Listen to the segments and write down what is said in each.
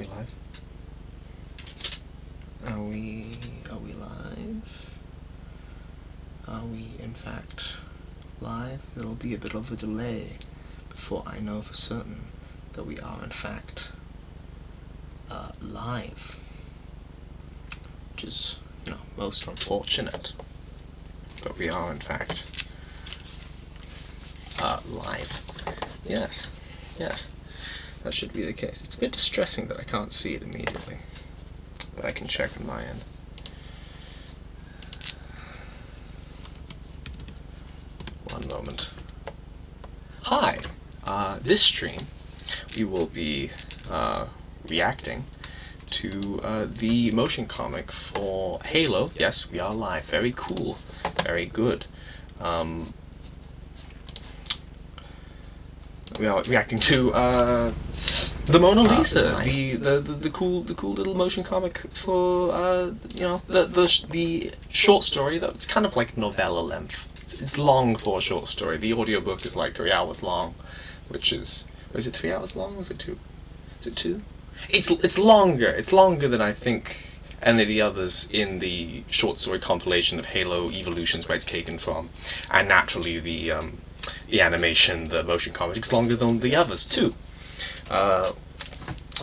we live? Are we live? Are we in fact live? There'll be a bit of a delay before I know for certain that we are in fact live, which is, most unfortunate, but we are in fact live. Yes, that should be the case. It's a bit distressing that I can't see it immediately, but I can check on my end. One moment. Hi! This stream, we will be reacting to the motion comic for Halo. Yes, we are live. Very cool. Very good. We are reacting to the Mona Lisa, the cool little motion comic for the short story. That's kind of like novella length. It's long for a short story. The audiobook is like 3 hours long, which is it 3 hours long? Was it 2? Is it 2? It's longer. It's longer than I think any of the others in the short story compilation of Halo Evolutions, where it's taken from, and naturally the animation, the motion comic, is longer than the others too. Let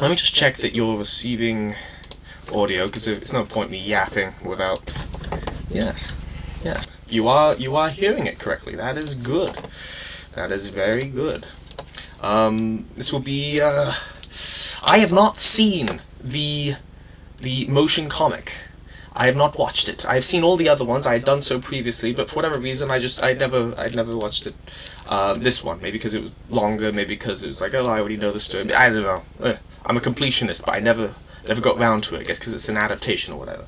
me just check that you're receiving audio, because it's no point me yapping without. Yes. You are hearing it correctly. That is good. That is very good. This will be. I have not seen the motion comic. I have not watched it. I've seen all the other ones. I had done so previously, but for whatever reason, I'd never watched it. This one, maybe because it was longer, maybe because it was like, oh, I already know the story. I don't know. I'm a completionist, but I never got round to it. I guess because it's an adaptation or whatever.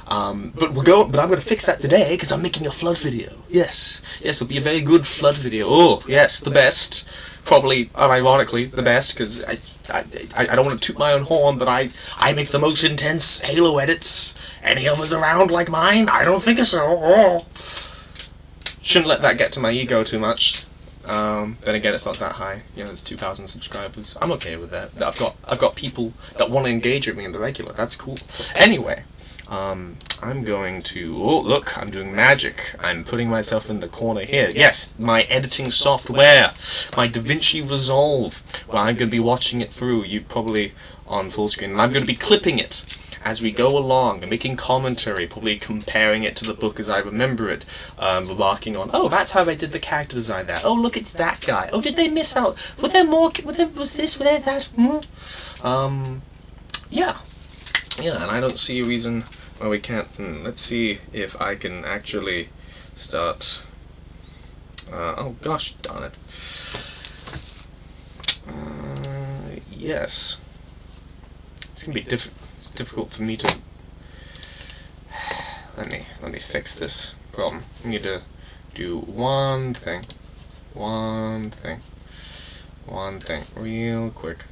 But I'm going to fix that today because I'm making a flood video. Yes, it'll be a very good flood video. Oh, yes, the best. Probably, unironically, the best, because I don't want to toot my own horn, but I make the most intense Halo edits. Any others around like mine? I don't think so. Oh. Shouldn't let that get to my ego too much. Then again, it's not that high. It's 2,000 subscribers. I'm okay with that. I've got people that want to engage with me in the regular. That's cool. Anyway, I'm going to. Oh, look! I'm doing magic. I'm putting myself in the corner here. Yes, my editing software, my DaVinci Resolve. Well, I'm going to be watching it through. You probably on full screen, and I'm going to be clipping it as we go along and making commentary, probably comparing it to the book as I remember it, remarking on, oh, that's how they did the character design there. Oh, look, it's that guy. Oh, did they miss out? Was there more? Was there that? Yeah, and I don't see a reason why we can't. Let's see if I can actually start. Oh gosh, darn it. Yes. It's gonna be difficult for me to. Let me fix this problem. I need to do one thing real quick,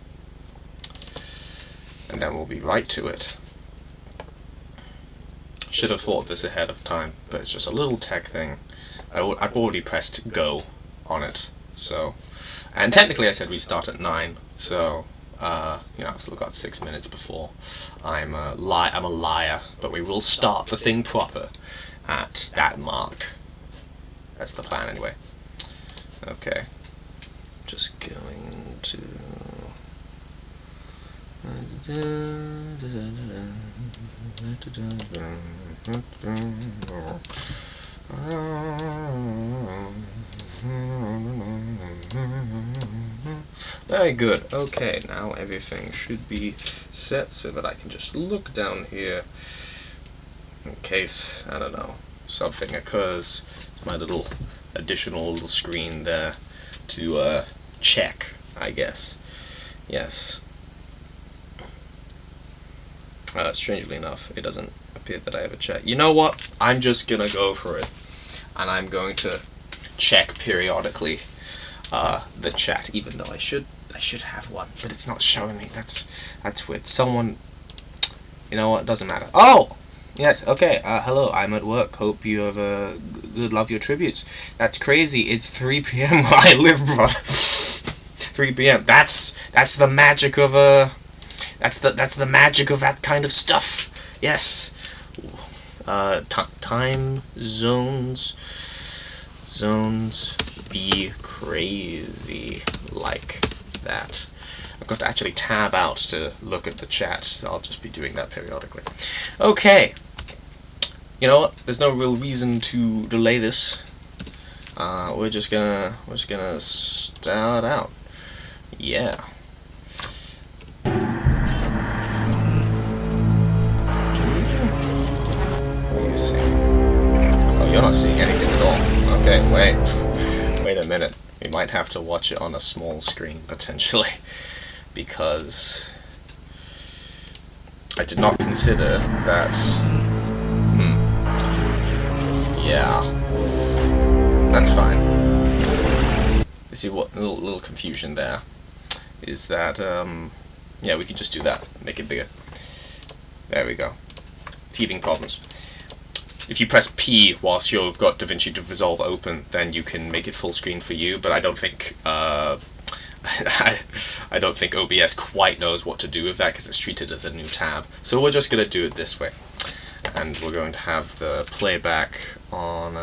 and then we'll be right to it. Should have thought this ahead of time, but it's just a little tech thing. I've already pressed go on it, so, and technically I said we start at 9, so. I've still got 6 minutes before I'm a liar, but we will start the thing proper at that mark. That's the plan anyway. Okay. Just going to Very good. Okay, now everything should be set so that I can just look down here in case, I don't know, something occurs. It's my little additional little screen there to check, I guess. Yes. Strangely enough, it doesn't appear that I have a chat. You know what? I'm just gonna go for it, and I'm going to check periodically the chat, even though I should have one, but it's not showing me. That's weird. Someone, you know what? Doesn't matter. Oh, yes. Okay. Hello. I'm at work. Hope you have a good. Love your tributes. That's crazy. It's 3 p.m. where I live, bro. 3 p.m. That's the magic of That's the magic of that kind of stuff. Yes. Time zones be crazy like that. I've got to actually tab out to look at the chat, so I'll just be doing that periodically. Okay. You know what? There's no real reason to delay this. We're just gonna start out. Yeah. What are you seeing? Oh, you're not seeing anything at all. Okay, wait a minute. We might have to watch it on a small screen potentially, because I did not consider that. Yeah, that's fine. You see what little confusion there is that yeah, we can just do that, make it bigger. There we go. Teething problems. If you press P whilst you've got DaVinci Resolve open, then you can make it full screen for you, but I don't think I don't think OBS quite knows what to do with that because it's treated as a new tab. So we're just going to do it this way. And we're going to have the playback on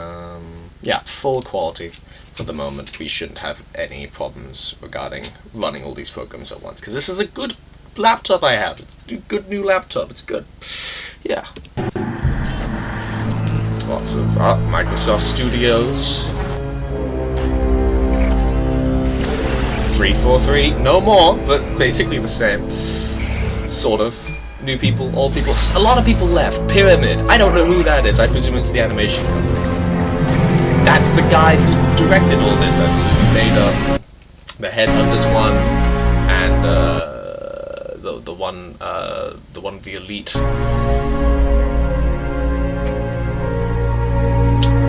yeah, full quality for the moment. We shouldn't have any problems regarding running all these programs at once, because this is a good laptop I have. A good new laptop. It's good. Yeah. Lots of Microsoft Studios. 343, no more, but basically the same. Sort of. New people, old people. A lot of people left. Pyramid. I don't know who that is. I presume it's the animation company. That's the guy who directed all this. I made the Headhunters one and the one the Elite.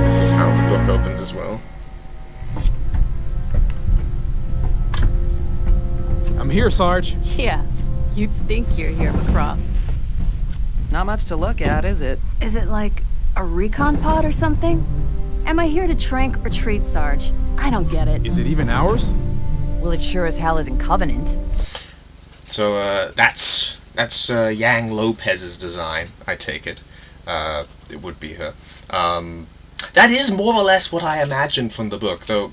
This is how the book opens as well. I'm here, Sarge. Yeah, you think you're here, McCraw. Not much to look at, is it? Is it like a recon pod or something? Am I here to trank or treat, Sarge? I don't get it. Is it even ours? Well, it sure as hell isn't Covenant. So that's Yang Lopez's design, I take it. It would be her. That is more or less what I imagined from the book, though.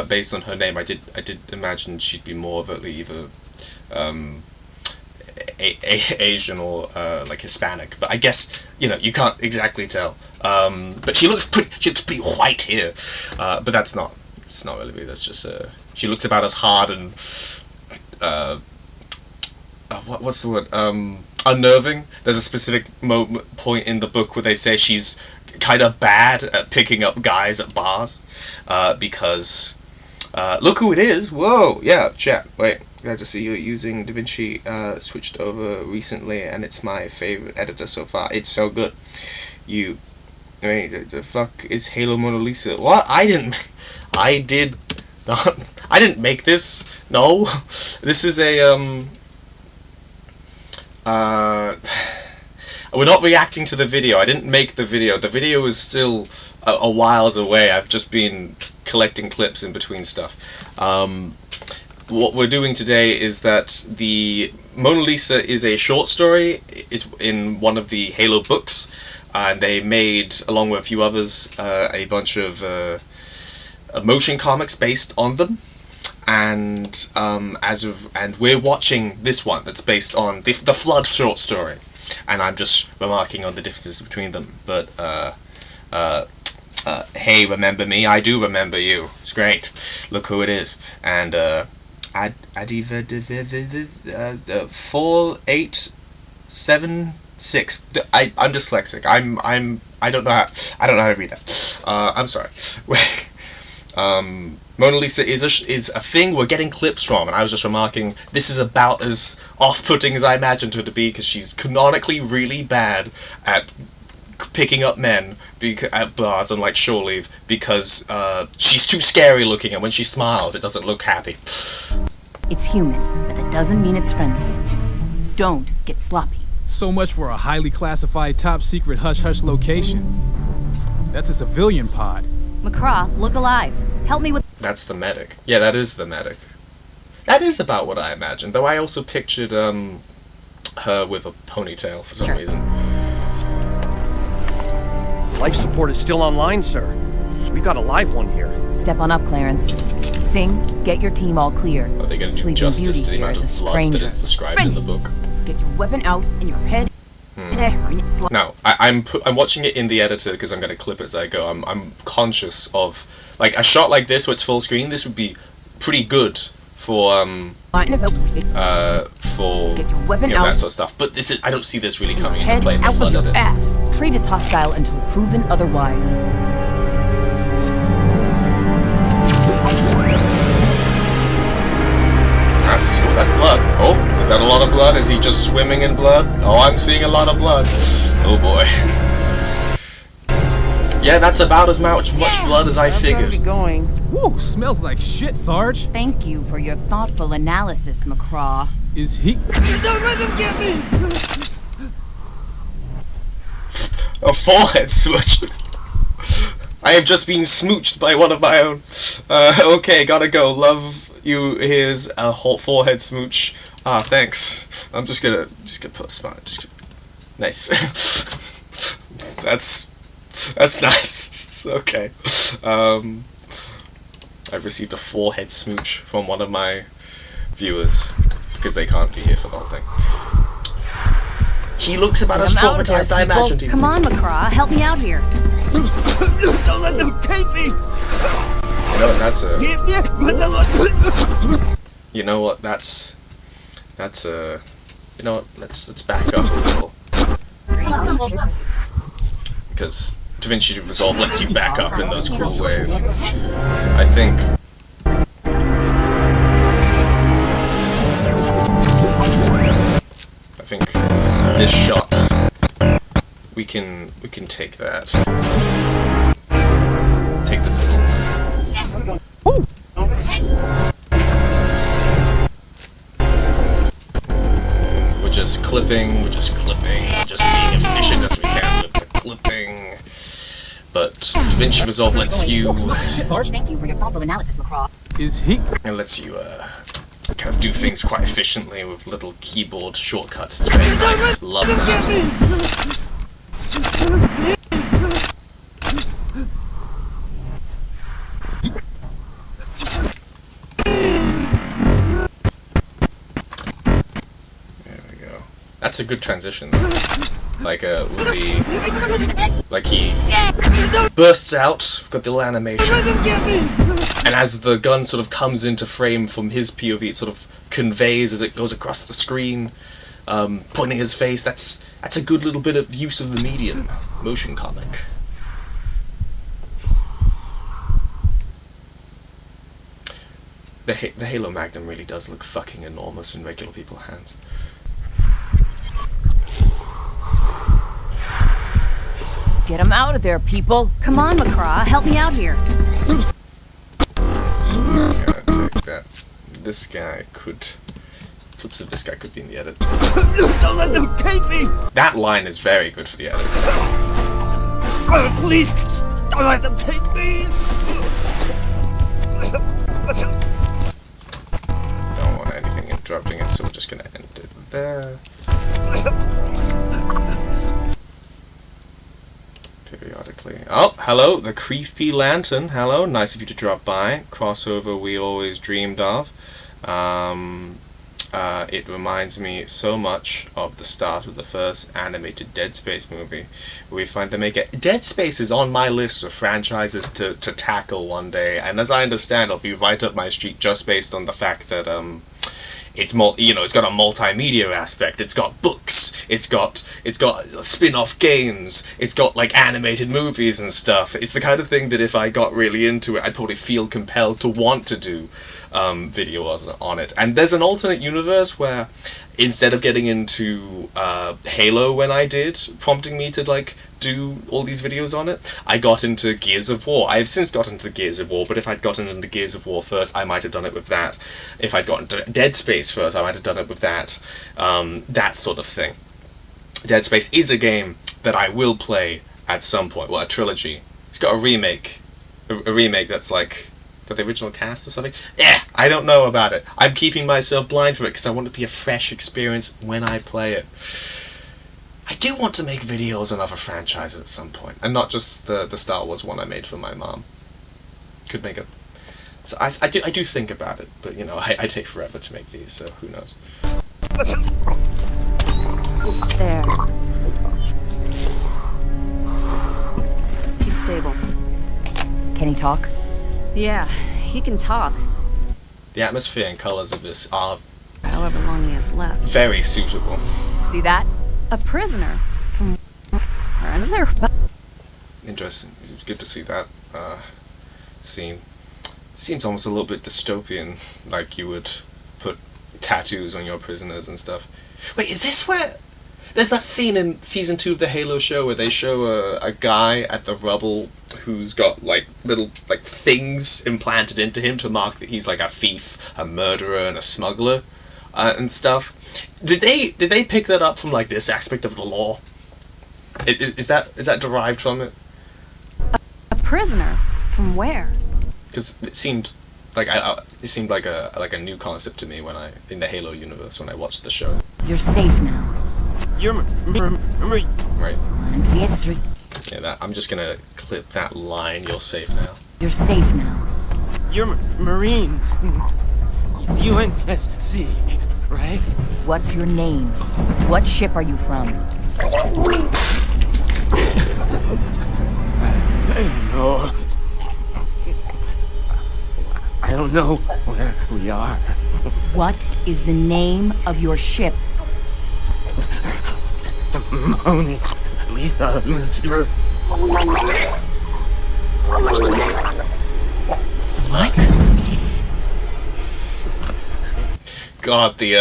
Based on her name, I did imagine she'd be more of either Asian or like Hispanic, but I guess you can't exactly tell. But she looks pretty white here, but that's not. It's not really. That's just she looks about as hard and what's the word? Unnerving. There's a specific point in the book where they say she's kind of bad at picking up guys at bars, because look who it is. Whoa, yeah, chat. Wait, glad to see you're using DaVinci. Switched over recently, and it's my favorite editor so far. It's so good. The fuck is Halo Mona Lisa? What? I did not. I didn't make this. No, this is a we're not reacting to the video. I didn't make the video. The video is still a whiles away. I've just been collecting clips in between stuff. What we're doing today is that the Mona Lisa is a short story. It's in one of the Halo books, and they made, along with a few others, a bunch of motion comics based on them. And we're watching this one that's based on the Flood short story, and I'm just remarking on the differences between them. But hey, remember me? I do remember you. It's great. Look who it is. And 4876. I'm dyslexic. I don't know how to read that. I'm sorry. Mona Lisa is a thing we're getting clips from, and I was just remarking this is about as off-putting as I imagined her to be, because she's canonically really bad at picking up men at bars on like shore leave, because she's too scary looking, and when she smiles it doesn't look happy. It's human, but that doesn't mean it's friendly. Don't get sloppy. So much for a highly classified top-secret hush-hush location. That's a civilian pod. McCraw, look alive. Help me with... That's the medic. Yeah, that is the medic. That is about what I imagined, though I also pictured her with a ponytail for some reason. Life support is still online, sir. We got a live one here. Step on up, Clarence. Sing, get your team all clear. Are they going to do Sleeping justice Beauty to the here amount is of a blood stranger. that is described in the book? Get your weapon out in your head. No, I'm watching it in the editor because I'm going to clip it as I go. I'm conscious of, like, a shot like this where it's full screen. This would be pretty good for Get your weapon out. that sort of stuff. But this is, I don't see this really coming into Head play in the out flood of your edit. ass. Trade is hostile until proven otherwise. That's blood. Oh, is that a lot of blood? Is he just swimming in blood? Oh, I'm seeing a lot of blood. Oh boy. Yeah, that's about as much blood as I figured. Going. Woo, smells like shit, Sarge. Thank you for your thoughtful analysis, McCraw. Is he? Don't let them get me! A forehead switch. I have just been smooched by one of my own. Okay, gotta go. Love you. Here's a whole forehead smooch. Ah, thanks. I'm just gonna put a smile. Nice. That's nice. Okay. I've received a forehead smooch from one of my viewers because they can't be here for the whole thing. He looks about as traumatized I imagined he would. Come on, McCraw, help me out here. Don't let them take me! You know what, that's a... You know what, that's a... You know what, let's back up a little. Because DaVinci Resolve lets you back up in those cool ways. I think... this shot, we can take that. Take this little... We're just clipping, we're just being efficient as we can with the clipping. But DaVinci Resolve lets you... Shit, Sarge. Thank you for your thoughtful analysis, McCraw. Is he? It lets you, kind of do things quite efficiently with little keyboard shortcuts. It's very nice. Love that. There we go. That's a good transition. Like with the, like he bursts out. Got the little animation. And as the gun sort of comes into frame from his POV, it sort of conveys as it goes across the screen, pointing his face. That's a good little bit of use of the medium, motion comic. The Halo Magnum really does look fucking enormous in regular people's hands. Get him out of there, people. Come on, McCraw, help me out here. Can I take that? This guy could... Flips of this guy could be in the edit. Don't let them take me! That line is very good for the edit. Please, don't let them take me! Don't want anything interrupting it, so we're just gonna end it there. Periodically. Oh, hello, the Creepy Lantern. Hello, nice of you to drop by. Crossover we always dreamed of. It reminds me so much of the start of the first animated Dead Space movie, where we find they make it. Dead Space is on my list of franchises to tackle one day, and as I understand, it'll be right up my street just based on the fact that it's it's got a multimedia aspect. It's got books. It's got spin-off games. It's got like animated movies and stuff. It's the kind of thing that if I got really into it, I'd probably feel compelled to want to do videos on it. And there's an alternate universe where instead of getting into Halo when I did, prompting me to like do all these videos on it, I got into Gears of War. I've since gotten into Gears of War, but if I'd gotten into Gears of War first, I might have done it with that. If I'd gotten to Dead Space first, I might have done it with that. That sort of thing. Dead Space is a game that I will play at some point. Well, a trilogy. It's got a remake. A remake that's like for the original cast or something. I don't know about it. I'm keeping myself blind for it because I want it to be a fresh experience when I play it. I do want to make videos on other franchises at some point, and not just the Star Wars one I made for my mom. Could make a... So I do think about it, but you know, I take forever to make these, so who knows. There. He's stable. Can he talk? Yeah, he can talk. The atmosphere and colors of this are However long he has left. very suitable. See that? A prisoner from... Is there... Interesting. It's good to see that scene. Seems almost a little bit dystopian, like you would put tattoos on your prisoners and stuff. Wait, is this where... There's that scene in Season 2 of the Halo show where they show a guy at the rubble who's got, like, little, like, things implanted into him to mark that he's, like, a thief, a murderer, and a smuggler, and stuff. Did they pick that up from, like, this aspect of the law? Is that derived from it? A prisoner? From where? Because it seemed like it seemed like a new concept to me when in the Halo universe when I watched the show. You're safe now. You're Right. And PS3. Yeah, I'm just gonna clip that line. You're safe now. You're safe now. You're Marines. UNSC, right? What's your name? What ship are you from? I don't know. I don't know where we are. What is the name of your ship? Moni Lisa. What? God, the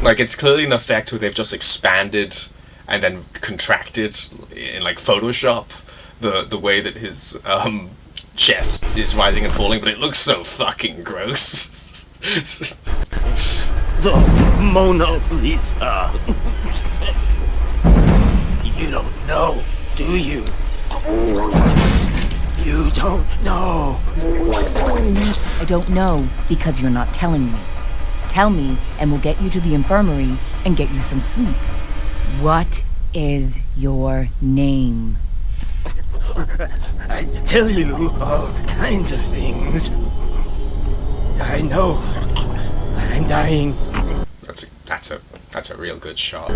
like it's clearly an effect where they've just expanded and then contracted in like Photoshop the way that his chest is rising and falling, but it looks so fucking gross. The Mona Lisa. You don't know, do you? You don't know. I don't know because you're not telling me. Tell me and we'll get you to the infirmary and get you some sleep. What is your name? I tell you all kinds of things. I know. I'm dying. That's a real good shot.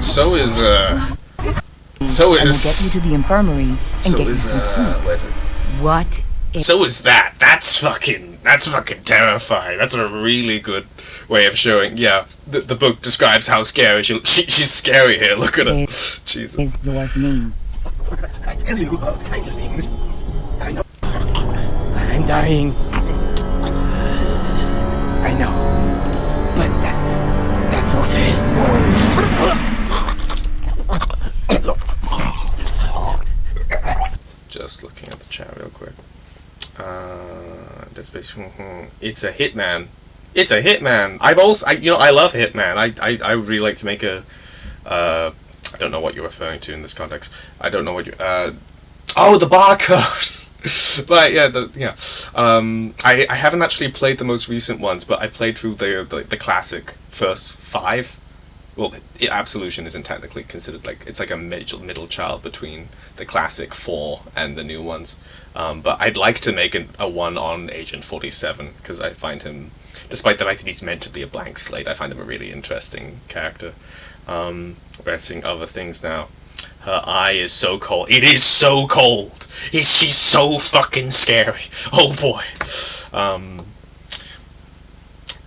So is And we'll get you to the infirmary and so get you is some sleep. where's it? What is... So is that. That's fucking terrifying. That's a really good way of showing. Yeah, the book describes how scary she's scary here. Look at her. Jesus. is your name? I tell you all kinds of things. I know. I'm dying. I know. But that's okay. Just looking at the chat real quick. That's basically, it's a Hitman. It's a Hitman. I love Hitman. I would really like to make a. I don't know what you're referring to in this context. I don't know what you. Oh, the barcode. But yeah, I haven't actually played the most recent ones, but I played through the classic first 5. Well, Absolution isn't technically considered it's like a middle child between the classic 4 and the new ones. But I'd like to make a one on Agent 47 because I find him, despite the fact that he's meant to be a blank slate, I find him a really interesting character. We're seeing other things now. Her eye is so cold. It is so cold. She's so fucking scary. Oh boy.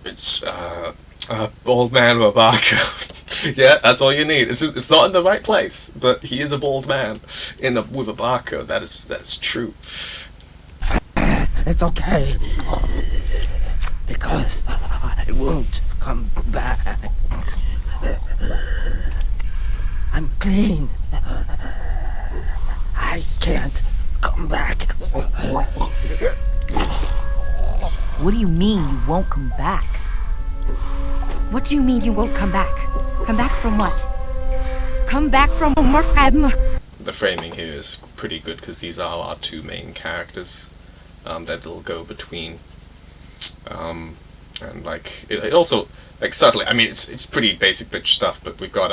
It's bald man with a barcode. Yeah, that's all you need. It's not in the right place, but he is a bald man with a barcode. That is true. It's okay. Because I won't come back. I'm clean. I can't come back. What do you mean you won't come back? What do you mean you won't come back? Come back from what? Come back from Morfadma. the framing here is pretty good because these are our two main characters that it'll go between. And like it also like subtly. I mean, it's pretty basic bitch stuff, but we've got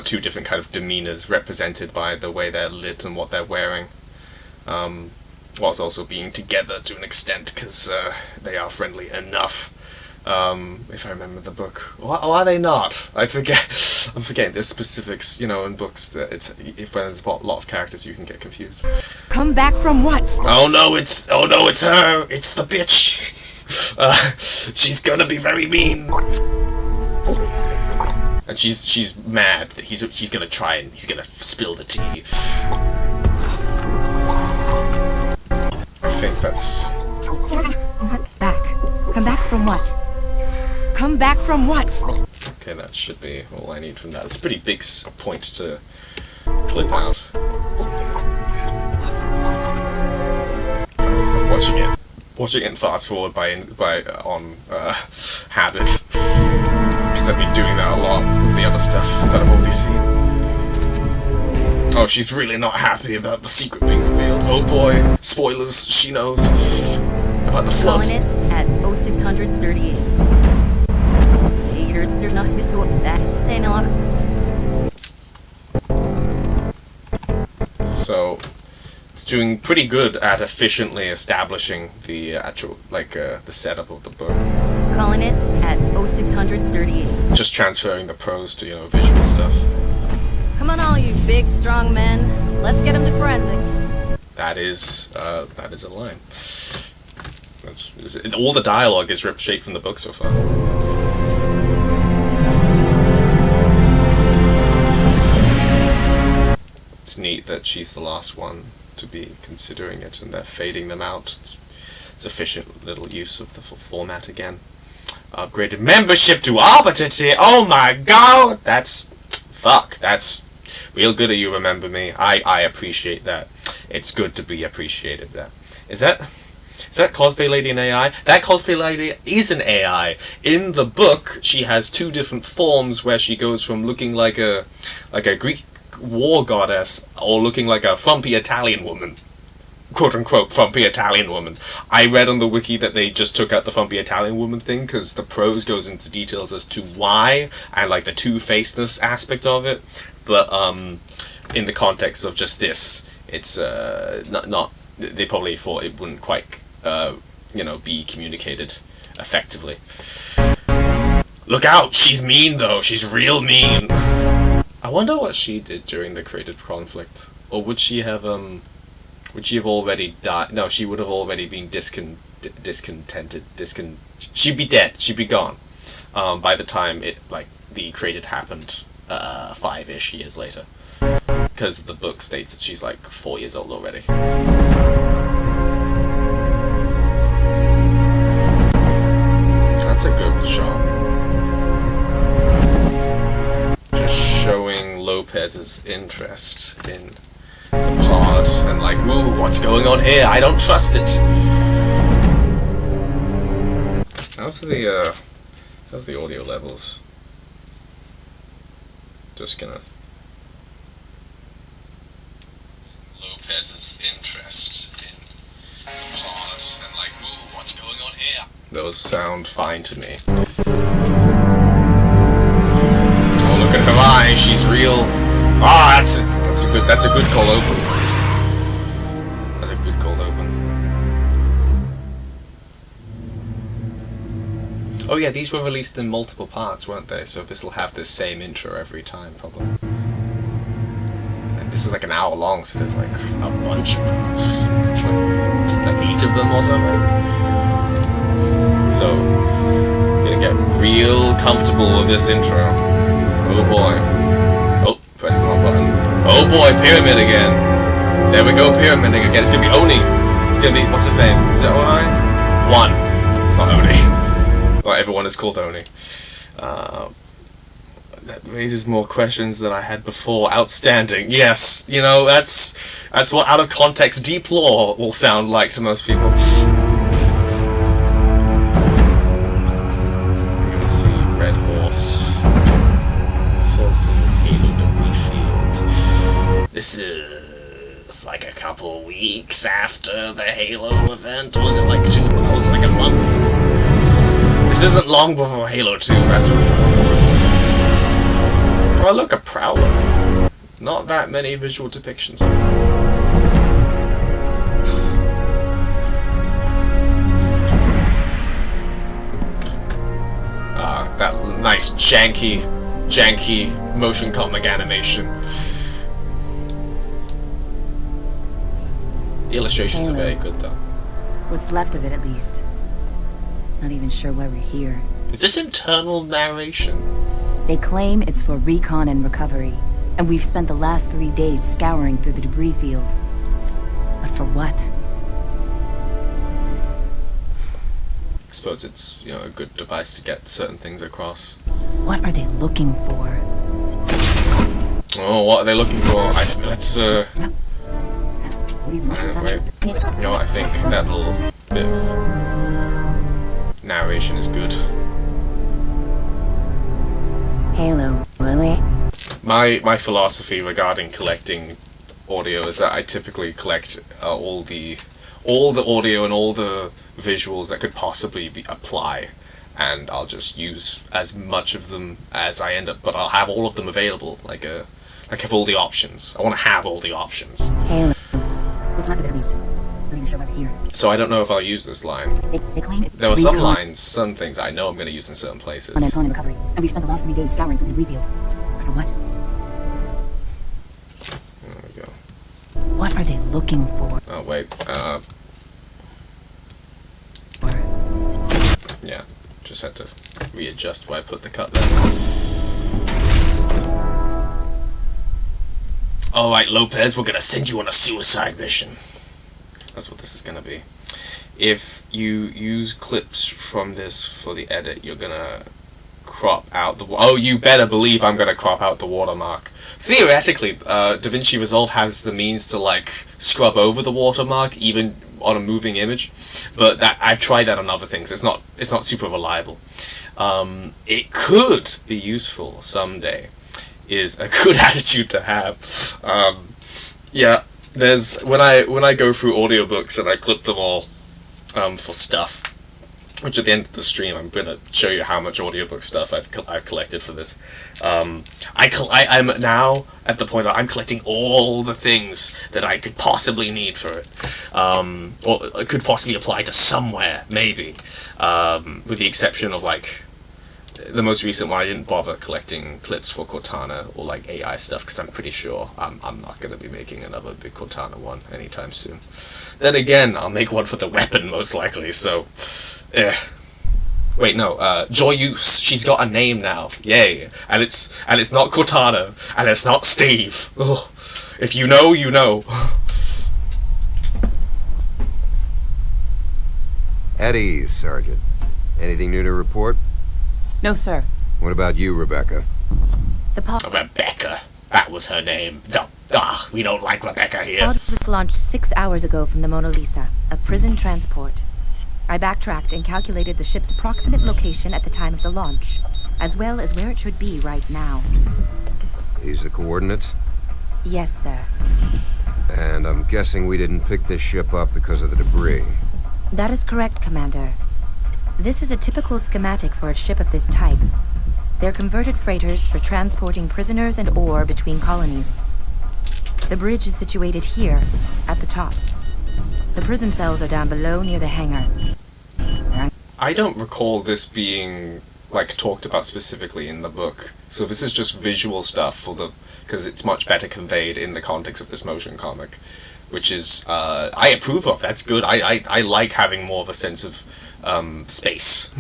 two different kind of demeanors represented by the way they're lit and what they're wearing, whilst also being together to an extent because they are friendly enough. If I remember the book, or are they not? I forget. I'm forgetting the specifics. You know, in books that if there's a lot of characters, you can get confused. Come back from what? Oh no, it's her. It's the bitch. She's gonna be very mean. And she's mad that he's gonna try and he's gonna spill the tea. I think that's... Back. Come back from what? Come back from what? Okay, that should be all I need from that. It's a pretty big point to clip out. Watching it fast forward on habit. Because I've been doing that a lot with the other stuff that I've already seen. Oh, she's really not happy about the secret being revealed. Oh boy, spoilers, she knows about the flood. Calling it at 0638. There's no sort that they know. So it's doing pretty good at efficiently establishing the actual the setup of the book. Calling it at 0638. Just transferring the prose to, you know, visual stuff. Come on, all you big, strong men. Let's get him to forensics. That is a line. All the dialogue is ripped straight from the book so far. It's neat that she's the last one to be considering it, and they're fading them out. It's efficient little use of the format again. Upgraded membership to Arbiter tier. Oh my god! That's real good of you. Remember me. I appreciate that. It's good to be appreciated. That is that cosplay lady an AI? That cosplay lady is an AI. In the book, she has two different forms where she goes from looking like a Greek war goddess or looking like a frumpy Italian woman. Quote-unquote frumpy Italian woman. I read on the wiki that they just took out the frumpy Italian woman thing because the prose goes into details as to why and like the two-facedness aspect of it. But in the context of just this, it's not. They probably thought it wouldn't quite be communicated effectively. Look out! She's mean though. She's real mean. I wonder what she did during the creative conflict, or would she have already died? No, she would have already been discontented. She'd be dead. She'd be gone by the time the created happened 5-ish years later, because the book states that she's like 4 years old already. That's a good shot. Just showing Lopez's interest in the pod and like, ooh, what's going on here? I don't trust it. How's the audio levels? Just gonna. Lopez's interest in the pod and like, ooh, what's going on here? Those sound fine to me. Oh, look at her eye, she's real. Ah, that's a good cold open. That's a good cold open. Oh yeah, these were released in multiple parts, weren't they? So this will have this same intro every time, probably. And this is like an hour long, so there's like a bunch of parts. Like 8 of them or something. So, gonna get real comfortable with this intro. Oh boy. Oh, press the wrong button. Oh boy, Pyramid again. There we go, Pyramiding again. It's gonna be Oni. It's gonna be, what's his name? Is it Oni? One. Not Oni. Not everyone is called Oni. That raises more questions than I had before. Outstanding. Yes, you know, that's what out of context deep lore will sound like to most people. We're gonna see Red Horse. Source in Halo Debris Field. This after the Halo event? Was it like was it like a month? This isn't long before Halo 2, that's for sure. Oh look, a Prowler. Not that many visual depictions. That nice janky motion comic animation. The illustrations are very good though. What's left of it, at least. Not even sure why we're here. Is this internal narration? They claim it's for recon and recovery, and we've spent the last 3 days scouring through the debris field. But for what? I suppose it's, you know, a good device to get certain things across. What are they looking for? Oh, what are they looking for? Let's wait. You know, I think that little bit of narration is good. Halo, really? My philosophy regarding collecting audio is that I typically collect all the audio and all the visuals that could possibly apply, and I'll just use as much of them as I end up, but I'll have all of them available, like have all the options. I want to have all the options. Halo. What's left of it, at least. Not even sure why we're here. So I don't know if I'll use this line. They claim it. There were some lines, some things I know I'm going to use in certain places. On recovery, and we've spent the last 3 days scouring through the debris field. But for what? There we go. What are they looking for? Oh wait, yeah, just had to readjust where I put the cut there. Alright, Lopez, we're gonna send you on a suicide mission. That's what this is gonna be. If you use clips from this for the edit, you're gonna crop out the... Oh, you better believe I'm gonna crop out the watermark. Theoretically, DaVinci Resolve has the means to, like, scrub over the watermark, even on a moving image, but I've tried that on other things. It's not super reliable. It could be useful someday. Is a good attitude to have. Yeah, there's when I go through audiobooks and I clip them all for stuff, which at the end of the stream I'm gonna show you how much audiobook stuff I've collected for this. I'm now at the point where I'm collecting all the things that I could possibly need for it, or could possibly apply to somewhere, maybe, with the exception of like the most recent one. I didn't bother collecting clips for Cortana or like AI stuff because I'm pretty sure I'm not going to be making another big Cortana one anytime soon. Then again, I'll make one for the weapon most likely, so wait, no, Joyous, she's got a name now, yay, and it's not Cortana, and it's not Steve. Ugh. If you know, you know. At ease, Sergeant. Anything new to report? No, sir. What about you, Rebecca? The pod Rebecca, that was her name. No, we don't like Rebecca here. was launched 6 hours ago from the Mona Lisa, a prison transport. I backtracked and calculated the ship's approximate location at the time of the launch, as well as where it should be right now. These the coordinates? Yes, sir. And I'm guessing we didn't pick this ship up because of the debris. That is correct, Commander. This is a typical schematic for a ship of this type. They're converted freighters for transporting prisoners and ore between colonies. The bridge is situated here, at the top. The prison cells are down below near the hangar. I don't recall this being like talked about specifically in the book, so this is just visual stuff for the, because it's much better conveyed in the context of this motion comic, which is I approve of. That's good. I like having more of a sense of space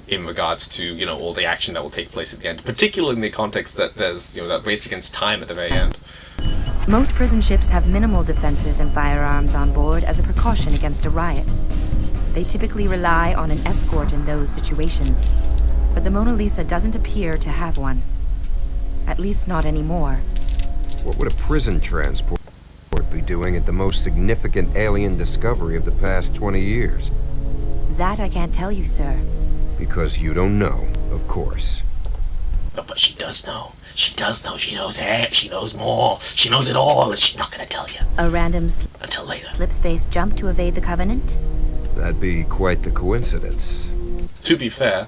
in regards to, you know, all the action that will take place at the end, particularly in the context that there's, you know, that race against time at the very end. Most prison ships have minimal defenses and firearms on board as a precaution against a riot. They typically rely on an escort in those situations, but the Mona Lisa doesn't appear to have one. At least not anymore. What would a prison transport be doing at the most significant alien discovery of the past 20 years? That I can't tell you, sir. Because you don't know, of course. But she does know. She does know. She knows it. She knows more. She knows it all, and she's not gonna tell you A random until later. slip space jump to evade the Covenant? That'd be quite the coincidence. To be fair,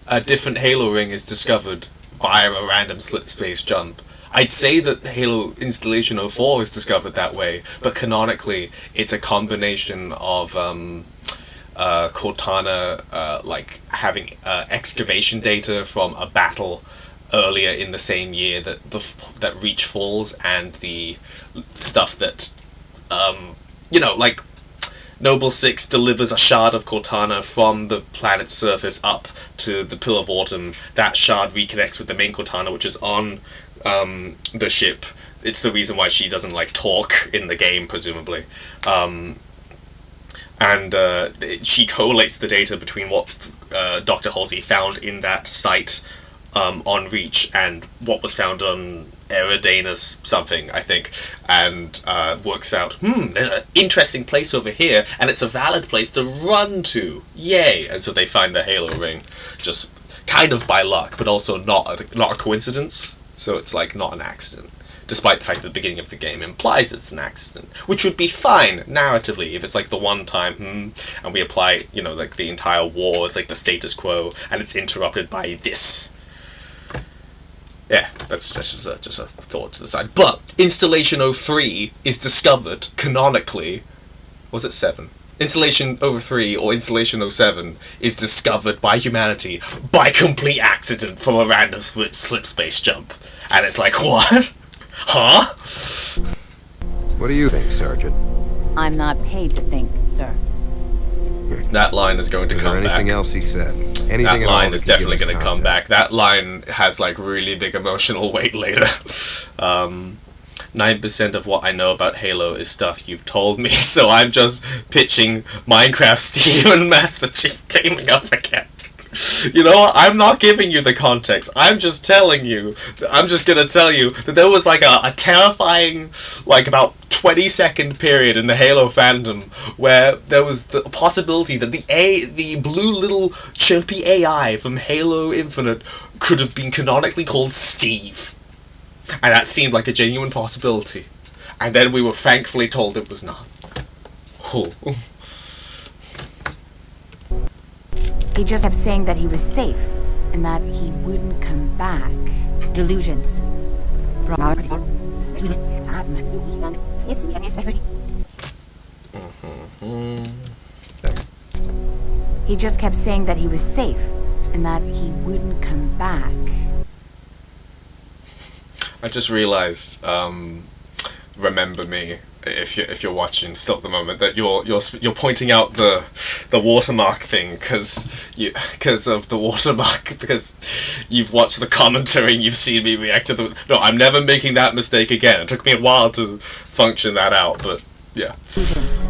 a different Halo ring is discovered via a random slip space jump. I'd say that Halo Installation 04 is discovered that way, but canonically, it's a combination of Cortana like having excavation data from a battle earlier in the same year that Reach falls, and the stuff that like Noble 6 delivers a shard of Cortana from the planet's surface up to the Pill of Autumn. That shard reconnects with the main Cortana, which is on the ship. It's the reason why she doesn't like talk in the game, presumably. And she collates the data between what Dr. Halsey found in that site on Reach and what was found on Eridanus something, I think, and works out, there's an interesting place over here, and it's a valid place to run to. Yay! And so they find the Halo ring, just kind of by luck, but also not a coincidence. So it's like not an accident, despite the fact that the beginning of the game implies it's an accident, which would be fine narratively if it's like the one time, and we apply, like the entire war is like the status quo, and it's interrupted by this. Yeah, that's just a thought to the side. But Installation 03 is discovered canonically. Was it 7? Installation 03 or Installation 07 is discovered by humanity by complete accident from a random flip space jump. And it's like, what? Huh? What do you think, Sergeant? I'm not paid to think, sir. That line is going to come back. Is there anything else he said? Anything that at all line that is could give definitely us going to come context? back. That line has like really big emotional weight later. 9% of what I know about Halo is stuff you've told me, so I'm just pitching Minecraft Steve and Master Chief teaming up again. You know what? I'm not giving you the context. I'm just telling you. I'm just gonna tell you that there was like a terrifying, like about 20-second period in the Halo fandom where there was the possibility that the blue little chirpy AI from Halo Infinite could have been canonically called Steve. And that seemed like a genuine possibility. And then we were thankfully told it was not. Oh. He just kept saying that he was safe and that he wouldn't come back. Delusions. He just kept saying that he was safe and that he wouldn't come back. I just realized, remember me, if you're watching still at the moment, that you're pointing out the watermark thing because of the watermark, because you've watched the commentary and you've seen me react to the. No, I'm never making that mistake again. It took me a while to function that out, but yeah. Delusions.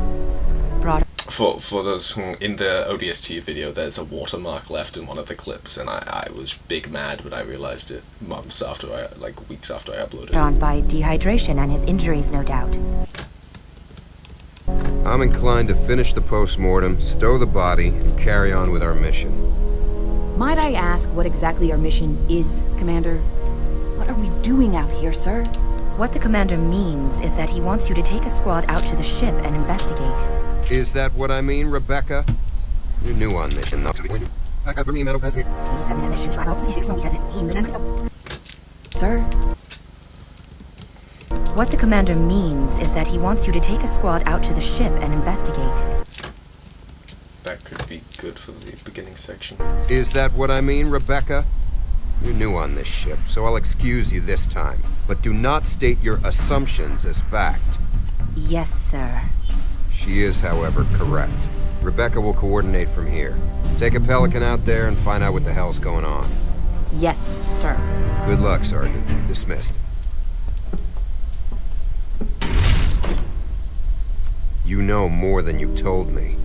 For those who, in the ODST video, there's a watermark left in one of the clips, and I was big mad when I realized it weeks after I uploaded it. On by dehydration and his injuries, no doubt. I'm inclined to finish the post-mortem, stow the body, and carry on with our mission. Might I ask what exactly our mission is, Commander? What are we doing out here, sir? What the commander means is that he wants you to take a squad out to the ship and investigate. Is that what I mean, Rebecca? You're new on this, though. Sir? What the commander means is that he wants you to take a squad out to the ship and investigate. That could be good for the beginning section. Is that what I mean, Rebecca? You're new on this ship, so I'll excuse you this time. But do not state your assumptions as fact. Yes, sir. She is, however, correct. Rebecca will coordinate from here. Take a Pelican out there and find out what the hell's going on. Yes, sir. Good luck, Sergeant. Dismissed. You know more than you told me.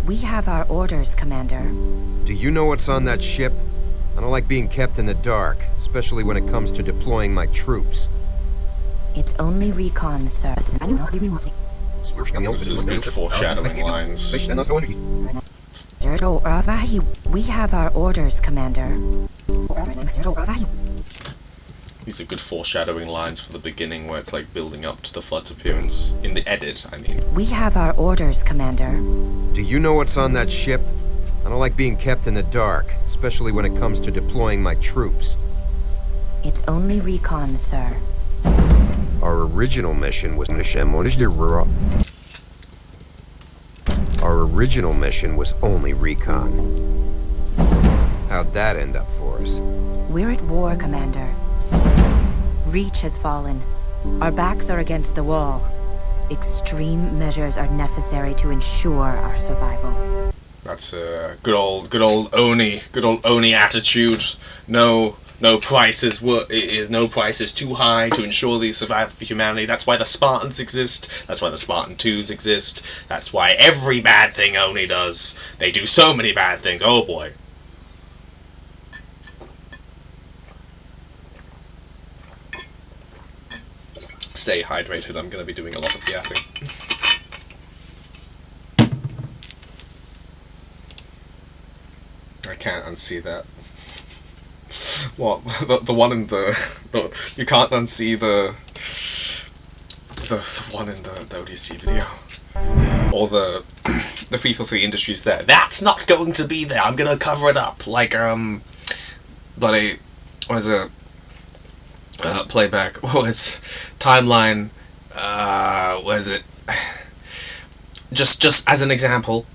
We have our orders, Commander. Do you know what's on that ship? I don't like being kept in the dark, especially when it comes to deploying my troops. It's only recon, sir. This is good foreshadowing lines. We have our orders, Commander. These are good foreshadowing lines for the beginning where it's like building up to the Flood's appearance. In the edit, I mean. We have our orders, Commander. Do you know what's on that ship? I don't like being kept in the dark, especially when it comes to deploying my troops. It's only recon, sir. Our original mission was only recon. How'd that end up for us? We're at war, Commander. Reach has fallen. Our backs are against the wall. Extreme measures are necessary to ensure our survival. That's a good old Oni attitude. No price is too high to ensure the survival of humanity. That's why the Spartans exist. That's why the Spartan 2s exist. That's why every bad thing Oni does. They do so many bad things. Oh boy. Stay hydrated. I'm going to be doing a lot of yapping. I can't unsee that. What? The one in the you can't unsee the one in the ODST video. Or the FIFA 3 Industries there. That's not going to be there. I'm gonna cover it up like bloody what is it? Playback. What was timeline? What is it? Just as an example.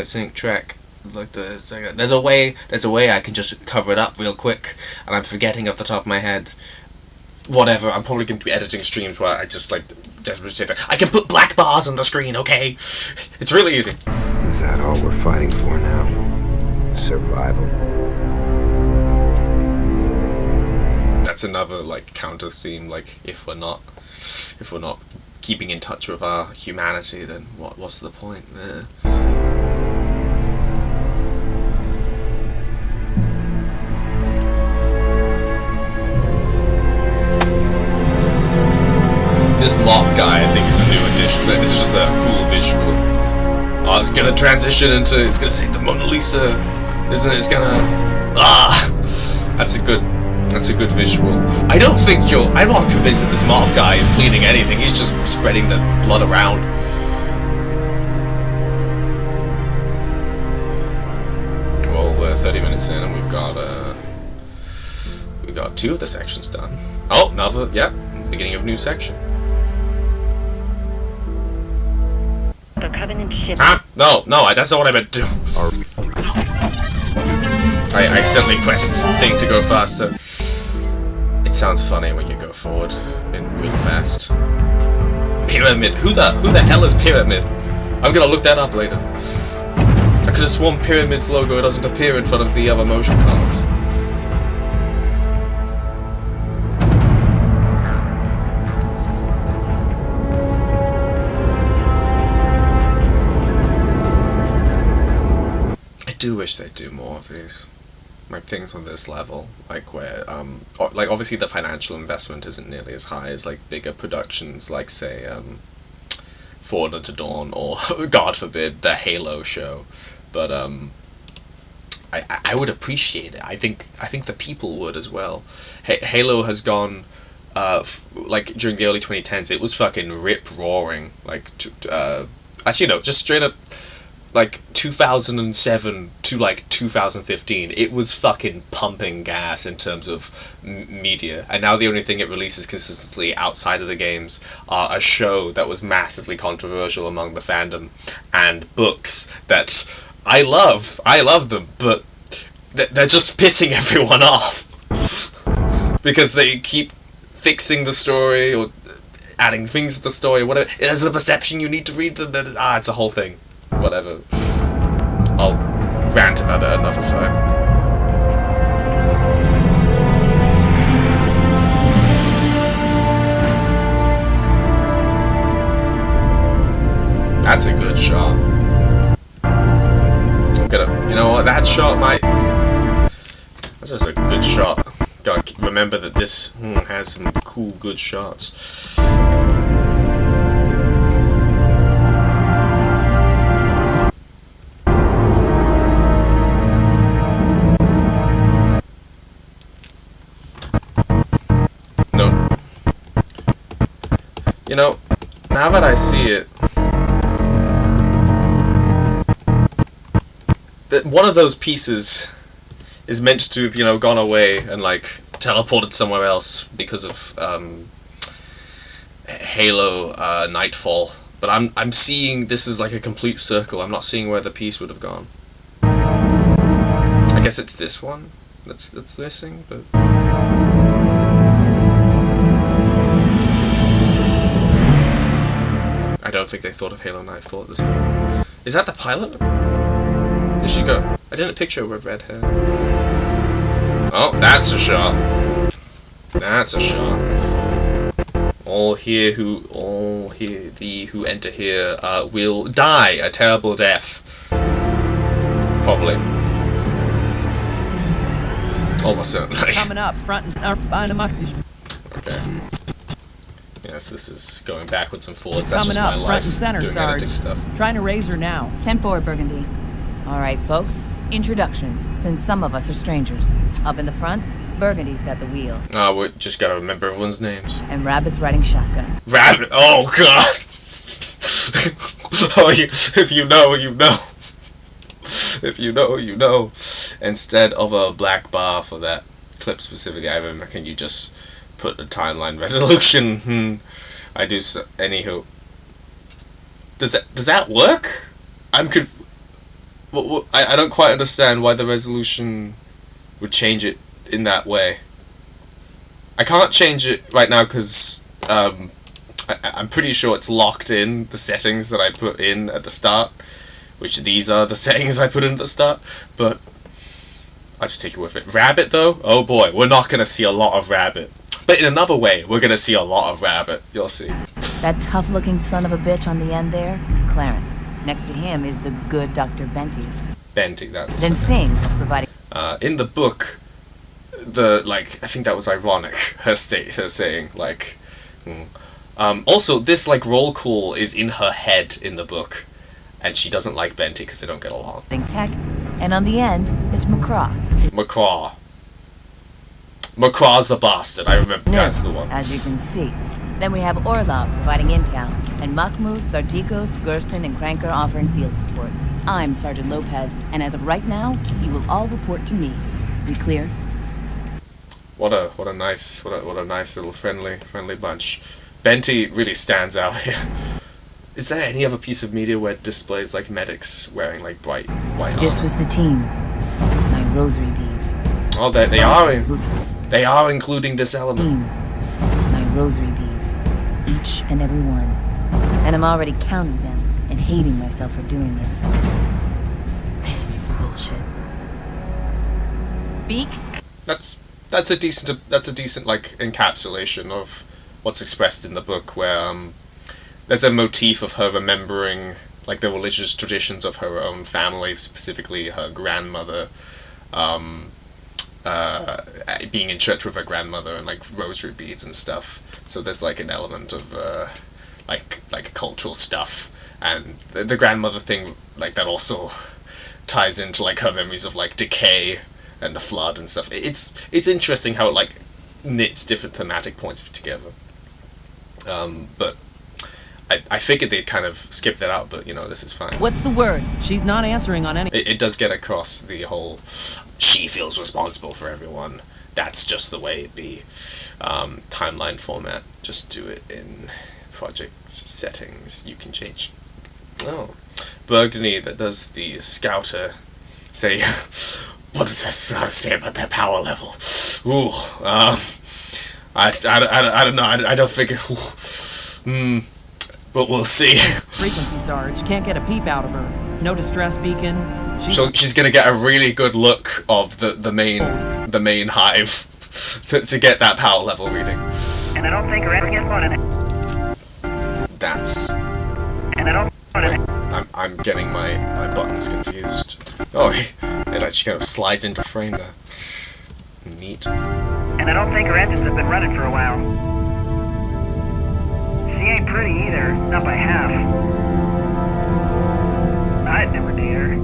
Sync track. Like there's a way I can just cover it up real quick, and I'm forgetting off the top of my head. Whatever, I'm probably going to be editing streams where I just like desperately say that I can put black bars on the screen, okay? It's really easy. Is that all we're fighting for now? Survival. That's another like counter theme. Like if we're not keeping in touch with our humanity, then what's the point? This mop guy, I think, is a new addition. This is just a cool visual. Oh, it's gonna transition into. It's gonna say the Mona Lisa, isn't it? It's gonna. That's a good visual. I'm not convinced that this mop guy is cleaning anything. He's just spreading the blood around. Well, we're 30 minutes in, and we've got 2 of the sections done. Oh, another. Yeah, beginning of new section. The Covenant ship. No, that's not what I meant to do. I accidentally pressed thing to go faster. It sounds funny when you go forward in real fast. Pyramid. Who the hell is Pyramid? I'm gonna look that up later. I could have sworn Pyramid's logo doesn't appear in front of the other motion cards. I do wish they'd do more of these, like things on this level, like where, like obviously the financial investment isn't nearly as high as like bigger productions, like say, Forward Unto Dawn or God forbid the Halo show, but I would appreciate it. I think the people would as well. Halo has gone, like during the early 2010s, it was fucking rip-roaring, like actually no, just straight up. Like 2007 to like 2015, it was fucking pumping gas in terms of media, and now the only thing it releases consistently outside of the games are a show that was massively controversial among the fandom, and books that I love them, but they're just pissing everyone off because they keep fixing the story or adding things to the story, whatever. There's a perception you need to read them, it's a whole thing. Whatever. I'll rant about it another time. That's a good shot. I'm gonna, you know what, that shot might... That's just a good shot. Gotta remember that this has some cool, good shots. You know, now that I see it, that one of those pieces is meant to have, you know, gone away and like teleported somewhere else because of Halo Nightfall. But I'm seeing this is like a complete circle. I'm not seeing where the piece would have gone. I guess it's this one that's missing, but I don't think they thought of Halo Nightfall at this point. Is that the pilot? There she go. I didn't picture her with red hair. Oh, that's a shot. That's a shot. All who enter here will die a terrible death. Probably. Almost certainly. Coming up, front and Okay. Yes, this is going backwards and forwards. That's coming just my up, life. front and center, doing Sarge. editing stuff. Trying to raise her now. 10-4, Burgundy. All right, folks. Introductions, since some of us are strangers. Up in the front, Burgundy's got the wheel. Oh, we just gotta remember everyone's names. And Rabbit's riding shotgun. Rabbit! Oh, God! Oh, if you know, you know. If you know, you know. Instead of a black bar for that clip specifically, I reckon you just put a timeline resolution. I do so. Anywho, does that work? I'm I don't quite understand why the resolution would change it in that way. I can't change it right now because I'm pretty sure it's locked in the settings that I put in at the start, which these are the settings I put in at the start, but I'll just take it with it. Rabbit though? Oh boy, we're not going to see a lot of Rabbit. But in another way, we're going to see a lot of Rabbit. You'll see. That tough-looking son of a bitch on the end there is Clarence. Next to him is the good Dr. Benty. Benty, that was Then Singh is providing... in the book, I think that was ironic, her saying, like... also, this, like, roll call is in her head in the book, and she doesn't like Benty because they don't get along. tech. And on the end, it's McCraw. McCraw. McCraw's the bastard, I remember, that's the one. As you can see. Then we have Orlov providing intel, and Mahmoud, Sartikos, Gurston, and Kranker offering field support. I'm Sergeant Lopez, and as of right now, you will all report to me. We clear? What a nice little friendly bunch. Benty really stands out here. Is there any other piece of media where it displays like medics wearing like bright white armor? This was the team. My rosary beads. Oh, they are including this element. My rosary beads. Each and every one. And I'm already counting them and hating myself for doing it. Mystic bullshit. Beaks? That's a decent like encapsulation of what's expressed in the book, where there's a motif of her remembering like the religious traditions of her own family, specifically her grandmother, being in church with her grandmother and like rosary beads and stuff. So there's like an element of like cultural stuff, and the grandmother thing like that also ties into like her memories of like decay and the flood and stuff. It's interesting how it like knits different thematic points together. But I figured they'd kind of skip that out, but you know, this is fine. What's the word? She's not answering on any... It does get across the whole, she feels responsible for everyone. That's just the way it be. Timeline format. Just do it in project settings. You can change. Oh. Burgundy, that does the scouter, say, what does that scouter say about their power level? Ooh, I don't know. I don't figure. But we'll see. Frequency, Sarge. Can't get a peep out of her. No distress beacon. She's gonna get a really good look of the main hive to get that power level reading. And I don't think her ever gets one in it. That's. And I don't. Wait, I'm getting my buttons confused. Oh, it actually kind of slides into frame there. Neat. And I don't think her engines have been running for a while. She ain't pretty either, not by half. I'd never date her.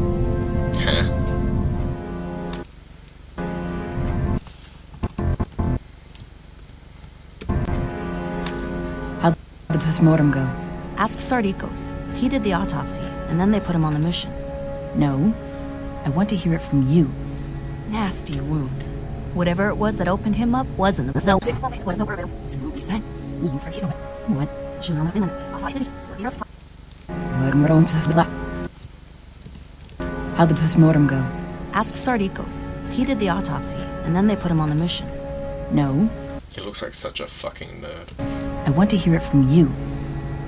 How the postmortem go? Ask Sardikos. He did the autopsy, and then they put him on the mission. No. I want to hear it from you. Nasty wounds. Whatever it was that opened him up wasn't the cell. How'd the postmortem go? Ask Sardikos. He did the autopsy, and then they put him on the mission. No. He looks like such a fucking nerd. I want to hear it from you.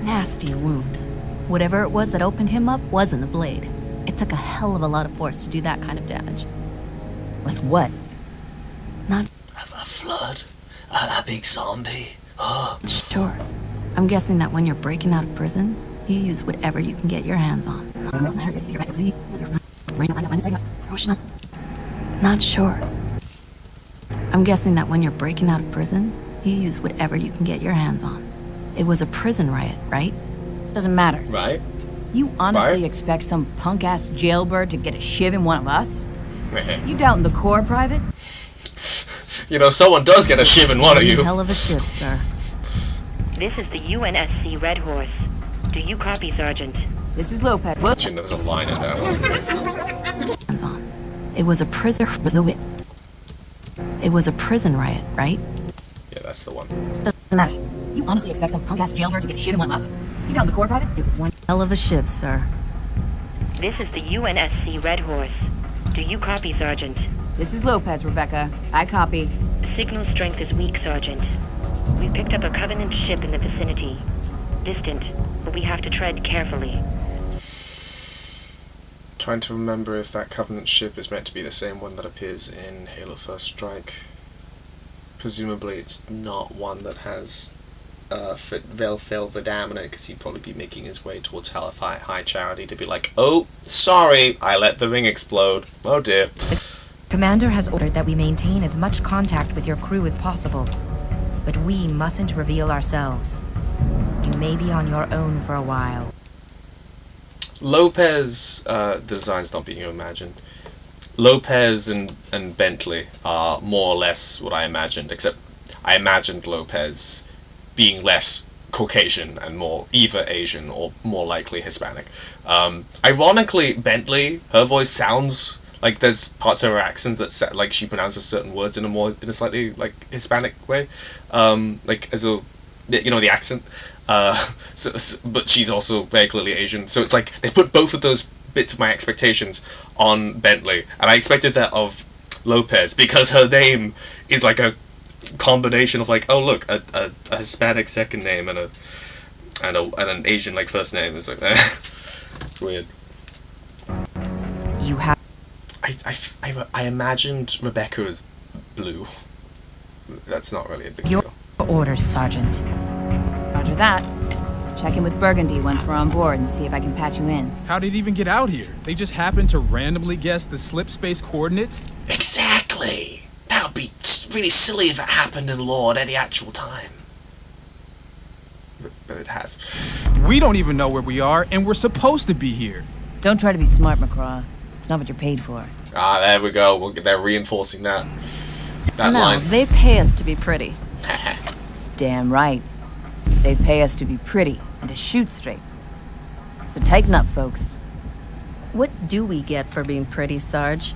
Nasty wounds. Whatever it was that opened him up wasn't a blade. It took a hell of a lot of force to do that kind of damage. Like what? Not A flood? A big zombie? Oh. sure. I'm guessing that when you're breaking out of prison, you use whatever you can get your hands on. Not sure. I'm guessing that when you're breaking out of prison, you use whatever you can get your hands on. It was a prison riot, right? Doesn't matter. Right? You honestly Right. expect some punk-ass jailbird to get a shiv in one of us? You doubting the core, Private? You know, someone does get a shiv in one of you. Hell of a shift, sir. This is the UNSC Red Horse. Do you copy, Sergeant? This is Lopez. Well, There's a line in that. Hands on. It was a prison. It was a prison riot, right? Yeah, that's the one. doesn't matter. You honestly expect some punk-ass jailbird to get a shiv in one of us? You doubting the core, Private? It was one. Hell of a shift, sir. This is the UNSC Red Horse. Do you copy, Sergeant? This is Lopez, Rebecca. I copy. Signal strength is weak, Sergeant. We picked up a Covenant ship in the vicinity. Distant, but we have to tread carefully. Trying to remember if that Covenant ship is meant to be the same one that appears in Halo First Strike. Presumably it's not one that has Velfel Vadam in it, because he'd probably be making his way towards High Charity to be like, oh, sorry, I let the ring explode. Oh dear. Commander has ordered that we maintain as much contact with your crew as possible. But we mustn't reveal ourselves. You may be on your own for a while. Lopez, the design's not being imagined. Lopez and Bentley are more or less what I imagined, except I imagined Lopez being less Caucasian and more either Asian or more likely Hispanic. Ironically, Bentley, her voice sounds like there's parts of her accent that like she pronounces certain words in a slightly like Hispanic way, like as a, you know, the accent. But she's also very clearly Asian, so it's like they put both of those bits of my expectations on Bentley, and I expected that of Lopez because her name is like a combination of like, oh look, a Hispanic second name and an Asian like first name. It's like weird. You have I imagined Rebecca as blue. That's not really a big your deal. orders, Sergeant. Roger that. Check in with Burgundy once we're on board and see if I can patch you in. How did it even get out here? They just happened to randomly guess the slip space coordinates? Exactly. That would be really silly if it happened in law at any actual time. But it has. We don't even know where we are, and we're supposed to be here. Don't try to be smart, McCraw. It's not what you're paid for. Ah, there we go. They're reinforcing that No, line. they pay us to be pretty. Damn right. They pay us to be pretty and to shoot straight. So tighten up, folks. What do we get for being pretty, Sarge?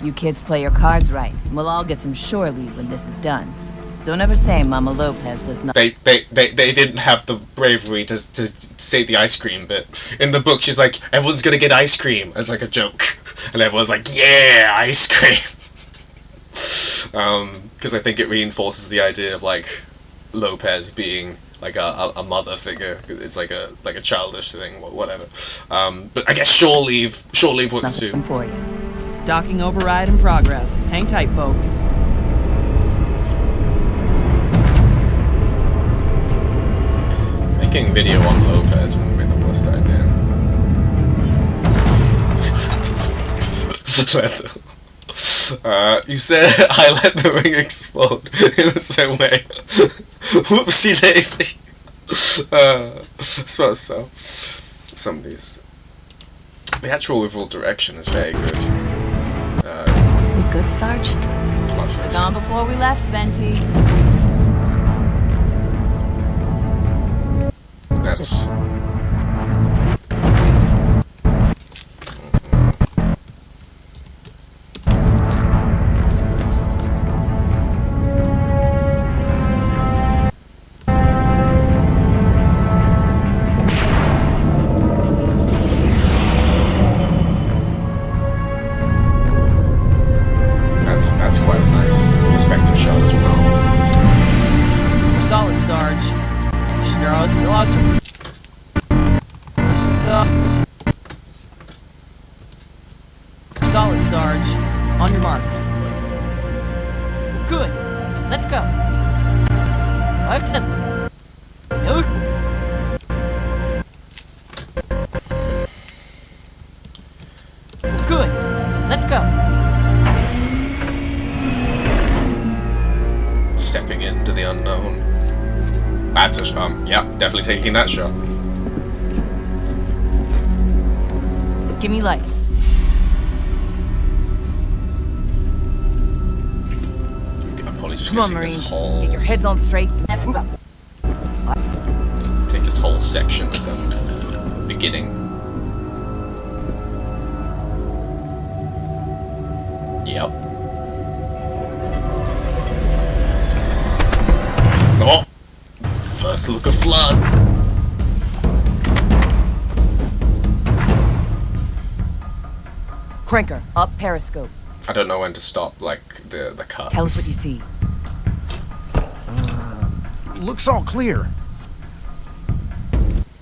You kids play your cards right, and we'll all get some shore leave when this is done. Don't ever say Mama Lopez does not. They didn't have the bravery to say the ice cream bit. In the book, she's like, everyone's gonna get ice cream as like a joke, and everyone's like, yeah, ice cream. Because I think it reinforces the idea of like Lopez being like a mother figure. It's like a childish thing, whatever. But I guess shore leave works too. Nothing for you. Docking override in progress. Hang tight, folks. Making video on Lopez wouldn't be the worst idea. You said I let the ring explode in the same way. Whoopsie daisy. I suppose so. Some of these. The actual overall direction is very good. We good, Sarge? Love this. Gone before we left, Benty. that's... That's quite a nice perspective shot as well. We're solid, Sarge. Schneros, awesome. Solid, Sarge. On your mark. Good. Let's go. Excellent. Good. Let's go. Stepping into the unknown. That's a yeah, definitely taking that shot. Give me lights. I'm probably just Come gonna on, take this Marines. whole Get your heads on straight. Move up. take this whole section of them beginning. Yep. Oh! First look of flood. Cranker, up periscope. I don't know when to stop, like, the cut. Tell us what you see. Looks all clear.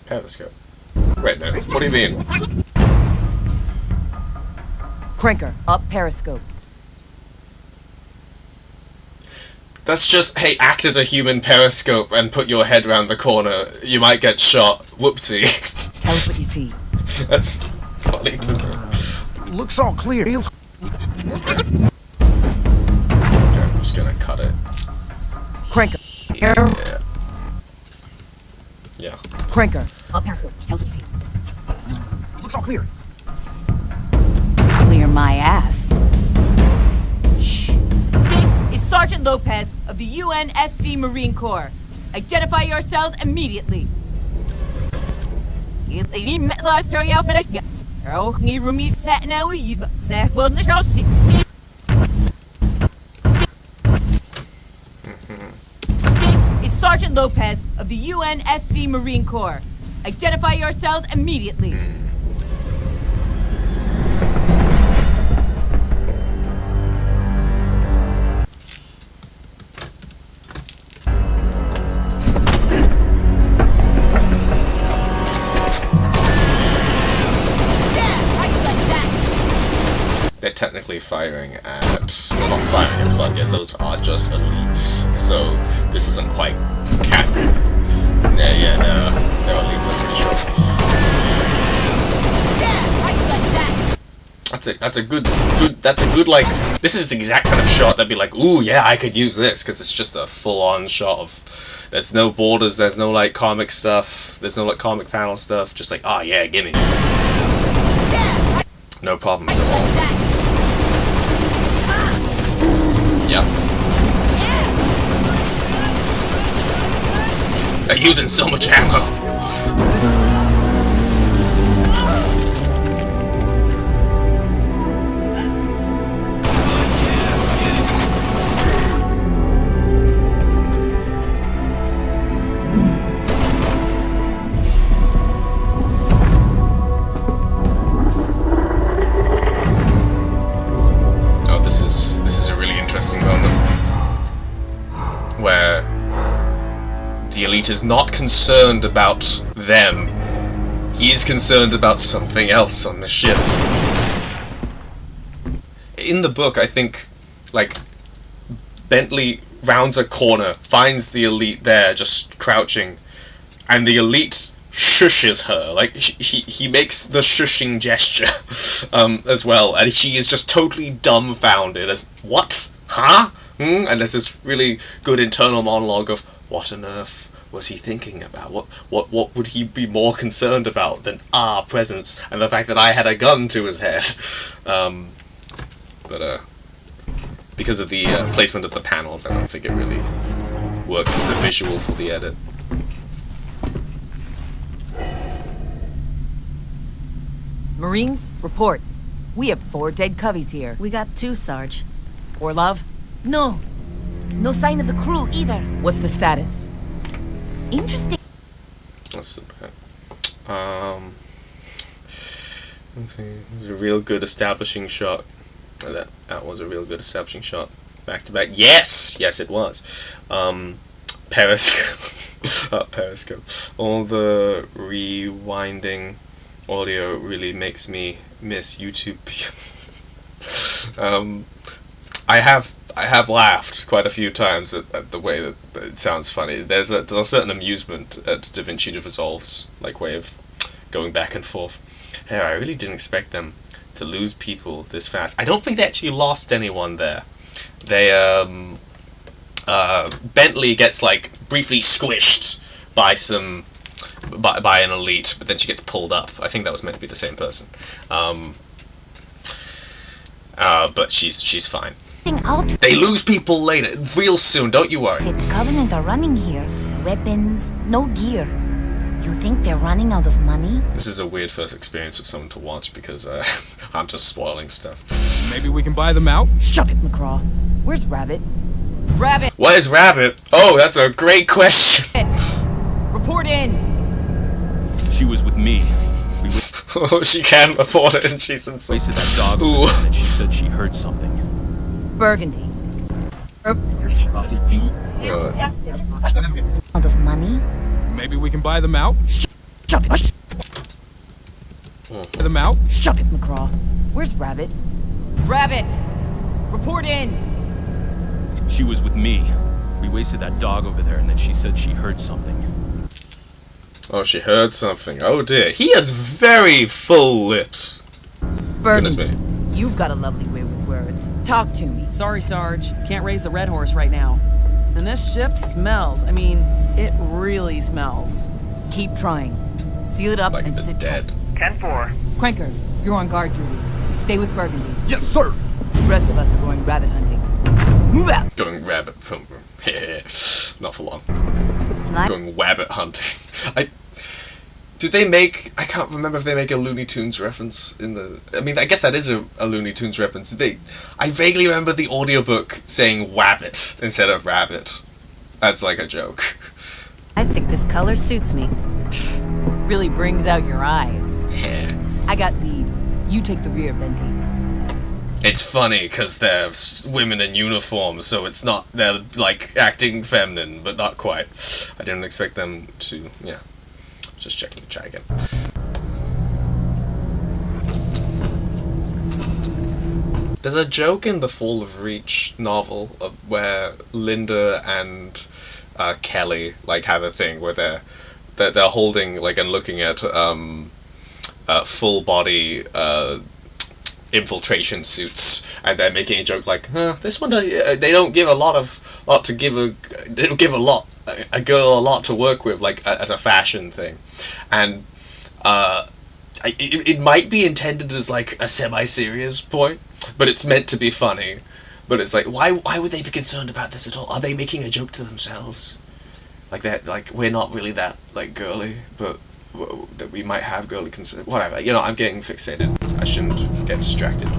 Periscope. Wait, no. What do you mean? Cranker, up periscope. That's just, hey, act as a human periscope and put your head around the corner. You might get shot. Whoopsie. Tell us what you see. That's funny to me. Looks all clear. Okay, I'm just gonna cut it. Cranker. Yeah. Yeah. Cranker, up periscope. Tell us what you see. Looks all clear. Clear my ass. Shh. This is Sergeant Lopez of the UNSC Marine Corps. Identify yourselves immediately. This is Sergeant Lopez of the UNSC Marine Corps. Identify yourselves immediately. They're technically firing at... Well, not firing at Flood yet, those are just elites. So, this isn't quite cat... Yeah, they're elites, I'm pretty sure. That's a good, like... This is the exact kind of shot that'd be like, ooh, yeah, I could use this, because it's just a full-on shot of... There's no borders, there's no, like, comic stuff, there's no, like, comic panel stuff, just like, ah, yeah, gimme. No problems at all. Yep. They're using so much ammo. Oh, this is a really interesting moment where the elite is not concerned about them. He's concerned about something else on the ship. In the book, I think, like, Bentley rounds a corner, finds the elite there, just crouching, and the elite shushes her. Like, he makes the shushing gesture, as well, and she is just totally dumbfounded as, what? Huh? And there's this really good internal monologue of, what on earth was he thinking about? What would he be more concerned about than our presence and the fact that I had a gun to his head? But because of the placement of the panels, I don't think it really works as a visual for the edit. Marines, report. We have 4 dead coveys here. We got 2, Sarge. Orlov? No. No sign of the crew either. What's the status? Interesting. That's the bad. Let's see. It was a real good establishing shot. That was a real good establishing shot. Back to back. Yes, yes, it was. Periscope. Periscope. All the rewinding audio really makes me miss YouTube. I have laughed quite a few times at the way that it sounds funny. There's a certain amusement at DaVinci Resolve's way of going back and forth. Yeah, I really didn't expect them to lose people this fast. I don't think they actually lost anyone there. They Bentley gets briefly squished by by an elite, but then she gets pulled up. I think that was meant to be the same person. But she's fine. They lose people later, real soon. Don't you worry. The Covenant are running here. Weapons, no gear. You think they're running out of money? This is a weird first experience with someone to watch because I'm just spoiling stuff. Maybe we can buy them out? Shut it, McCraw. Where's Rabbit? Rabbit! What is Rabbit? Oh, that's a great question. Report in! She was with me. We Oh, she can afford it, and she's in some... wasted that dog Ooh. and she said she heard something. Burgundy. Uh, Out of money? Maybe we can buy them out? Shut it. Buy them out? Shut it, McCraw. Where's Rabbit? Rabbit! Report in! She was with me. We wasted that dog over there and then she said she heard something. Oh, she heard something. Oh dear. He has very full lips. Goodness Burgundy. me. You've got a lovely way with words. Talk to me. Sorry, Sarge. Can't raise the Red Horse right now. And this ship smells. I mean, it really smells. Keep trying. Seal it up Like and the sit dead. tight. 10-4. Cranker, you're on guard duty. Stay with Burgundy. Yes, sir! The rest of us are going rabbit hunting. Move out! Going rabbit... Not for long. Like- Going wabbit hunting. Did they make... I can't remember if they make a Looney Tunes reference in the... I mean, I guess that is a Looney Tunes reference. I vaguely remember the audiobook saying wabbit instead of rabbit. As a joke. I think this color suits me. Really brings out your eyes. Yeah. I got lead. You take the rear, Benty. It's funny because they're women in uniform, so it's not... They're, acting feminine, but not quite. I didn't expect them to... Yeah. Just checking the chat again. There's a joke in the Fall of Reach novel where Linda and Kelly have a thing where they're holding and looking at full body infiltration suits, and they're making a joke this one they don't give they don't give a girl a lot to work with as a fashion thing, and it might be intended as a semi-serious point, but it's meant to be funny. But it's why would they be concerned about this at all? Are they making a joke to themselves? That we're not really that girly, but that we might have girly concern. Whatever. I'm getting fixated. I shouldn't get distracted.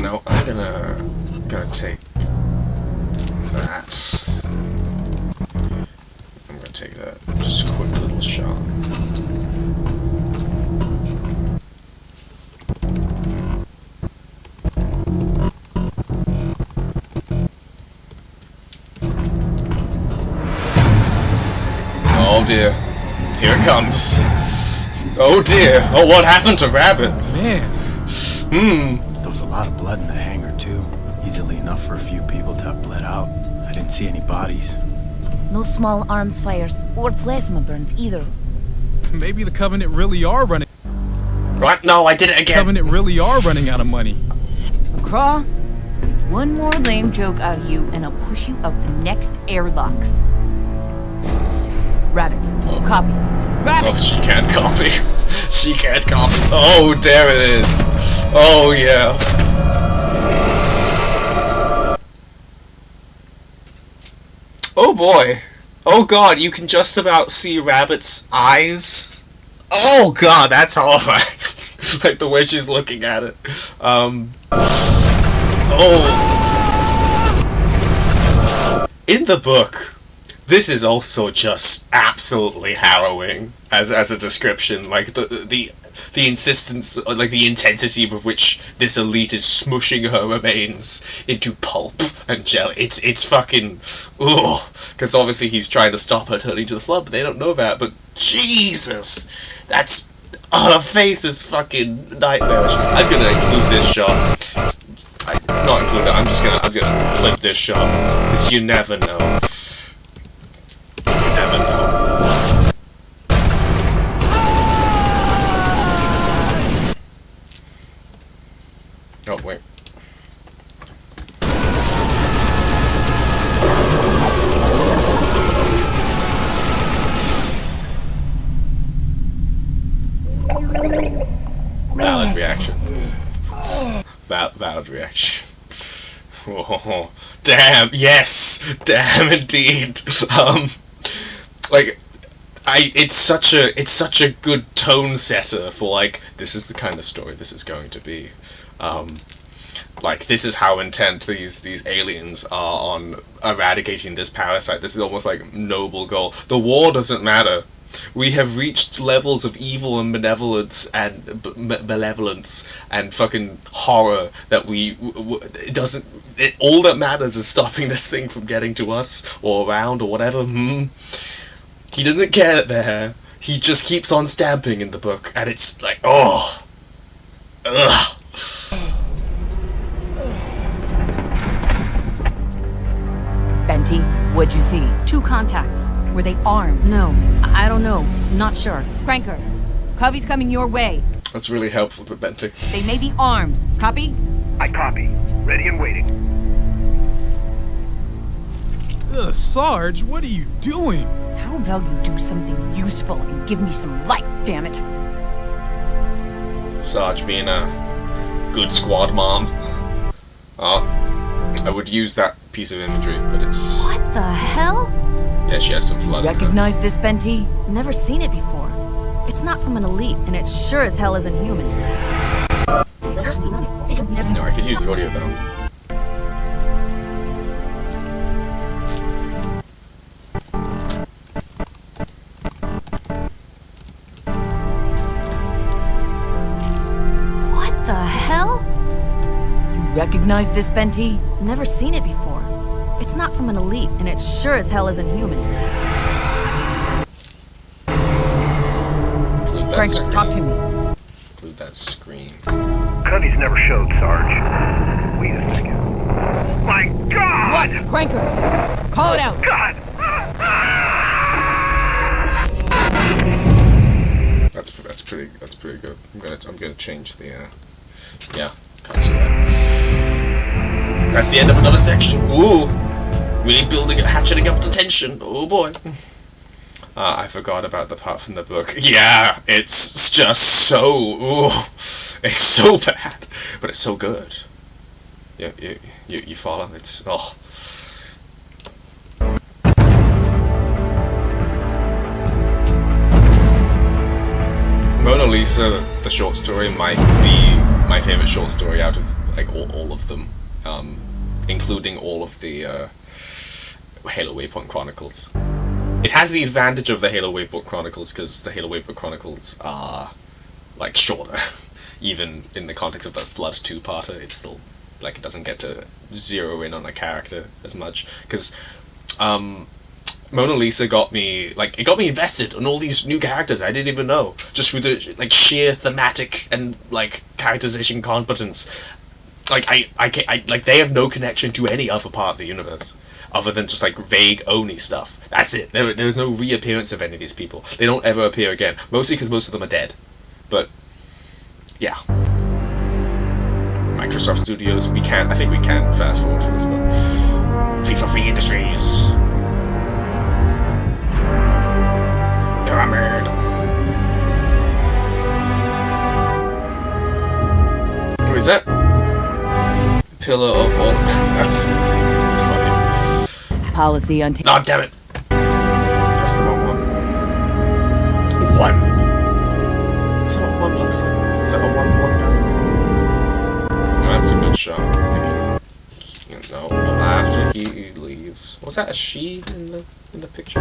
No, I'm gonna take that. I'm gonna take that. Just a quick little shot. Oh dear. Here it comes. Oh dear. Oh, what happened to Rabbit? Man, Hmm. there was a lot of blood in the hangar too. Easily enough for a few people to have bled out. I didn't see any bodies. No small arms fires or plasma burns either. Maybe the Covenant really are running. What? No, I did it again. Covenant really are running out of money. McCraw, one more lame joke out of you and I'll push you out the next airlock. Rabbit, copy. Rabbit! Oh, she can't copy. She can't copy. Oh, there it is. Oh, yeah. Oh boy. Oh god, you can just about see Rabbit's eyes Oh god, that's horrifying. Like the way she's looking at it. In the book, this is also just absolutely harrowing as a description. Like the insistence, like the intensity with which this elite is smushing her remains into pulp and jelly. It's fucking because obviously he's trying to stop her turning to the flood, but they don't know that. But Jesus, that's her face is fucking nightmarish. I'm gonna include this shot. Not include it. I'm gonna clip this shot because you never know. You never know. Oh wait. Valid reaction. Valid reaction. Oh, damn, yes, damn indeed. Like, it's such a good tone setter for like, this is the kind of story this is going to be. Like, this is how intent these aliens are on eradicating this parasite. This is almost like noble goal. The war doesn't matter. We have reached levels of evil and benevolence and malevolence and fucking horror that all that matters is stopping this thing from getting to us or around or whatever. He doesn't care that they're here. He just keeps on stamping in the book, and it's like, ugh. Benty, what'd you see? 2 contacts. Were they armed? No, I don't know. Not sure. Cranker, Covey's coming your way. That's really helpful to Benty. They may be armed. Copy? I copy. Ready and waiting. Sarge, what are you doing? How about you do something useful and give me some light, damn it? Sarge being a good squad mom. I would use that piece of imagery, but it's... What the hell? Yeah, she has some flood. Recognize this, Benty? Never seen it before. It's not from an elite, and it sure as hell isn't human. No, I could use the audio though. What the hell? You recognize this, Benty? Never seen it before. It's not from an elite, and it sure as hell isn't human. Cranker, talk to me. Include that screen. Covey's never showed, Sarge. Wait a second. My God! What? Cranker! Call it out! God! That's pretty good. I'm gonna change the yeah, cut to that. That's the end of another section. Ooh, really hatcheting up the tension. Oh boy. I forgot about the part from the book. Yeah, it's just so it's so bad, but it's so good. Yeah, you follow? It's Mona Lisa, the short story, might be my favorite short story out of like all of them, including all of the Halo Waypoint Chronicles. It has the advantage of the Halo Waypoint Chronicles because the Halo Waypoint Chronicles are like shorter. Even in the context of the Flood 2-parter, it's still like it doesn't get to zero in on a character as much because Mona Lisa got me invested in all these new characters I didn't even know, just through the like sheer thematic and like characterization competence. Like I like they have no connection to any other part of the universe other than just like vague Oni stuff. That's it. There's no reappearance of any of these people. They don't ever appear again, mostly because most of them are dead. But yeah, Microsoft Studios. I think we can fast forward for this one. FIFA Free Industries. Pyramid. Who is that? Pillar of all. That's funny. Policy on. Oh, damn it! Press the wrong one. Was that a she in the picture?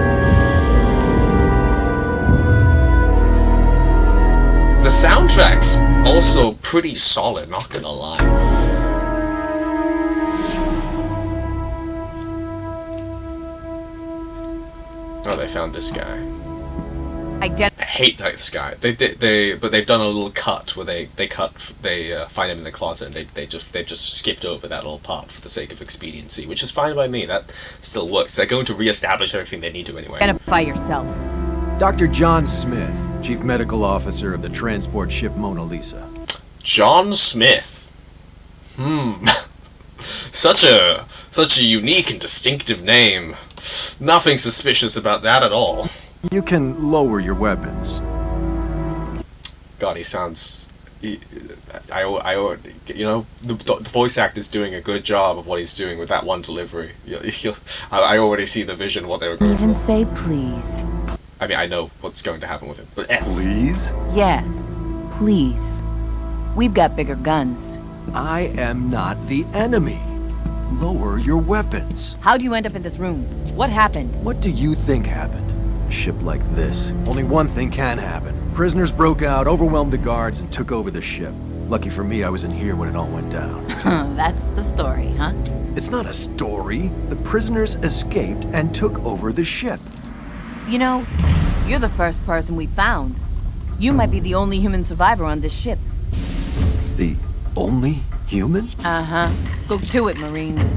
The soundtrack's also pretty solid, not gonna lie. Oh, they found this guy. I hate this guy. But they've done a little cut where they find him in the closet and they've just skipped over that little part for the sake of expediency, which is fine by me. That still works. They're going to reestablish everything they need to anyway. Identify yourself. Dr. John Smith, Chief Medical Officer of the transport ship Mona Lisa. John Smith. Such a unique and distinctive name. Nothing suspicious about that at all. You can lower your weapons. God, he sounds... you know, the voice actor's doing a good job of what he's doing with that one delivery. I already see the vision of what they were going for. Even say please. I mean, I know what's going to happen with it, but Please? Yeah, please. We've got bigger guns. I am not the enemy. Lower your weapons. How'd you end up in this room? What happened? What do you think happened? A ship like this. Only one thing can happen. Prisoners broke out, overwhelmed the guards, and took over the ship. Lucky for me, I was in here when it all went down. That's the story, huh? It's not a story. The prisoners escaped and took over the ship. You know, you're the first person we found. You might be the only human survivor on this ship. The only human? Uh-huh. Go to it, Marines.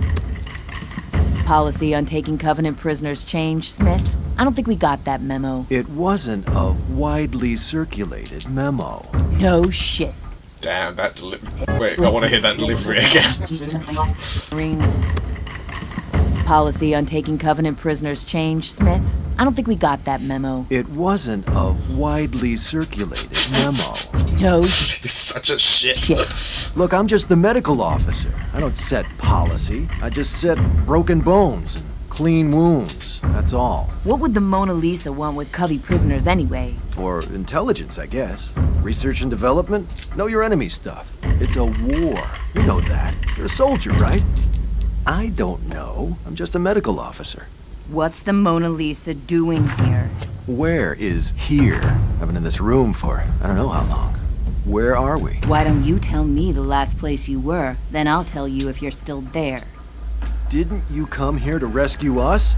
Policy on taking Covenant prisoners changed, Smith? I don't think we got that memo. It wasn't a widely circulated memo. No shit. Damn, that wait, I want to hear that delivery again. Marines. Policy on taking Covenant prisoners changed, Smith? I don't think we got that memo. It wasn't a widely circulated memo. No. He's such a shit. Look, I'm just the medical officer. I don't set policy. I just set broken bones and clean wounds. That's all. What would the Mona Lisa want with Covey prisoners anyway? For intelligence, I guess. Research and development. Know your enemy stuff. It's a war. You know that. You're a soldier, right? I don't know. I'm just a medical officer. What's the Mona Lisa doing here? Where is here? I've been in this room for I don't know how long. Where are we? Why don't you tell me the last place you were, then I'll tell you if you're still there. Didn't you come here to rescue us?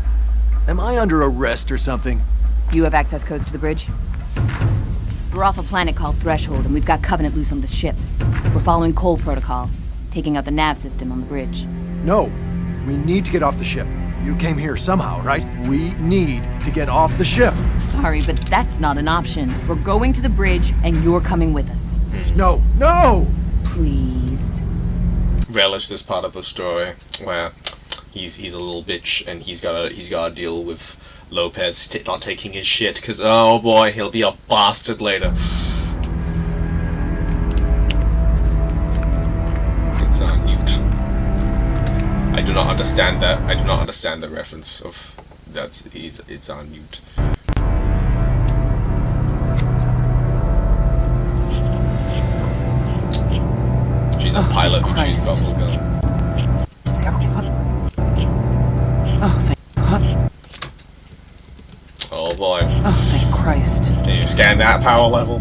Am I under arrest or something? You have access codes to the bridge? We're off a planet called Threshold, and we've got Covenant loose on the ship. We're following Cole Protocol, taking out the nav system on the bridge. No, we need to get off the ship. You came here somehow, right? We need to get off the ship. Sorry, but that's not an option. We're going to the bridge, and you're coming with us. No, no! Please. Relish this part of the story where he's a little bitch and he's gotta deal with Lopez not taking his shit because oh boy, he'll be a bastard later. It's on mute. I do not understand that. I do not understand the reference of it's on mute. She's a pilot who chews bubblegum. Oh boy. Oh, thank Christ. Can you scan that power level?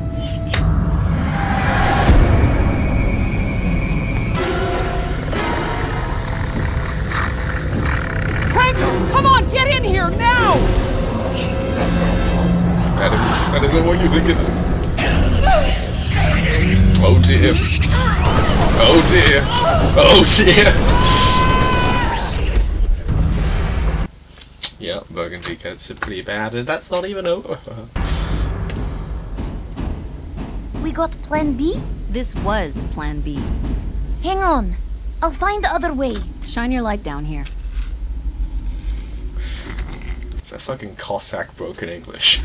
Franco, come on, get in here now! That isn't what you think it is. Oh dear. Oh dear. Oh dear. Yeah, Burgundy gets it pretty bad, and that's not even over. We got plan B? This was plan B. Hang on. I'll find the other way. Shine your light down here. It's a fucking Cossack broken English.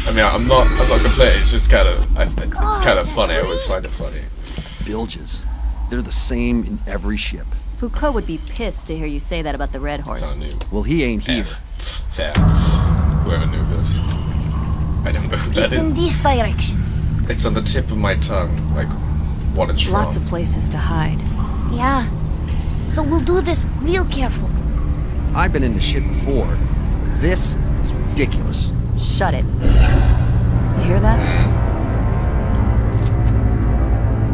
I mean, I'm not complaining. It's just kind of, it's kind of funny. I always find it funny. Bilges. They're the same in every ship. Foucault would be pissed to hear you say that about the Red Horse. It's on new. Well, he ain't here. Fair. Whoever knew this. I don't know who that It's in this direction. It's on the tip of my tongue, like what it's from. Lots of places to hide. Yeah. So we'll do this real careful. I've been in this shit before. This is ridiculous. Shut it. You hear that?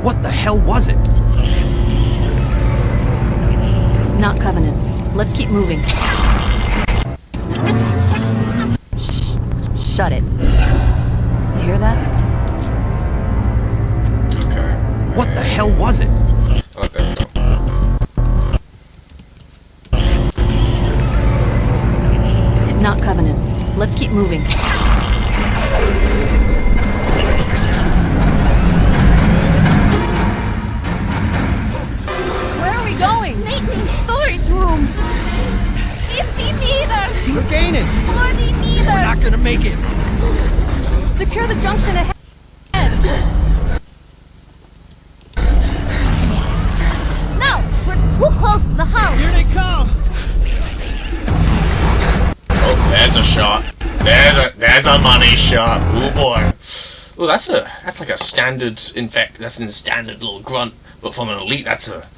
What the hell was it? Not Covenant. Let's keep moving. Shut it. You hear that? Okay. What the hell was it? Oh, there we go. Not Covenant. Let's keep moving. Where are we going? Maintenance storage room. 50 meters. We're gaining. 40 meters. We're not gonna make it. Secure the junction ahead. No, we're too close to the house. Here they come! Oh, there's a shot. There's a money shot. Oh boy. Oh, that's like a standard. In fact, that's a standard little grunt. But from an elite, that's a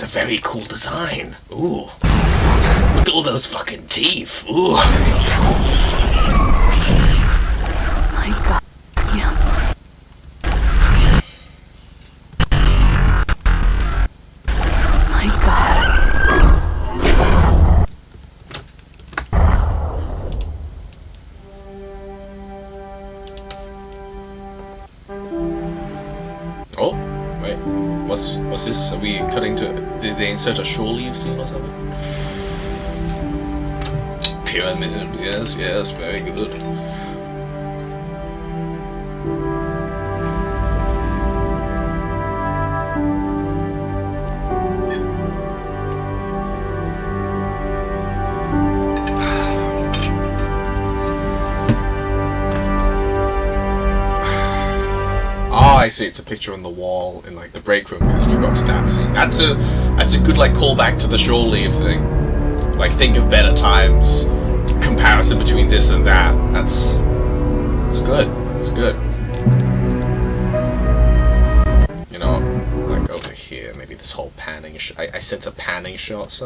very cool design. Ooh. Look at all those fucking teeth. Ooh. My God. Yeah. My God. Oh, wait. What's this? Are we cutting to? Did they insert a shore leave scene or something? Pyramid. Yes, very good. I see, it's a picture on the wall in like the break room because we got to that scene. That's a good like callback to the shore leave thing. Like think of better times, comparison between this and that. It's good. It's good. You know, like over here, maybe this whole panning. I sense a panning shot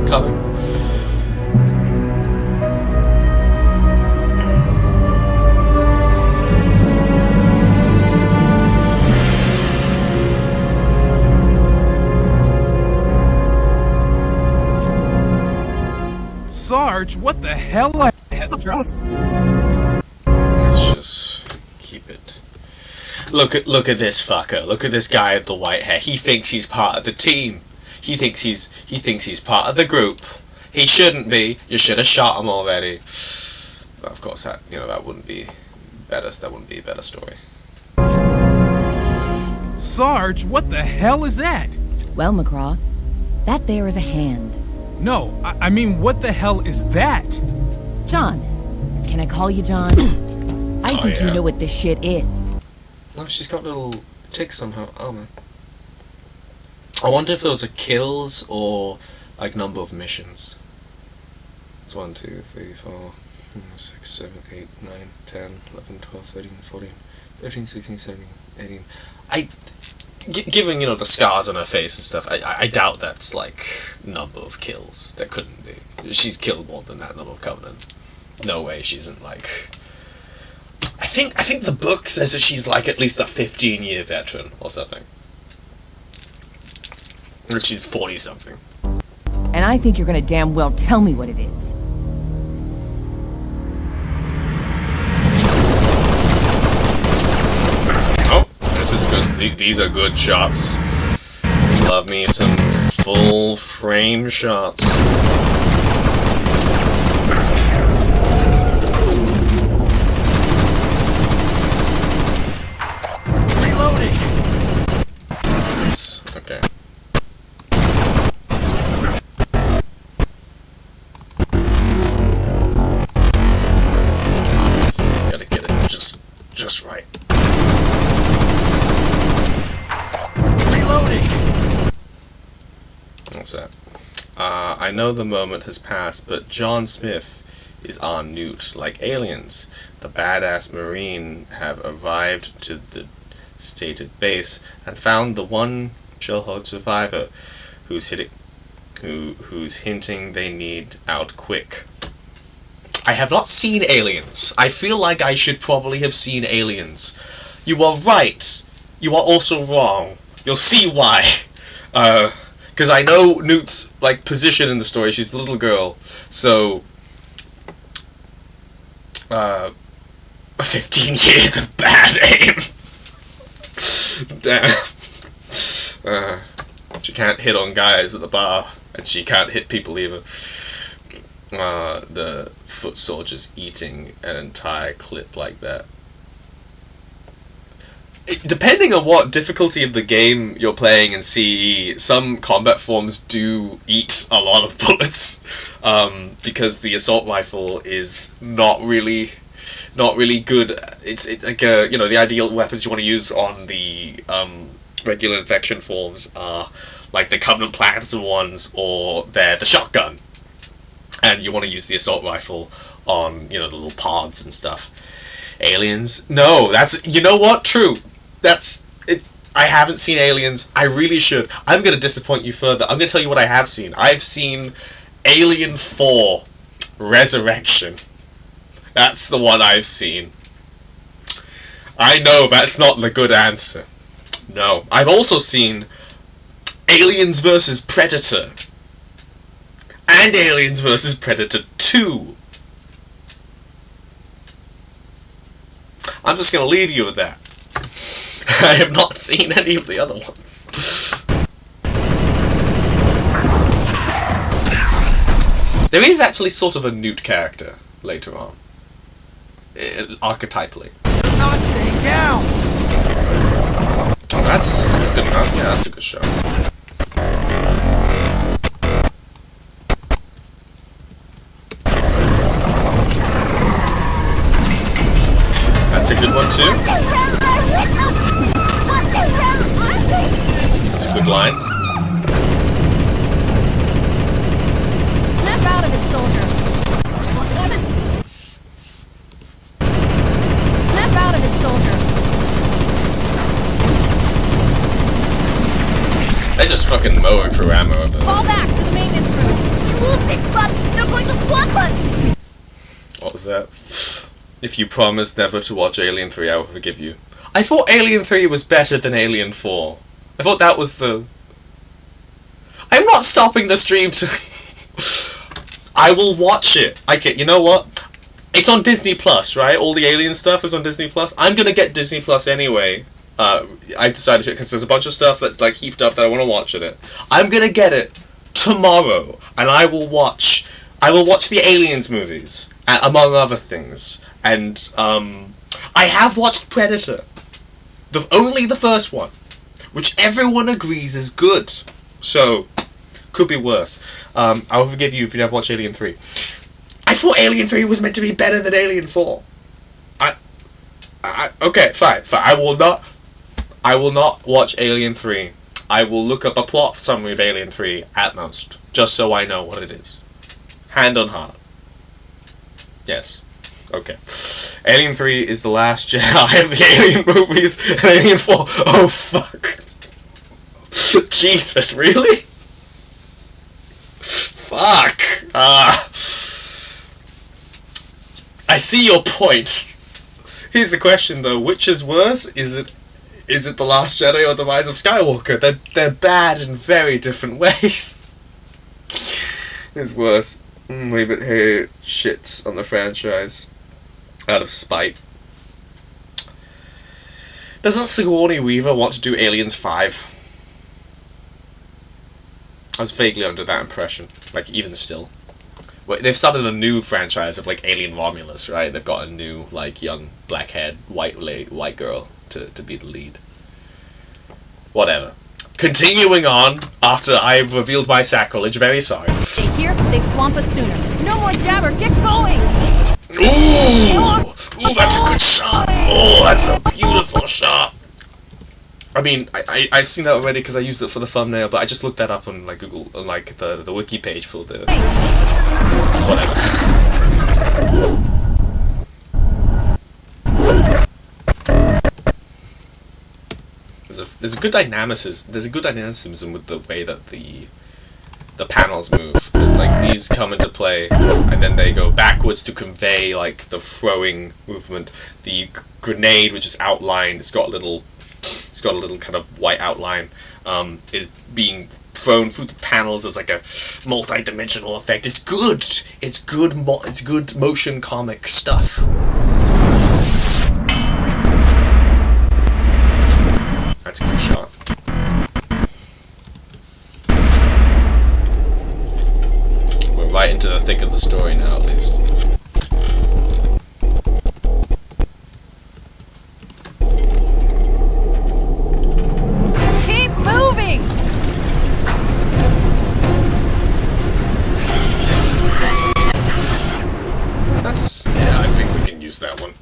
coming. Sarge, what the hell? Let's just keep it. Look at this fucker. Look at this guy with the white hair. He thinks he's part of the team. He thinks he's part of the group. He shouldn't be. You should have shot him already. But of course, that wouldn't be better. That wouldn't be a better story. Sarge, what the hell is that? Well, McCraw, that there is a hand. No, I mean, what the hell is that? John. Can I call you John? I think you know what this shit is. Oh, she's got little ticks on her armor. I wonder if those are kills or like number of missions. It's 1, 2, 3, 4, 6, 7, 8, 9, 10, 11, 12, 13, 14, 15, 16, 17, 18. Given, you know, the scars on her face and stuff, I doubt that's like number of kills. That couldn't be. She's killed more than that number of Covenant. No way she isn't like. I think the book says that she's like at least a 15-year veteran or something. Or she's 40 something. And I think you're gonna damn well tell me what it is. This is good. These are good shots. Love me some full frame shots. Reloading. Yes. Okay. Gotta get it just right. What's that? I know the moment has passed, but John Smith is en route. Like aliens, the badass Marine have arrived to the stated base and found the one shell-hog survivor who's hinting they need out quick. I have not seen Aliens. I feel like I should probably have seen Aliens. You are right. You are also wrong. You'll see why. Because I know Newt's like position in the story. She's the little girl. So 15 years of bad aim. Damn. She can't hit on guys at the bar, and she can't hit people either. The foot soldiers eating an entire clip like that. Depending on what difficulty of the game you're playing in CE, some combat forms do eat a lot of bullets, because the assault rifle is not really good. It's like you know, the ideal weapons you want to use on the regular infection forms are like the Covenant Platinum ones, or they're the shotgun, and you want to use the assault rifle on, you know, the little pods and stuff. Aliens? No, that's, you know what? True. That's it. I haven't seen Aliens. I really should. I'm going to disappoint you further. I'm going to tell you what I have seen. I've seen Alien 4 Resurrection. That's the one I've seen. I know that's not the good answer. No. I've also seen Aliens vs. Predator. And Aliens vs. Predator 2. I'm just going to leave you with that. I have not seen any of the other ones. There is actually sort of a Newt character later on. Archetypally. Not staying down. Oh, that's good enough. Yeah, that's a good show. That's a good one too. That's a good line. Snap out of it, soldier. Snap out of it, soldier. They just fucking mow through ammo. Fall back to the maintenance room. Move this button. They're going to swamp us. What was that? If you promise never to watch Alien 3, I will forgive you. I thought Alien 3 was better than Alien 4. I thought that was the... I'm not stopping the stream to... I will watch it. Okay, you know what? It's on Disney Plus, right? All the Alien stuff is on Disney Plus. I'm gonna get Disney Plus anyway. I've decided to, because there's a bunch of stuff that's like heaped up that I want to watch in it. I'm gonna get it tomorrow, and I will watch the Aliens movies, among other things. And I have watched Predator, only the first one, which everyone agrees is good. So could be worse. I will forgive you if you never watched Alien 3. I thought Alien 3 was meant to be better than Alien 4. Okay, fine. I will not watch Alien 3. I will look up a plot summary of Alien 3 at most, just so I know what it is. Hand on heart. Yes. Okay. Alien 3 is the last Jedi of the Alien movies, and Alien 4... Oh, fuck. Jesus, really? Fuck. I see your point. Here's the question, though. Which is worse? Is it The Last Jedi or The Rise of Skywalker? They're bad in very different ways. It's worse. Leave it here. Shits on the franchise. Out of spite. Doesn't Sigourney Weaver want to do Aliens 5? I was vaguely under that impression. Like, even still. Well, they've started a new franchise of, like, Alien Romulus, right? They've got a new, like, young, black-haired, white girl to be the lead. Whatever. Continuing on, after I've revealed my sacrilege, very sorry. Stay here, they swamp us sooner. No more jabber, get going! Ooh! Ooh, that's a good shot! Oh, that's a beautiful shot! I mean, I've seen that already because I used it for the thumbnail, but I just looked that up on like Google, on like the wiki page for the... Whatever. there's a good dynamicism with the way that the panels move. Because like these come into play, and then they go backwards to convey like the throwing movement. The grenade, which is outlined, it's got a little kind of white outline, is being thrown through the panels as like a multi-dimensional effect. It's good. It's good motion comic stuff. That's a good shot. We're right into the thick of the story now, at least. Keep moving! Yeah, I think we can use that one.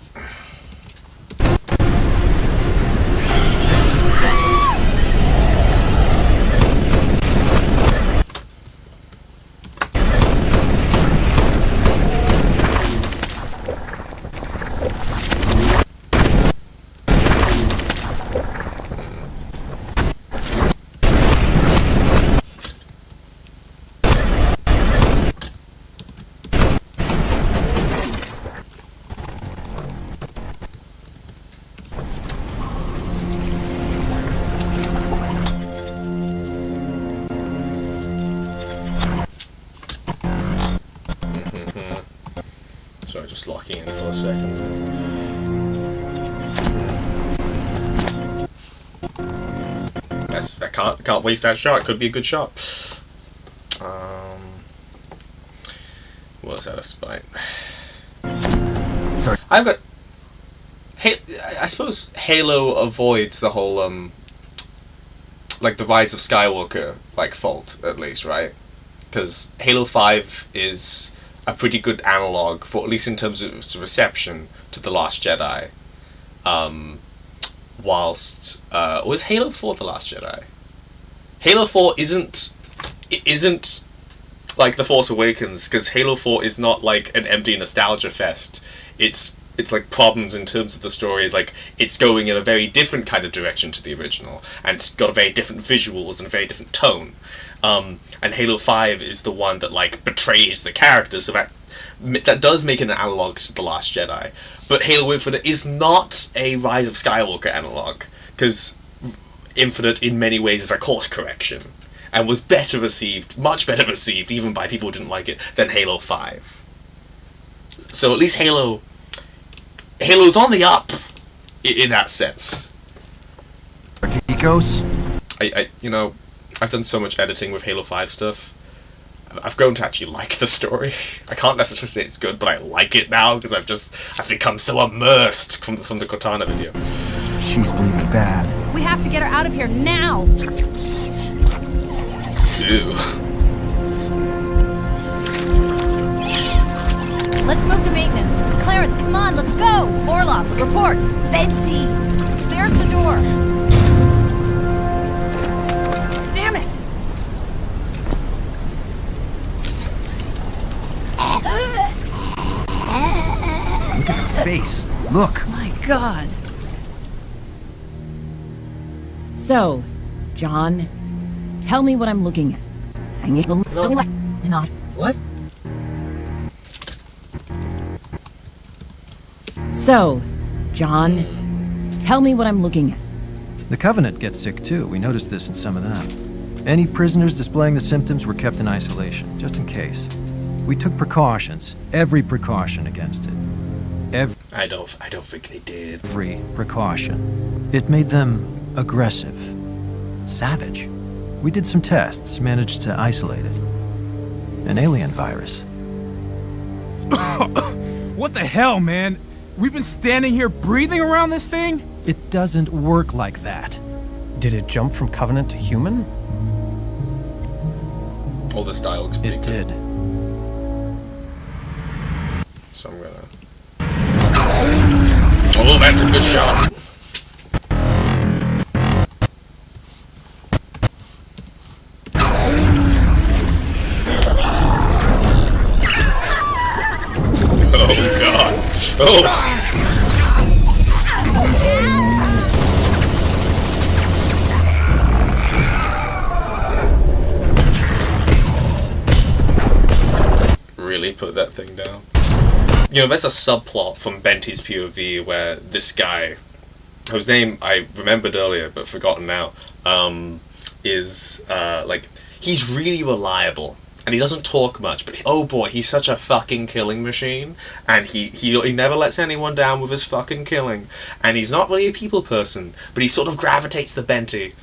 Sorry, just locking in for a second. I can't waste that shot. Could be a good shot. Was that a spite? Sorry. I've got. Hey, I suppose Halo avoids the whole like the Rise of Skywalker fault, at least, right? Because Halo 5 is a pretty good analog for, at least in terms of its reception, to The Last Jedi. Whilst was Halo 4 The Last Jedi? Halo 4 isn't like The Force Awakens, because Halo 4 is not like an empty nostalgia fest. It's like problems in terms of the story. Is like it's going in a very different kind of direction to the original, and it's got a very different visuals and a very different tone. And Halo 5 is the one that like betrays the character, so that does make it an analog to The Last Jedi. But Halo Infinite is not a Rise of Skywalker analog, because Infinite in many ways is a course correction, and was much better received, even by people who didn't like it, than Halo 5. So at least Halo's on the up in that sense. Ecos? I've done so much editing with Halo 5 stuff. I've grown to actually like the story. I can't necessarily say it's good, but I like it now because I've become so immersed from the Cortana video. She's bleeding bad. We have to get her out of here now! Ew. Let's move to maintenance. Clarence, come on, let's go! Orlov, report! Betty! There's the door! Damn it! Look at her face. Look. My God. So, John, tell me what I'm looking at. What? So, John, tell me what I'm looking at. The Covenant gets sick too. We noticed this in some of them. Any prisoners displaying the symptoms were kept in isolation, just in case. We took precautions, every precaution against it. I don't think they did. Every precaution. It made them aggressive, savage. We did some tests, managed to isolate it. An alien virus. What the hell, man? We've been standing here breathing around this thing? It doesn't work like that. Did it jump from Covenant to human? All this dialogue's pretty It good. did. So I'm gonna... Oh, that's a good shot! Oh god! Oh! you know, there's a subplot from Benty's POV where this guy, whose name I remembered earlier but forgotten now, is like, he's really reliable. And he doesn't talk much, but oh boy, he's such a fucking killing machine, and he never lets anyone down with his fucking killing. And he's not really a people person, but he sort of gravitates to Benty.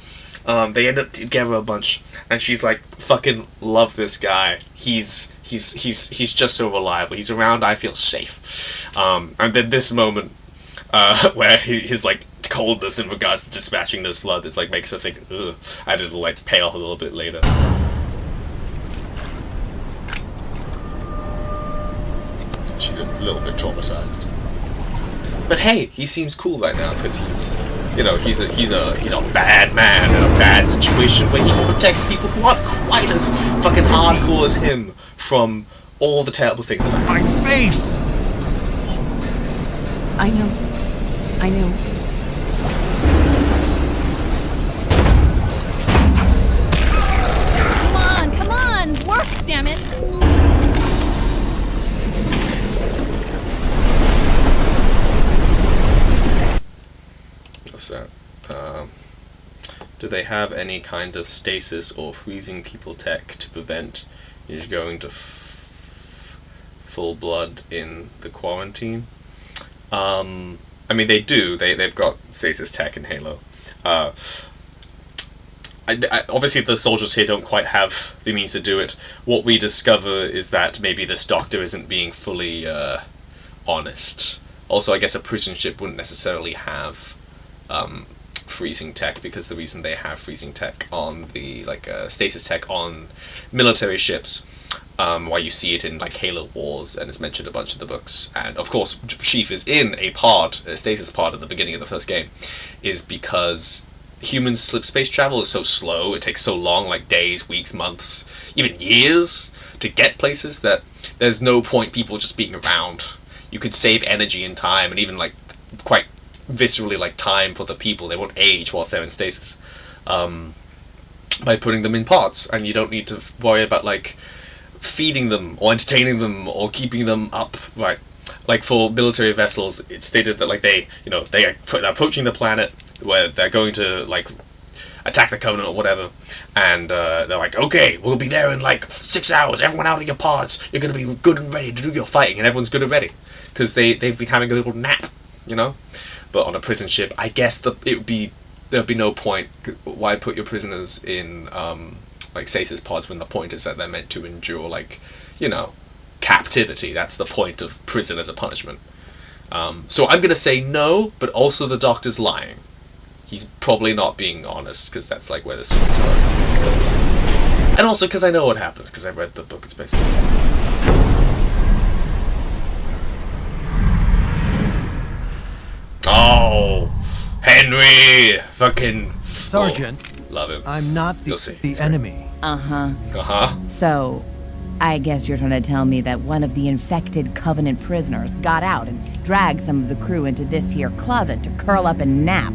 They end up together a bunch, and she's like, fucking love this guy. He's just so reliable. He's around, I feel safe. And then this moment, where his like coldness in regards to dispatching this flood, it's like makes her think, ugh, and it'll like pay off a little bit later. She's a little bit traumatized, but hey, he seems cool right now because he's, you know, he's a bad man in a bad situation where he can protect people who aren't quite as fucking hardcore as him from all the terrible things that happen. My face! I know. Come on, work, damn it! What's that? Do they have any kind of stasis or freezing people tech to prevent you going to full blood in the quarantine? I mean, they do. They've got stasis tech in Halo. Obviously, the soldiers here don't quite have the means to do it. What we discover is that maybe this doctor isn't being fully honest. Also, I guess a prison ship wouldn't necessarily have freezing tech, because the reason they have freezing tech on the stasis tech on military ships, why you see it in like Halo Wars and it's mentioned a bunch of the books, and of course Chief is in a stasis pod at the beginning of the first game, is because humans' space travel is so slow, it takes so long, like days, weeks, months, even years to get places, that there's no point people just being around. You could save energy and time, and even like quite viscerally like time for the people. They won't age whilst they're in stasis, by putting them in pods, and you don't need to worry about like feeding them or entertaining them or keeping them up, right? Like for military vessels, it's stated that like they are approaching the planet where they're going to like attack the Covenant or whatever, and they're like, okay, we'll be there in like 6 hours, everyone out of your pods, you're gonna be good and ready to do your fighting, and everyone's good and ready because they've been having a little nap, you know. But on a prison ship, I guess there'd be no point. Why put your prisoners in like stasis pods when the point is that they're meant to endure, like, you know, captivity? That's the point of prison as a punishment. So I'm gonna say no, but also the doctor's lying. He's probably not being honest, because that's like where this is going. And also because I know what happens, because I read the book it's based on. Oh, Henry! Fucking... Sergeant. Oh, love him. I'm not the enemy. Uh-huh. Uh-huh. So, I guess you're trying to tell me that one of the infected Covenant prisoners got out and dragged some of the crew into this here closet to curl up and nap.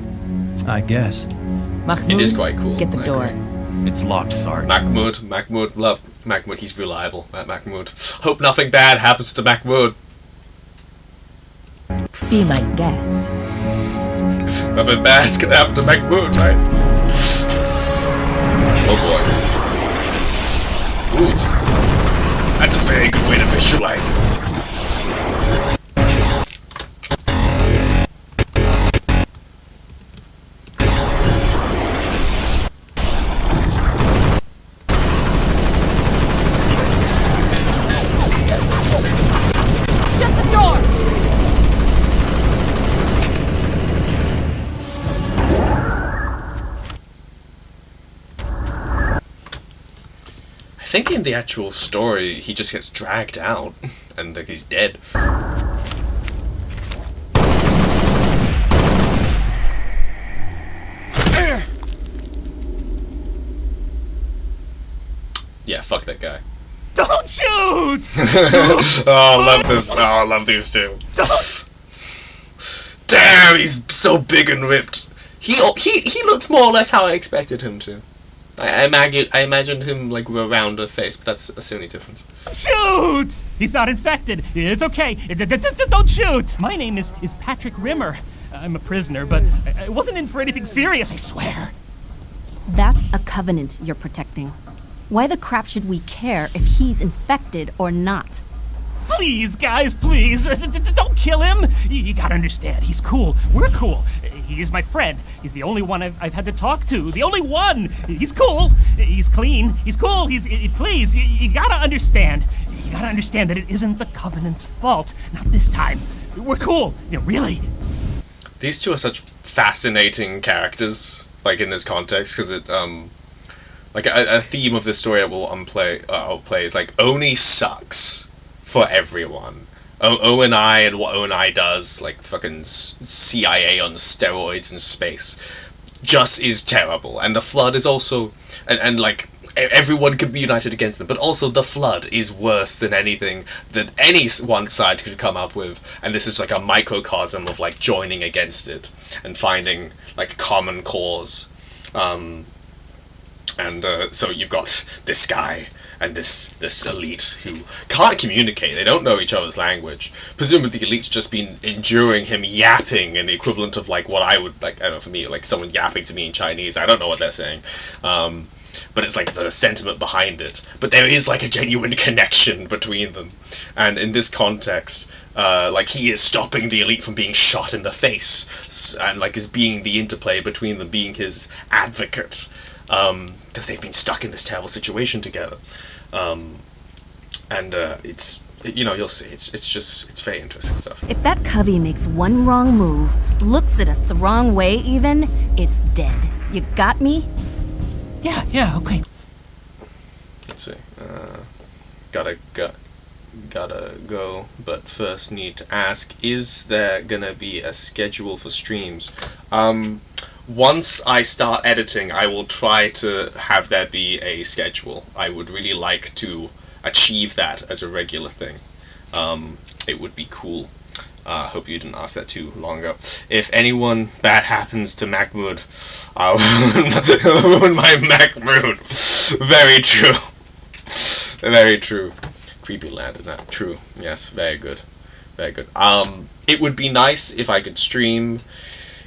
I guess. Mahmoud, it is quite cool. Get the door. It's locked, Sarge. Mahmoud, love Mahmoud. He's reliable, Mahmoud. Hope nothing bad happens to Mahmoud. Be my guest. Nothing bad's gonna happen to Mahmoud, right? Oh boy. Ooh. That's a very good way to visualize it. Shut the door! I think in the actual story, he just gets dragged out, and like he's dead. Yeah, fuck that guy. Don't shoot! Oh, I love this. Oh, I love these two. Don't. Damn, he's so big and ripped. He looked more or less how I expected him to. I imagined him like with a rounder face, but that's the only difference. Shoot! He's not infected. It's okay. Just don't shoot. My name is Patrick Rimmer. I'm a prisoner, but I wasn't in for anything serious, I swear. That's a covenant you're protecting. Why the crap should we care if he's infected or not? Please, guys, please. Don't kill him. You gotta understand, he's cool. We're cool. He is my friend. He's the only one I've had to talk to. The only one. He's cool. He's clean. He's cool. Please, you gotta understand. You gotta understand that it isn't the Covenant's fault. Not this time. We're cool. Really. These two are such fascinating characters, like in this context, because it like a theme of this story I'll play is like Oni sucks for everyone. ONI and what ONI does, like fucking CIA on steroids in space, just is terrible. And the Flood is also, and like everyone could be united against them, but also the Flood is worse than anything that any one side could come up with. And this is like a microcosm of like joining against it and finding like common cause. So you've got this guy and this elite who can't communicate. They don't know each other's language. Presumably the elite's just been enduring him yapping in the equivalent of like what I would like, I don't know, for me, like someone yapping to me in Chinese. I don't know what they're saying. But it's like the sentiment behind it. But there is like a genuine connection between them. And in this context, like he is stopping the elite from being shot in the face, and like is being the interplay between them, being his advocate. Because they've been stuck in this terrible situation together. It's, you know, you'll see, it's very interesting stuff. If that Covey makes one wrong move, looks at us the wrong way even, it's dead. You got me? Yeah, okay. Let's see, gotta go, but first need to ask, is there gonna be a schedule for streams? Once I start editing, I will try to have there be a schedule. I would really like to achieve that as a regular thing. It would be cool. Hope you didn't ask that too long ago. If anyone bad happens to Mahmoud, I'll ruin my Mahmoud. Very true. Very true. Creepy landed that. True. Yes, very good. Very good. It would be nice if I could stream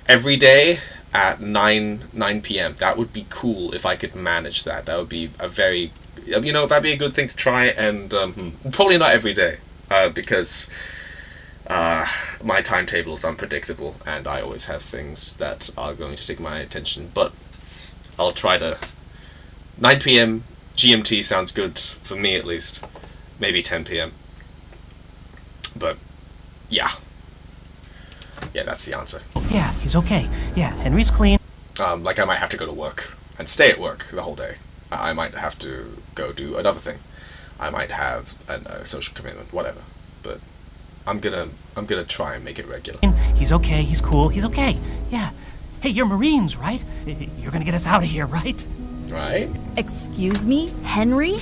every day at 9 p.m. That would be cool if I could manage that. That would be a very, you know, that'd be a good thing to try, and probably not every day, because my timetable is unpredictable, and I always have things that are going to take my attention, but I'll try to. 9 p.m. GMT sounds good, for me at least. Maybe 10 p.m. But, yeah. Yeah, that's the answer. Yeah, he's okay. Yeah, Henry's clean. Like I might have to go to work and stay at work the whole day. I might have to go do another thing. I might have a social commitment, whatever. But I'm gonna try and make it regular. He's okay, he's cool, he's okay. Yeah. Hey, you're Marines, right? You're gonna get us out of here, right? Right? Excuse me, Henry?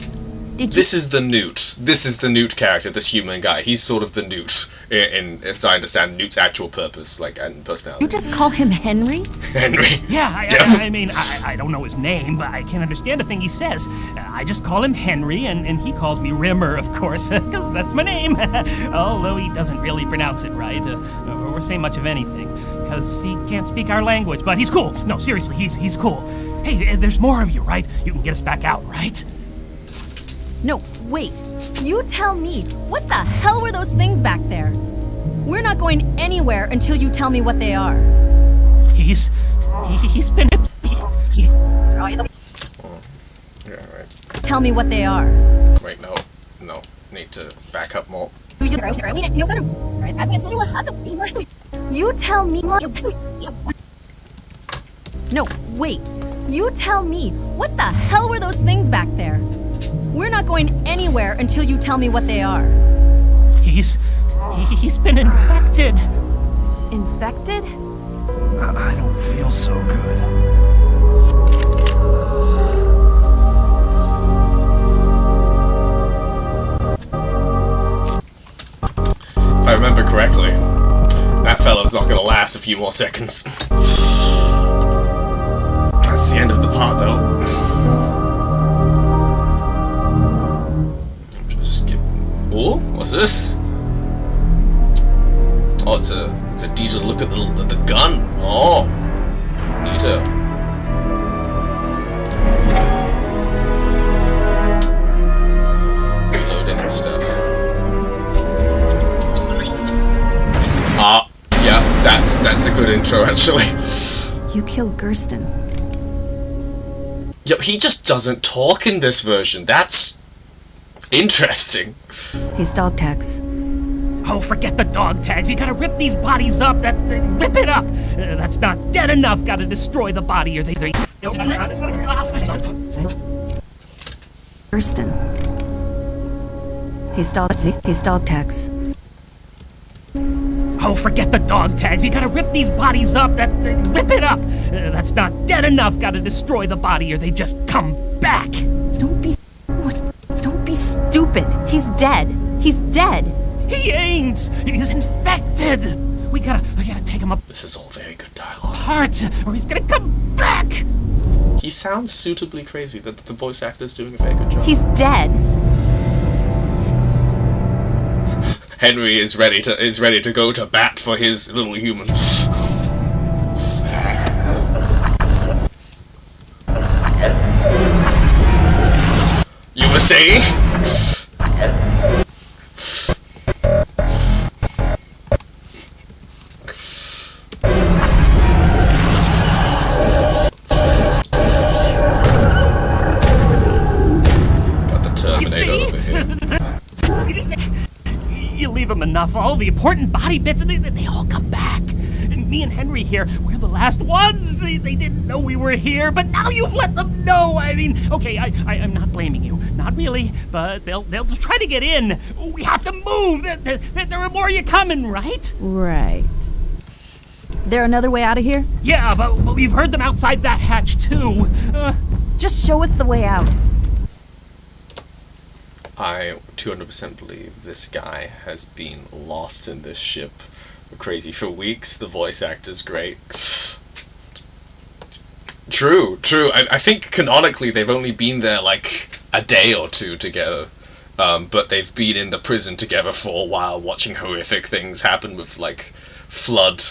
This is the Newt. This is the Newt character, this human guy. He's sort of the Newt, in as I understand Newt's actual purpose, like, and personality. You just call him Henry? Henry. Yeah, I mean, I don't know his name, but I can't understand a thing he says. I just call him Henry, and he calls me Rimmer, of course, because that's my name. Although he doesn't really pronounce it right, or say much of anything, because he can't speak our language, but he's cool. No, seriously, he's cool. Hey, there's more of you, right? You can get us back out, right? No, wait. You tell me, what the hell were those things back there? We're not going anywhere until you tell me what they are. He's been... Yeah, right. Tell me what they are. Wait, no. Need to back up more. You tell me... No, wait. You tell me, what the hell were those things back there? We're not going anywhere until you tell me what they are. He's been infected. Infected? I don't feel so good. If I remember correctly, that fellow's not gonna last a few more seconds. That's the end of the part, though. notice? Oh, it's a detailed look at the gun. Oh, neato. Reloading and stuff. Ah, yeah, that's a good intro actually. You killed Gersten. Yo, he just doesn't talk in this version. That's interesting. His dog tags. Oh, forget the dog tags. You gotta rip these bodies up. Rip it up. That's not dead enough. Gotta destroy the body, or they. Gersten. His dog tags. Oh, forget the dog tags. You gotta rip these bodies up. Rip it up. That's not dead enough. Gotta destroy the body, or they just come back. Don't be stupid. He's dead. He's dead. He ain't. He's infected. We gotta take him This is all very good dialogue. apart, or he's gonna come back. He sounds suitably crazy. The voice actor's doing a very good job. He's dead. Henry is ready to go to bat for his little human. You were saying? Got the Terminator over here. You leave them enough, all the important body bits, and they all come back. And me and Henry here, we're the last ones. They didn't know we were here, but now you've let them know. I mean, okay, I'm not blaming you, not really, but they'll try to get in. We have to move. There are more of you coming, right? Right. There another way out of here? Yeah, but we've heard them outside that hatch too. Just show us the way out. I 200% believe this guy has been lost in this ship crazy for weeks. The voice actor's great. True. I think canonically they've only been there like a day or two together. But they've been in the prison together for a while, watching horrific things happen with like Flood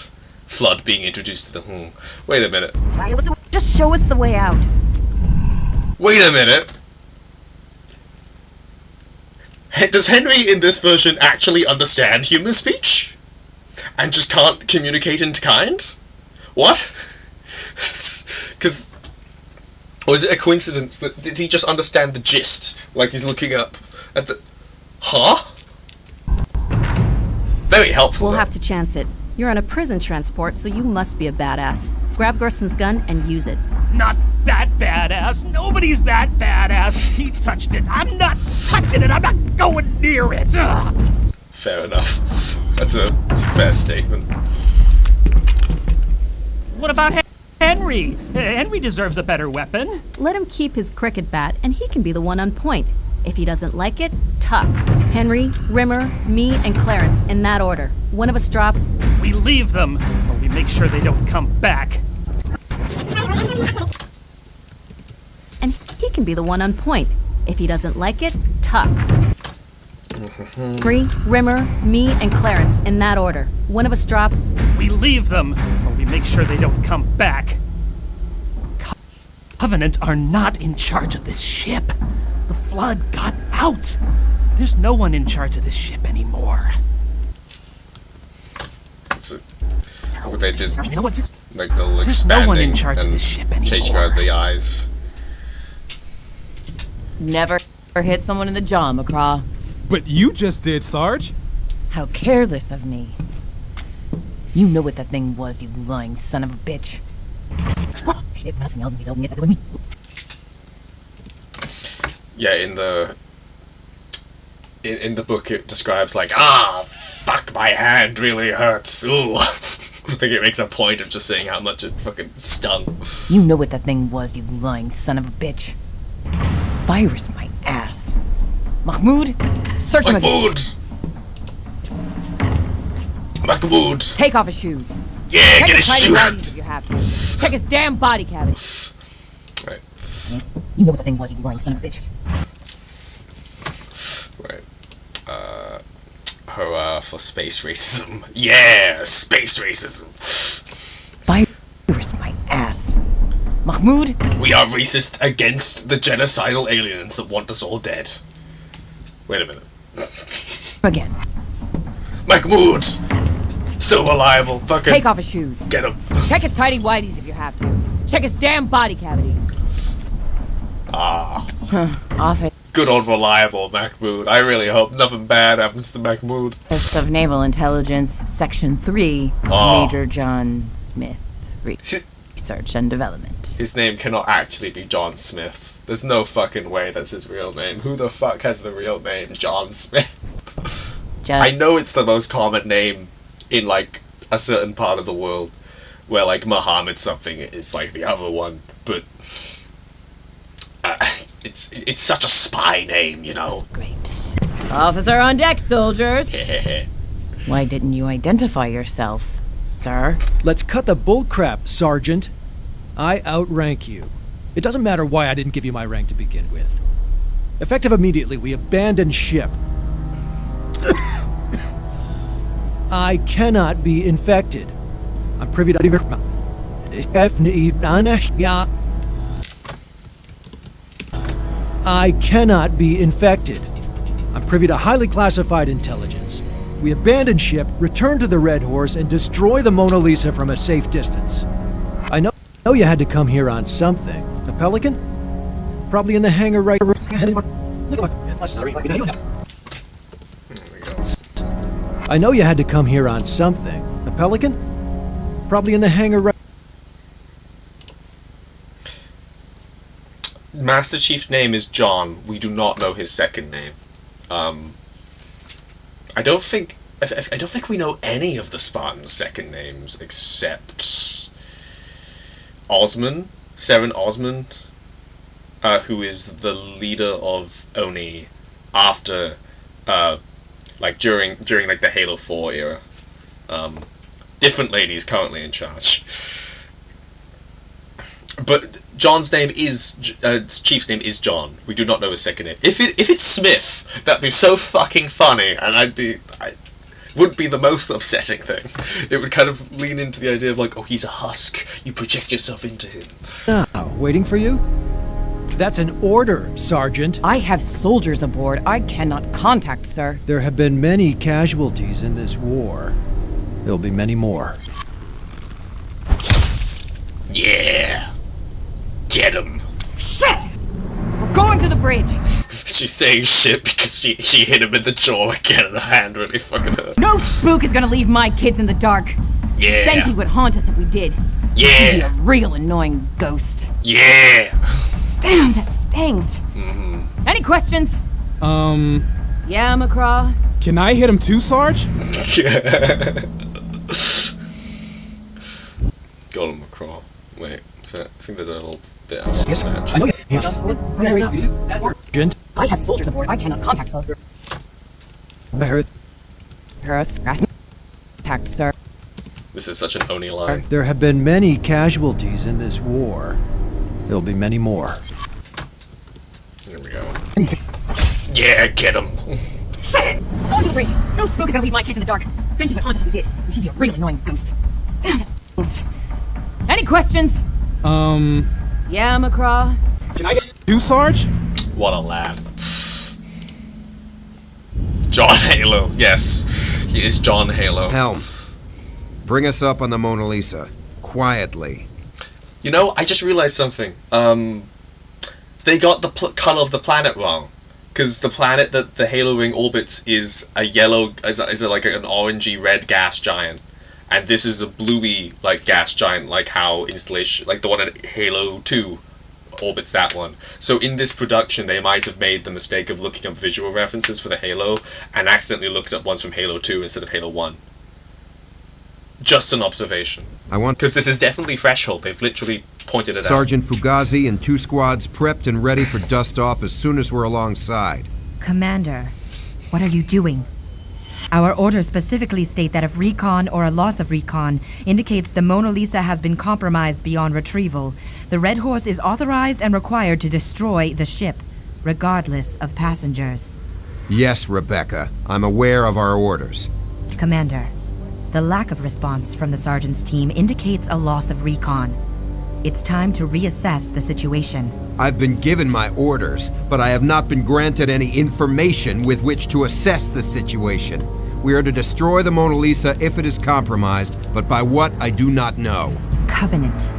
being introduced to the Wait a minute. Just show us the way out. Wait a minute. Does Henry in this version actually understand human speech? And just can't communicate in kind? What? Because... Or is it a coincidence that... Did he just understand the gist? Like he's looking up at the... Huh? Very helpful. We'll though. have to chance it. You're on a prison transport, so you must be a badass. Grab Gersten's gun and use it. Not that badass. Nobody's that badass. He touched it. I'm not touching it. I'm not going near it. Ugh. Fair enough. That's a fair statement. What about Henry? Henry deserves a better weapon. Let him keep his cricket bat, and he can be the one on point. If he doesn't like it, tough. Henry, Rimmer, me, and Clarence, in that order. One of us drops. We leave them, or we make sure they don't come back. And he can be the one on point. If he doesn't like it, tough. Henry, Rimmer, me, and Clarence, in that order. One of us drops. We leave them, or we make sure they don't come back. Covenant are not in charge of this ship. The Flood got out. There's no one in charge of this ship anymore. What they did, like the little There's expanding no one in charge and of this ship anymore. changing out the eyes. Never hit someone in the jaw, McCraw. But you just did, Sarge. How careless of me. You know what that thing was, you lying son of a bitch. Yeah, in the book it describes like, fuck, my hand really hurts. Ooh. I think it makes a point of just saying how much it fucking stung. You know what that thing was, you lying son of a bitch. Virus my ass. Mahmoud, search him again. Mahmoud! Take off his shoes. Yeah, Check get his his shoes! shoes if you have to. Check his damn body cavity. Right. You know what that thing was, you lying son of a bitch. Right. Hurrah for space racism. Yeah, space racism. Virus my ass. Mahmoud? We are racist against the genocidal aliens that want us all dead. Wait a minute. Again. Mahmoud! So reliable. Fucking Take off his shoes. get him. Check his tidy whities if you have to. Check his damn body cavities. Ah. Office Good old reliable Mahmoud. I really hope nothing bad happens to Mahmoud. of Naval Intelligence, Section 3, Oh. Major John Smith. Research and Development. His name cannot actually be John Smith. There's no fucking way that's his real name. Who the fuck has the real name John Smith? I know it's the most common name in, like, a certain part of the world where, like, Muhammad something is, like, the other one, but it's such a spy name, you know? Great. Officer on deck, soldiers. Why didn't you identify yourself, sir? Let's cut the bullcrap, Sergeant. I outrank you. It doesn't matter why I didn't give you my rank to begin with. Effective immediately, we abandon ship. I cannot be infected. I'm privy to... I cannot be infected. I'm privy to highly classified intelligence. We abandon ship, return to the Red Horse, and destroy the Mona Lisa from a safe distance. I know you had to come here on something. A Pelican? Probably in the hangar right... I know you had to come here on something. A Pelican? Probably in the hangar right... Master Chief's name is John. We do not know his second name. I don't think we know any of the Spartans' second names except Osman, Seren Osman, who is the leader of Oni after, like during like the Halo 4 era. Different ladies currently in charge. But John's name is Chief's name is John. We do not know his second name. If it's Smith, that'd be so fucking funny, and I wouldn't be the most upsetting thing. It would kind of lean into the idea of like, oh, he's a husk. You project yourself into him. Now, waiting for you? That's an order, Sergeant. I have soldiers aboard. I cannot contact, sir. There have been many casualties in this war. There'll be many more. Yeah. Get him. Shit! We're going to the bridge. She's saying shit because she hit him in the jaw again and her hand really fucking hurt. No spook is gonna leave my kids in the dark. Yeah. Benty would haunt us if we did. Yeah. She'd be a real annoying ghost. Yeah. Damn, that stings. Mm-hmm. Any questions? Yeah, McCraw? Can I hit him too, Sarge? Golden McCraw. Wait, so I think there's a little bit out of the match. I have soldiers aboard. I cannot contact, sir. Contact, sir. This is such an Oni line. There have been many casualties in this war. There'll be many more. There we go. Yeah, get him. Going to the bridge. No spook is gonna leave my kids in the dark. Benty would haunt us if we did. We should be a real annoying ghost. Damn, that stings. Any questions? Yeah, McCraw? Can I hit too, Sarge? What a lad. John Halo. Yes, he is John Halo. Helm, bring us up on the Mona Lisa. Quietly. You know, I just realized something. They got the color of the planet wrong. Because the planet that the Halo ring orbits is a yellow, like an orangey red gas giant. And this is a bluey, like, gas giant, like how Installation, like the one at Halo 2 orbits that one. So in this production, they might have made the mistake of looking up visual references for the Halo and accidentally looked up ones from Halo 2 instead of Halo 1. Just an observation. Because this is definitely Threshold. They've literally pointed it out. Sergeant Fugazi and 2 squads prepped and ready for dust-off as soon as we're alongside. Commander, what are you doing? Our orders specifically state that if recon or a loss of recon indicates the Mona Lisa has been compromised beyond retrieval, the Red Horse is authorized and required to destroy the ship, regardless of passengers. Yes, Rebecca. I'm aware of our orders. Commander, the lack of response from the Sergeant's team indicates a loss of recon. It's time to reassess the situation. I've been given my orders, but I have not been granted any information with which to assess the situation. We are to destroy the Mona Lisa if it is compromised, but by what I do not know. Covenant.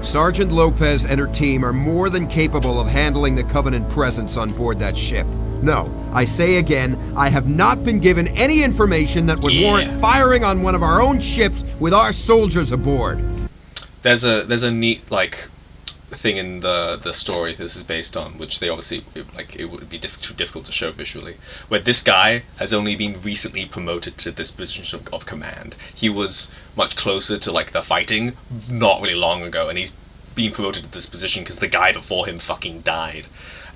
Sergeant Lopez and her team are more than capable of handling the Covenant presence on board that ship. No, I say again, I have not been given any information that would warrant firing on one of our own ships with our soldiers aboard. There's a neat like thing in the story this is based on, which they obviously it would be too difficult to show visually, where this guy has only been recently promoted to this position of command. He was much closer to like the fighting not really long ago, and he's been promoted to this position because the guy before him fucking died,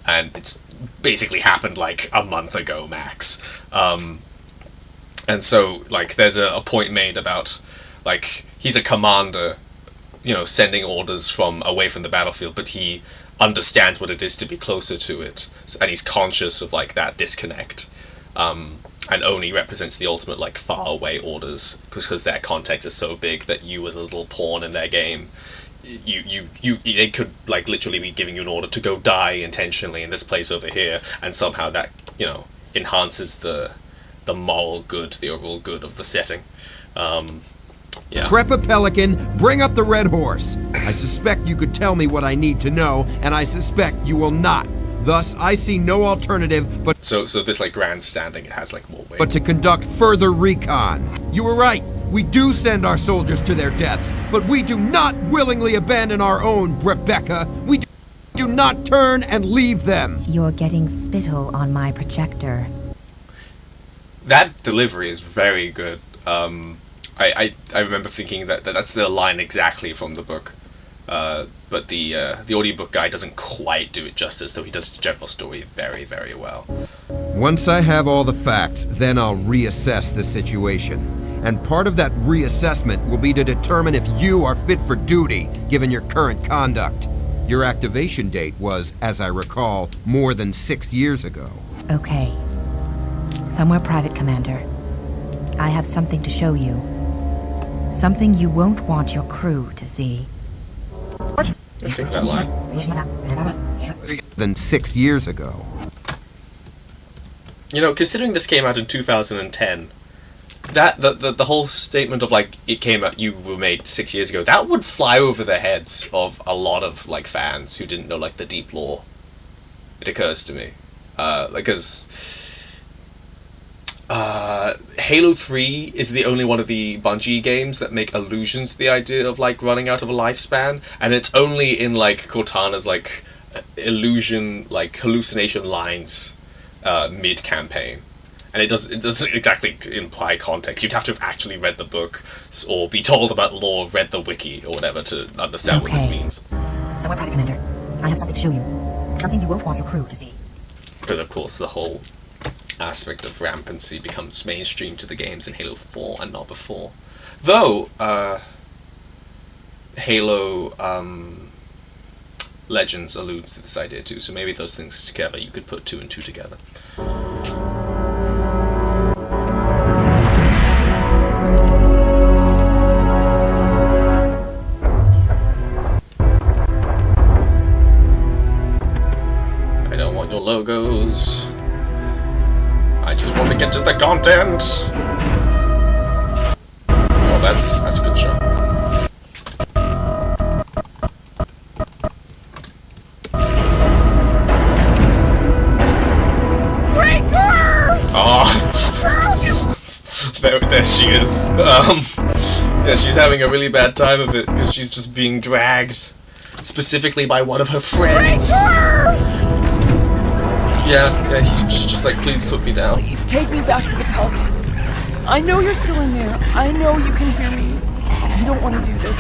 and it's basically happened like a month ago max. And so like there's a point made about like he's a commander, you know, sending orders from away from the battlefield, but he understands what it is to be closer to it, and he's conscious of like that disconnect, and only represents the ultimate like far away orders because their context is so big that you as a little pawn in their game, they could like literally be giving you an order to go die intentionally in this place over here, and somehow that, you know, enhances the moral good, the overall good of the setting. Yeah. Preppa Pelican, bring up the Red Horse. I suspect you could tell me what I need to know, and I suspect you will not. Thus, I see no alternative but so this like grandstanding, it has like more weight. But to conduct further recon. You were right. We do send our soldiers to their deaths, but we do not willingly abandon our own, Rebecca. We do not turn and leave them. You're getting spittle on my projector. That delivery is very good. I remember thinking that's the line exactly from the book, but the audiobook guy doesn't quite do it justice, though he does the general story very, very well. Once I have all the facts, then I'll reassess the situation. And part of that reassessment will be to determine if you are fit for duty, given your current conduct. Your activation date was, as I recall, more than 6 years ago. Okay. Somewhere private, Commander. I have something to show you. Something you won't want your crew to see. Let's take that line. Than 6 years ago. You know, considering this came out in 2010, that the whole statement of like it came out, you were made 6 years ago, that would fly over the heads of a lot of like fans who didn't know like the deep lore. It occurs to me, because Halo 3 is the only one of the Bungie games that make allusions to the idea of like running out of a lifespan, and it's only in like Cortana's like illusion, like hallucination lines mid-campaign, and it doesn't exactly imply context. You'd have to have actually read the book or be told about lore, read the wiki or whatever to understand what this means. Somewhere private, Commander. I have something to show you. Something you won't want your crew to see. But of course the whole aspect of rampancy becomes mainstream to the games in Halo 4 and not before. Though, Halo Legends alludes to this idea too, so maybe those things together, you could put 2 and 2 together. I don't want your logos. I just want to get to the content. Oh, that's a good shot. Oh, there she is. Yeah, she's having a really bad time of it because she's just being dragged, specifically by one of her friends. Yeah, she's just like, please put me down. Please take me back to the Pelican. I know you're still in there. I know you can hear me. You don't want to do this.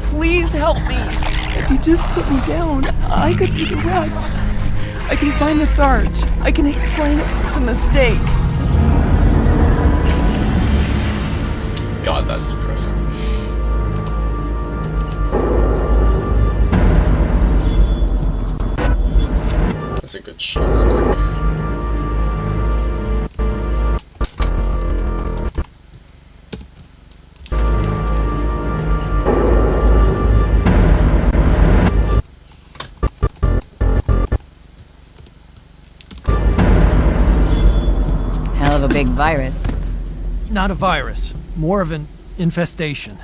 Please help me. If you just put me down, I could do the rest. I can find the Sarge. I can explain it was a mistake. God, that's depressing. That's a good shot. big virus. Not a virus, more of an infestation.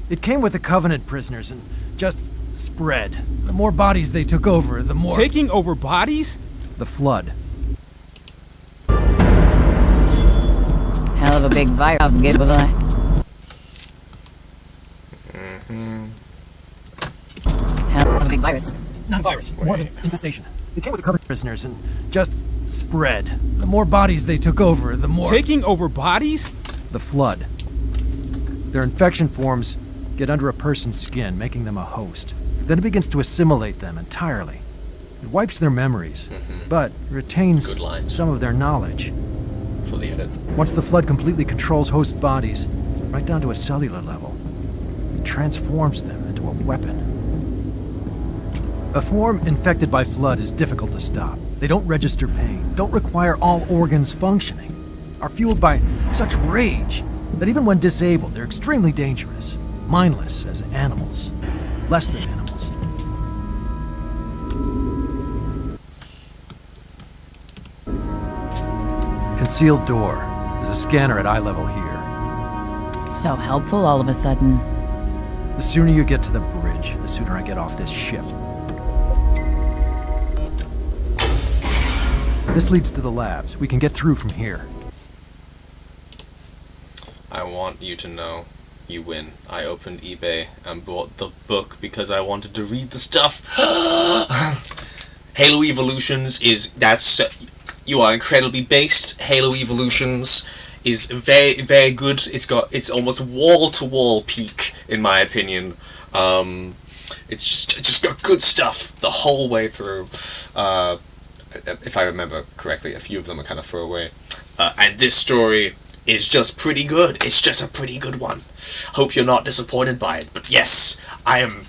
It came with the Covenant prisoners and just spread. The more bodies they took over, the more... Taking over bodies? The Flood. Hell of a big virus. Hell of a big virus. Not a virus, more of an infestation. It came with the Covenant prisoners and just spread. The more bodies they took over, the more... Taking over bodies? The Flood. Their infection forms get under a person's skin, making them a host. Then it begins to assimilate them entirely. It wipes their memories, but retains some of their knowledge. For the edit. Once the Flood completely controls host bodies, right down to a cellular level, it transforms them into a weapon. A form infected by Flood is difficult to stop. They don't register pain, don't require all organs functioning, are fueled by such rage that even when disabled, they're extremely dangerous, mindless as animals, less than animals. Concealed door. There's a scanner at eye level here. So helpful all of a sudden. The sooner you get to the bridge, the sooner I get off this ship. This leads to the labs. We can get through from here. I want you to know you win. I opened eBay and bought the book because I wanted to read the stuff. Halo Evolutions is... You are incredibly based. Halo Evolutions is very, very good. It's almost wall-to-wall peak, in my opinion. It's just got good stuff the whole way through. If I remember correctly, a few of them are kind of throwaway. And this story is just pretty good. It's just a pretty good one. Hope you're not disappointed by it. But yes, I am...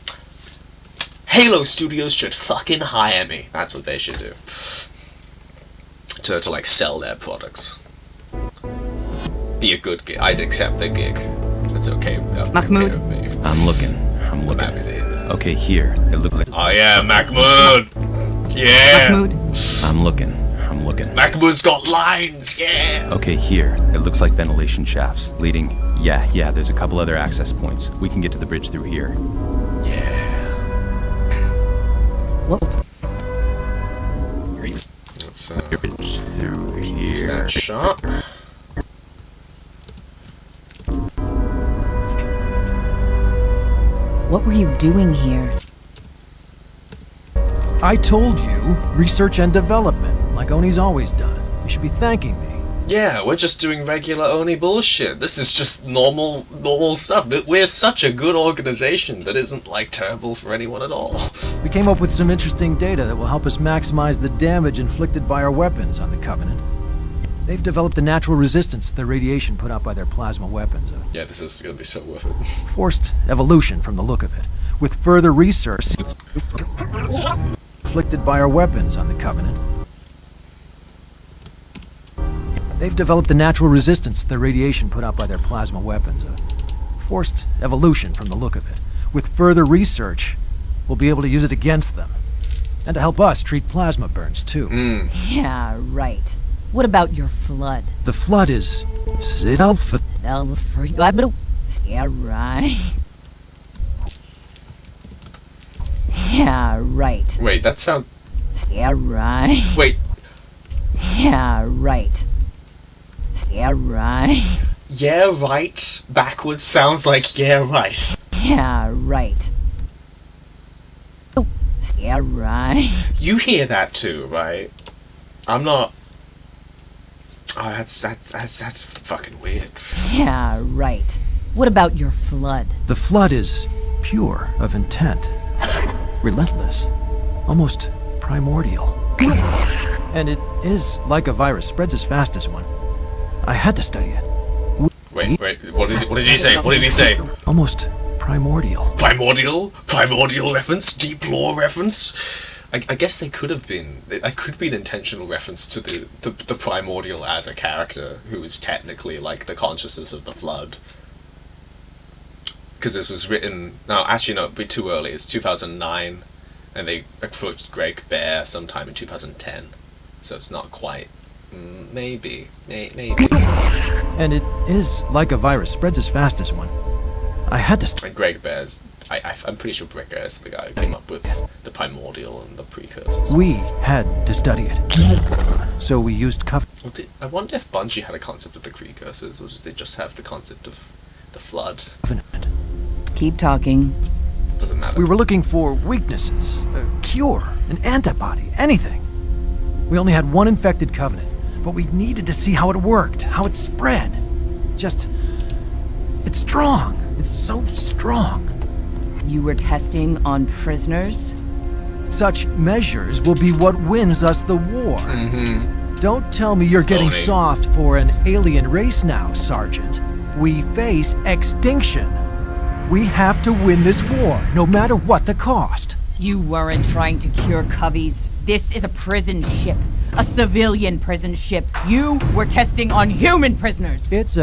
Halo Studios should fucking hire me. That's what they should do. To like, sell their products. Be a good gig. I'd accept the gig. That's okay. Mahmoud. Okay with me. I'm looking. I'm happy to hear that. Okay, here. It looked like... Oh yeah, Mahmoud! Yeah! Mahmoud. I'm looking. Mahmoud's got lines, yeah! Okay, here. It looks like ventilation shafts leading... Yeah, there's a couple other access points. We can get to the bridge through here. Yeah. What? Let's Bridge through use here. that shot. What were you doing here? I told you, research and development, like Oni's always done. You should be thanking me. Yeah, we're just doing regular Oni bullshit. This is just normal stuff. We're such a good organization that isn't, like, terrible for anyone at all. We came up with some interesting data that will help us maximize the damage inflicted by our weapons on the Covenant. They've developed a natural resistance to the radiation put out by their plasma weapons. Yeah, this is gonna be so worth it. Forced evolution from the look of it. With further research inflicted by our weapons on the Covenant. They've developed a natural resistance to the radiation put out by their plasma weapons. Forced evolution from the look of it. With further research, we'll be able to use it against them. And to help us treat plasma burns, too. Yeah, right. What about your Flood? The Flood is... Yeah, right. Yeah, right. Wait, that sound... Yeah, right. Wait. Yeah, right. Yeah, right. Yeah, right. Backwards sounds like yeah, right. Yeah, right. Yeah, right. You hear that too, right? I'm not... Oh, that's fucking weird. Yeah, right. What about your Flood? The Flood is pure of intent. Relentless. Almost primordial. And it is like a virus, spreads as fast as one. I had to study it. Wait, what did he say? What did he say? Almost primordial. Primordial? Primordial reference? Deep lore reference? I guess they could have been... That could be an intentional reference to the Primordial as a character, who is technically, like, the consciousness of the Flood. Because this was written... No, actually, no, it'd be too early. It's 2009, and they approached Greg Bear sometime in 2010. So it's not quite Maybe. And it is like a virus, spreads as fast as one. I had to And Greg Bears. I'm pretty sure Greg Bears is the guy who came up with the primordial and the precursors. We had to study it. So we used I wonder if Bungie had a concept of the precursors, or did they just have the concept of the flood? Keep talking. Doesn't matter. We were looking for weaknesses, a cure, an antibody, anything. We only had one infected Covenant, but we needed to see how it worked, how it spread. It's strong. It's so strong. You were testing on prisoners? Such measures will be what wins us the war. Don't tell me you're getting soft for an alien race now, Sergeant. We face extinction. We have to win this war, no matter what the cost. You weren't trying to cure Coveys. This is a prison ship. A civilian prison ship. You were testing on human prisoners. It's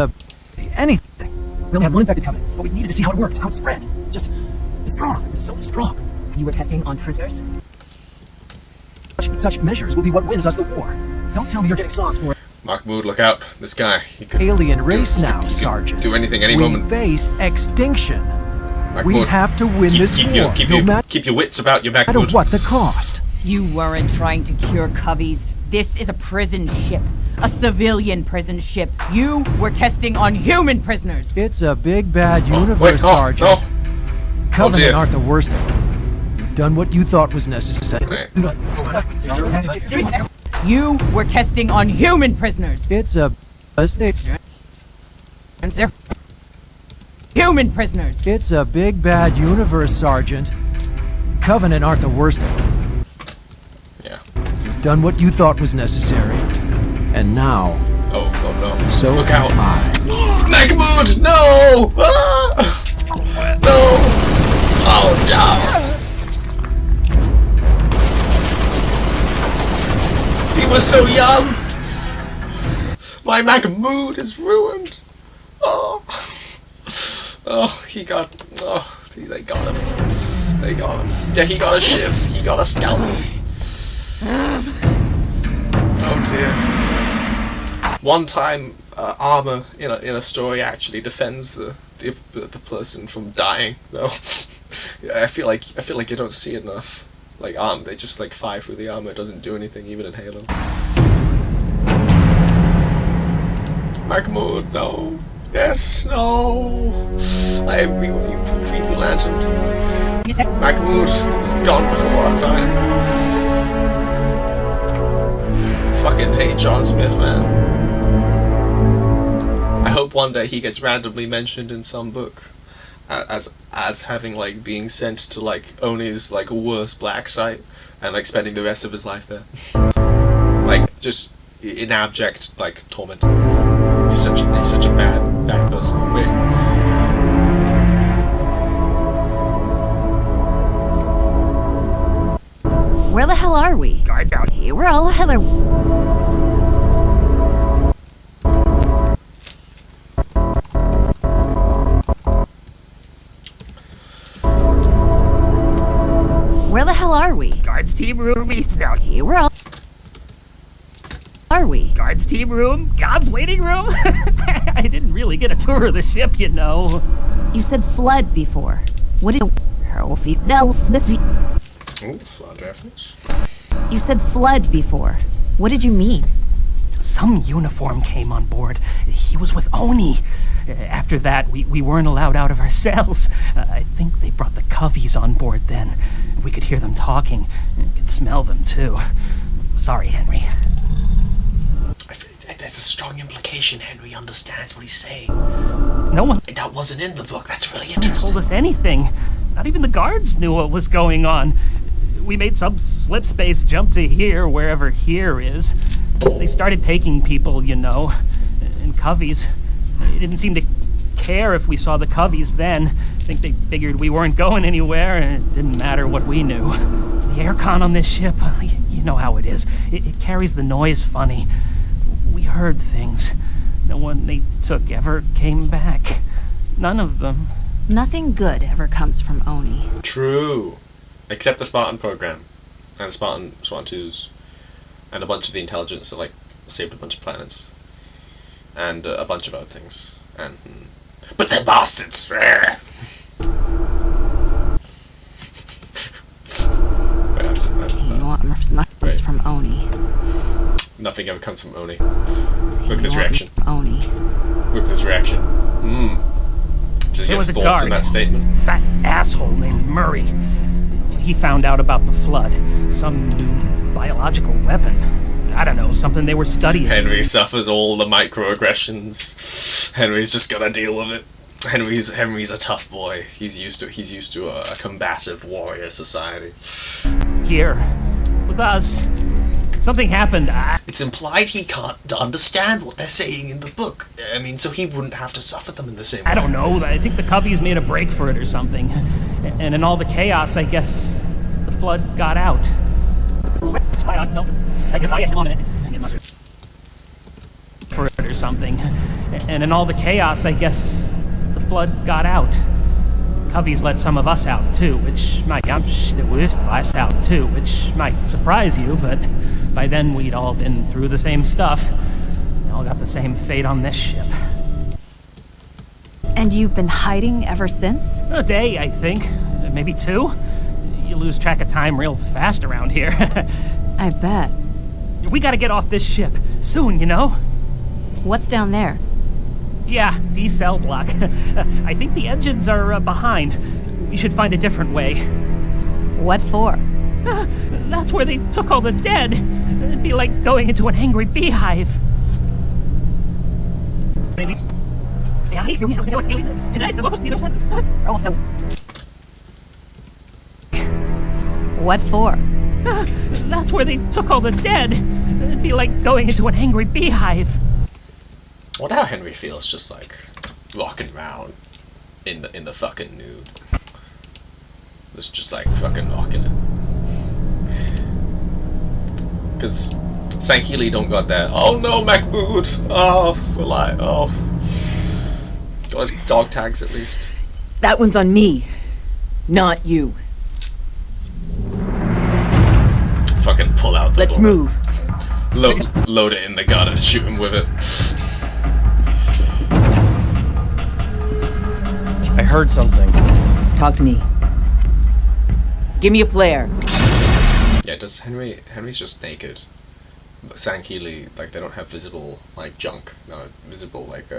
anything. We only had one infected Covenant, but we needed to see how it worked, how it spread. It's strong. It's so strong. You were testing on prisoners? Such measures will be what wins us the war. Don't tell me you're getting soft for Mahmoud, look out. This guy. He could alien race now, Sergeant. Do anything any moment. We face extinction. Mahmoud, we have to win this war, keep your wits about you, Mahmoud. No matter what the cost. You weren't trying to cure Coveys. This is a prison ship. A civilian prison ship. You were testing on human prisoners. It's a big bad universe, Sergeant. Covenant aren't the worst of them. You've done what you thought was necessary. You were testing on human prisoners. It's a human prisoners. It's a big bad universe, Sergeant. Covenant aren't the worst of them. Yeah. You've done what you thought was necessary. And now... Oh no. So look out. Mahmoud, no! Ah! No! Oh no! He was so young! My Mahmoud is ruined! Oh! Oh, they got him. They got him. Yeah, he got a shiv. He got a scalp. Oh dear. One time, armor in a story actually defends the person from dying, though. I feel like you don't see enough. Like they just like fire through the armor. It doesn't do anything, even in Halo. Mahmoud, no. Yes, no. I agree with you, Creepy Lantern. Mahmoud is gone before our time. Fucking hate John Smith, man. I hope one day he gets randomly mentioned in some book as having like being sent to like Oni's like worst black site and like spending the rest of his life there. Like just in abject like torment. He's such a bad person. Where the hell are we? Guards out here. Where all the hell are we? Where the hell are we? Guards team room east out here. Where all are we? Guards team room? God's waiting room? I didn't really get a tour of the ship, you know. You said flood before. What did Ooh, flood reference. You said flood before. What did you mean? Some uniform came on board. He was with Oni. After that, we weren't allowed out of our cells. I think they brought the Coveys on board then. We could hear them talking. Could smell them, too. Sorry, Henry. There's a strong implication Henry understands what he's saying. No one... That wasn't in the book. That's really interesting. interesting. Told us anything. Not even the guards knew what was going on. We made some slip space jump to here, wherever here is. They started taking people, you know, in Coveys. They didn't seem to care if we saw the Coveys then. I think they figured we weren't going anywhere, and it didn't matter what we knew. The aircon on this ship, you know how it is. It carries the noise funny. We heard things. No one they took ever came back. None of them. Nothing good ever comes from Oni. True. Except the Spartan program. And Spartan 2s. And a bunch of the intelligence that like saved a bunch of planets, and a bunch of other things. And but they're bastards. Right after that. You know what? It's from Oni. Nothing ever comes from Oni. Look at his reaction. Oni. Look at his reaction. Does he There have was a thoughts guard, on that statement? fat asshole named Murray. He found out about the flood, some new biological weapon. I don't know, something they were studying. Henry suffers all the microaggressions. Henry's just gotta deal with it. Henry's a tough boy. He's used to a combative warrior society. Here, with us. Something happened. It's implied he can't understand what they're saying in the book. I mean, so he wouldn't have to suffer them in the same way. I don't know. I think the Coveys made a break for it or something. And in all the chaos, I guess the flood got out. For it or something. And in all the chaos, I guess the flood got out. Coveys let some of us out too, which might surprise you, but by then we'd all been through the same stuff. We all got the same fate on this ship. And you've been hiding ever since? A day, I think. Maybe 2. You lose track of time real fast around here. I bet. We gotta get off this ship. Soon, you know? What's down there? Yeah, D-cell block. I think the engines are behind. We should find a different way. What for? That's where they took all the dead. It'd be like going into an angry beehive. What for? That's where they took all the dead. It'd be like going into an angry beehive. I wonder how Henry feels just like walking around in the fucking nude. It's just like fucking rocking it. Cause Sangheili don't got that. Oh no, Mahmoud! Oh, got his dog tags at least. That one's on me, not you. Fucking pull out the Let's bullet. move. Load it in the gun and shoot him with it. I heard something. Talk to me. Give me a flare. Yeah, does Henry's just naked. But Sangheili, like, they don't have visible, like, junk. No, visible, like,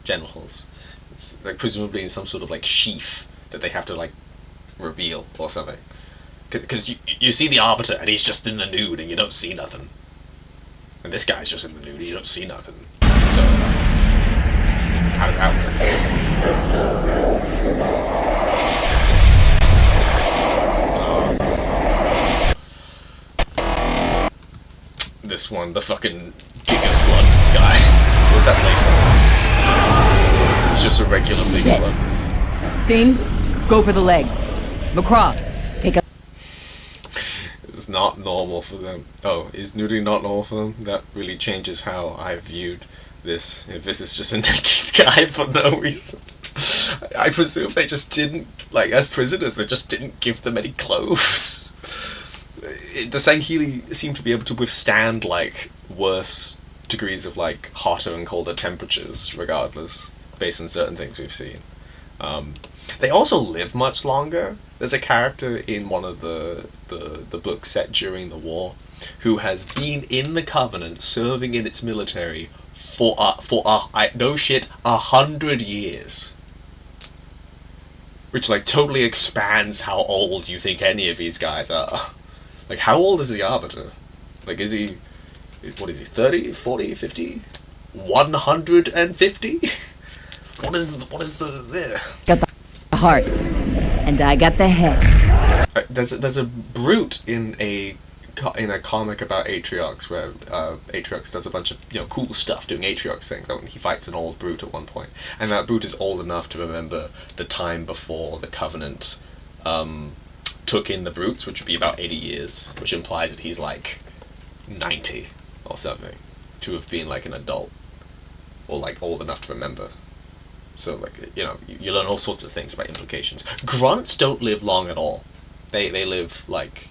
genitals. It's, like, presumably in some sort of, like, sheath that they have to, like, reveal or something. Because you see the Arbiter and he's just in the nude and you don't see nothing. And this guy's just in the nude and you don't see nothing. So, how does that work? This one, the fucking Giga Flood guy. Was that later? It's just a regular big flood. Singh, go for the legs. McCraw, take a... It's not normal for them. Oh, is nudity not normal for them? That really changes how I viewed this. If this is just a naked guy for no reason. I presume they just didn't, like, as prisoners, they just didn't give them any clothes. The Sangheili seem to be able to withstand, like, worse degrees of, like, hotter and colder temperatures, regardless, based on certain things we've seen. They also live much longer. There's a character in one of the books set during the war who has been in the Covenant, serving in its military for no shit, 100 years. Which, like, totally expands how old you think any of these guys are. Like, how old is the Arbiter? Like, is he... What is he, 30, 40, 50? 150? What is the... There? Got the heart, and I got the head. There's a brute in a comic about Atriox where Atriox does a bunch of cool stuff doing Atriox things. He fights an old brute at one point, and that brute is old enough to remember the time before the Covenant took in the brutes, which would be about 80 years, which implies that he's like 90 or something, to have been like an adult or like old enough to remember. So like you learn all sorts of things about implications. Grunts don't live long at all. They live like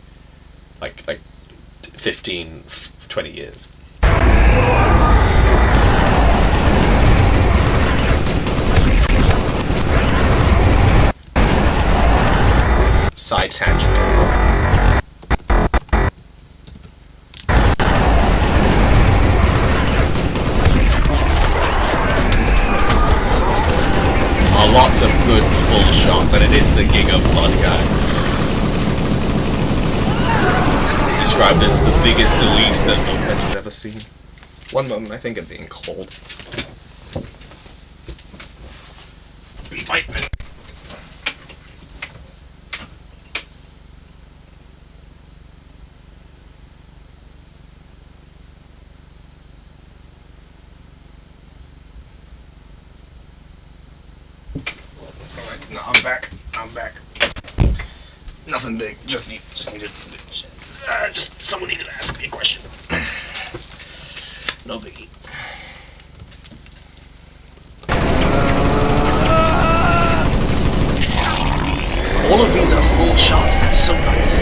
15, 20 years. Side tangent. Lots of good full shots, and it is the Giga Flood guy. Described as the biggest elite that Lopez has ever seen. One moment, I think I'm being cold. Bite me. Alright, no, I'm back. I'm back. Nothing big. Just needed. Just someone needed to ask me a question. No biggie. All of these are full shots. That's so nice.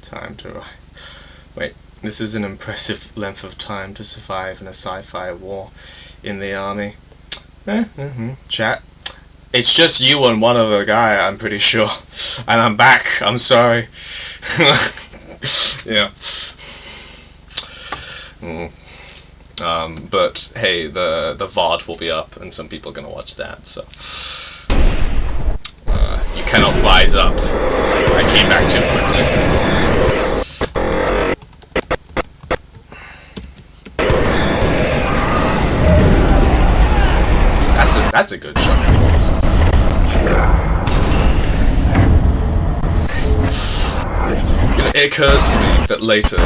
Time to... Wait, this is an impressive length of time to survive in a sci-fi war in the army. Chat. It's just you and one other guy, I'm pretty sure. And I'm back, I'm sorry. Yeah. But hey, the VOD will be up and some people are gonna watch that, so... you cannot rise up. I came back too quickly. That's a good shot. You know, it occurs to me that later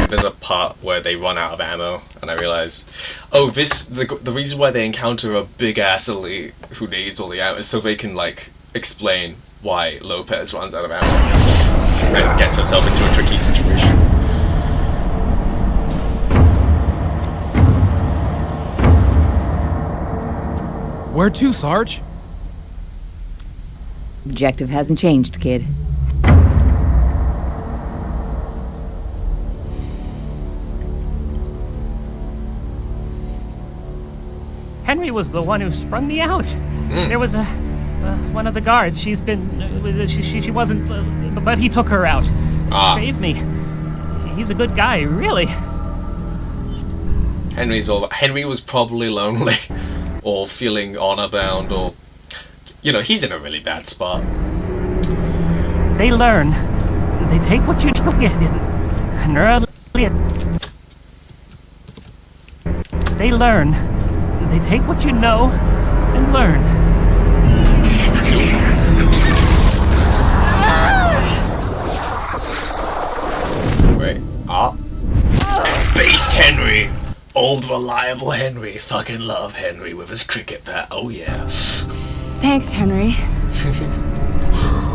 there's a part where they run out of ammo, and I realize, oh, the reason why they encounter a big ass elite who needs all the ammo is so they can like explain why Lopez runs out of ammo and gets herself into a tricky situation. Where to, Sarge? Objective hasn't changed, kid. Henry was the one who sprung me out. There was one of the guards. She's been... she wasn't... but he took her out. Saved me. He's a good guy, really. Henry was probably lonely. Or feeling honor-bound, or... You know, he's in a really bad spot. They learn. They take what you do. They learn. They take what you know and learn. Wait. Beast Henry! Old reliable Henry. Fucking love Henry with his cricket bat. Oh yeah. Thanks, Henry.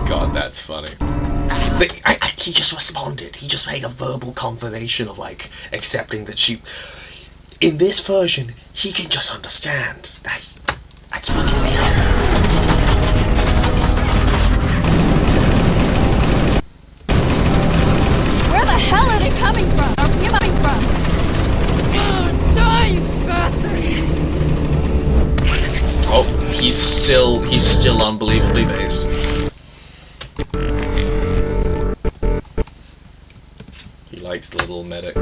God, that's funny. He just responded. He just made a verbal confirmation of like accepting that she... In this version, he can just understand. That's fucking me up. Where the hell are they coming from? Or coming from? Die, you bastard! Oh, he's still unbelievably based. He likes the little medic.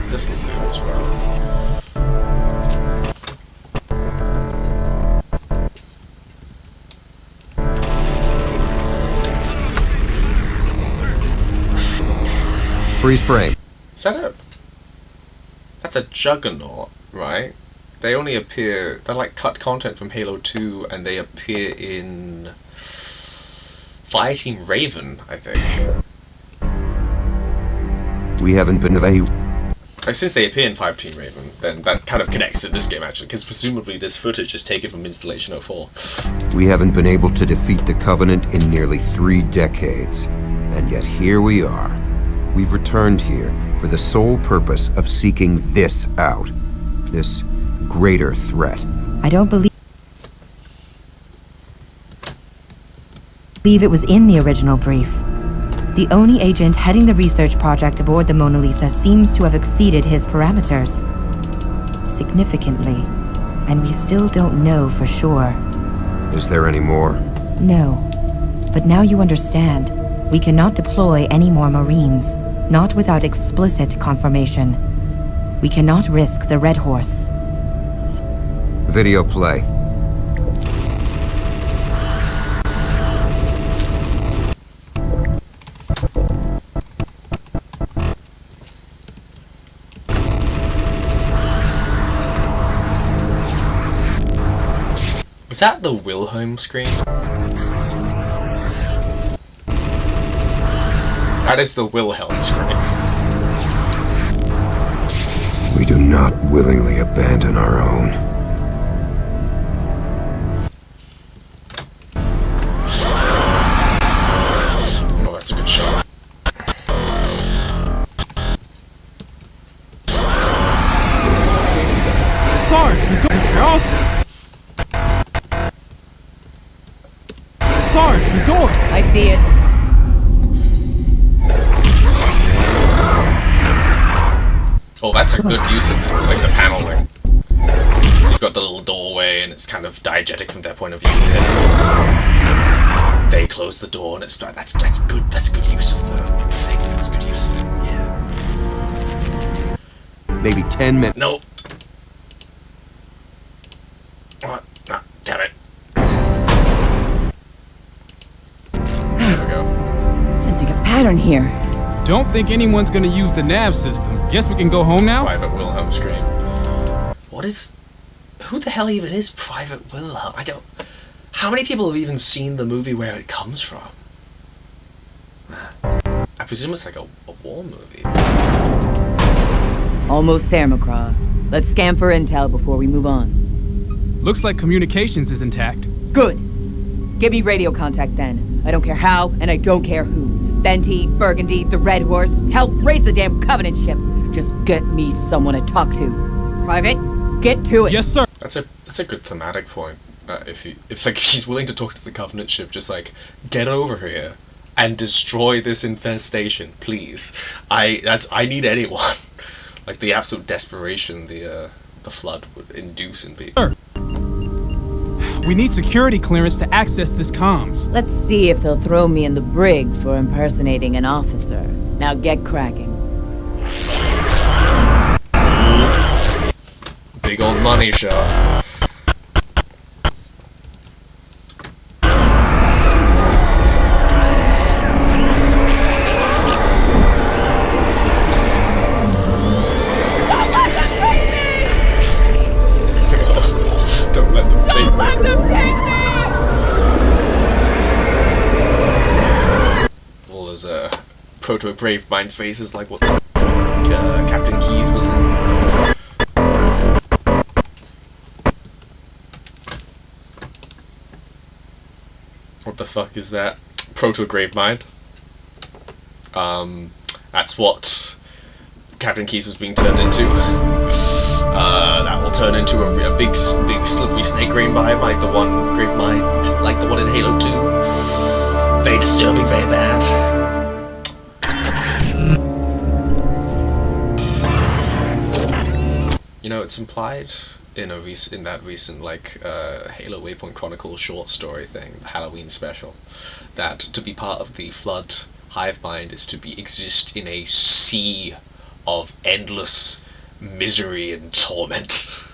This will do as well. Freeze frame. Is that a... That's a Juggernaut, right? They only appear... They're like cut content from Halo 2, and they appear in... Fireteam Raven, I think. We haven't been able... Since they appear in 5 Raven, then that kind of connects to this game actually, because presumably this footage is taken from Installation 04. We haven't been able to defeat the Covenant in nearly 3 decades. And yet here we are. We've returned here for the sole purpose of seeking this out. This greater threat. I don't believe it was in the original brief. The Oni agent heading the research project aboard the Mona Lisa seems to have exceeded his parameters significantly, and we still don't know for sure. Is there any more? No, but now you understand. We cannot deploy any more Marines, not without explicit confirmation. We cannot risk the Red Horse. Video play. Was that the Wilhelm screen? That is the Wilhelm screen. We do not willingly abandon our own. Oh, that's a good shot. Sarge, you're awesome. Sarge, the door! I see it. Oh, that's a good use of it, like the paneling. You've got the little doorway and it's kind of diegetic from their point of view. And they close the door and it's that's good use of the thing. That's good use of it, yeah. Maybe 10 minutes. Nope. What? Ah, damn it. There we go. Sensing a pattern here. Don't think anyone's gonna use the nav system. Guess we can go home now? Private Wilhelm scream. What is... Who the hell even is Private Wilhelm? I don't... How many people have even seen the movie where it comes from? I presume it's like a war movie. Almost there, McCraw. Let's scan for intel before we move on. Looks like communications is intact. Good. Give me radio contact then. I don't care how, and I don't care who. Benty, Burgundy, the Red Horse, hell, raise the damn Covenant ship. Just get me someone to talk to. Private, get to it. Yes, sir. That's a good thematic point. If like she's willing to talk to the Covenant ship, just like get over here and destroy this infestation, please. I need anyone. Like the absolute desperation the flood would induce in people. Sir. We need security clearance to access this comms. Let's see if they'll throw me in the brig for impersonating an officer. Now get cracking. Big old money shot. Don't let them take me! Let them take me! All those proto-brave mind faces like what Captain Keyes was in. What the fuck is that? Proto-grave mind? That's what Captain Keyes was being turned into. That will turn into a big slippery snake grave mind like the one in Halo 2. Very disturbing, very bad. You know, it's implied in that recent Halo Waypoint Chronicles short story thing, the Halloween special, that to be part of the Flood hive mind is to exist in a sea of endless misery and torment,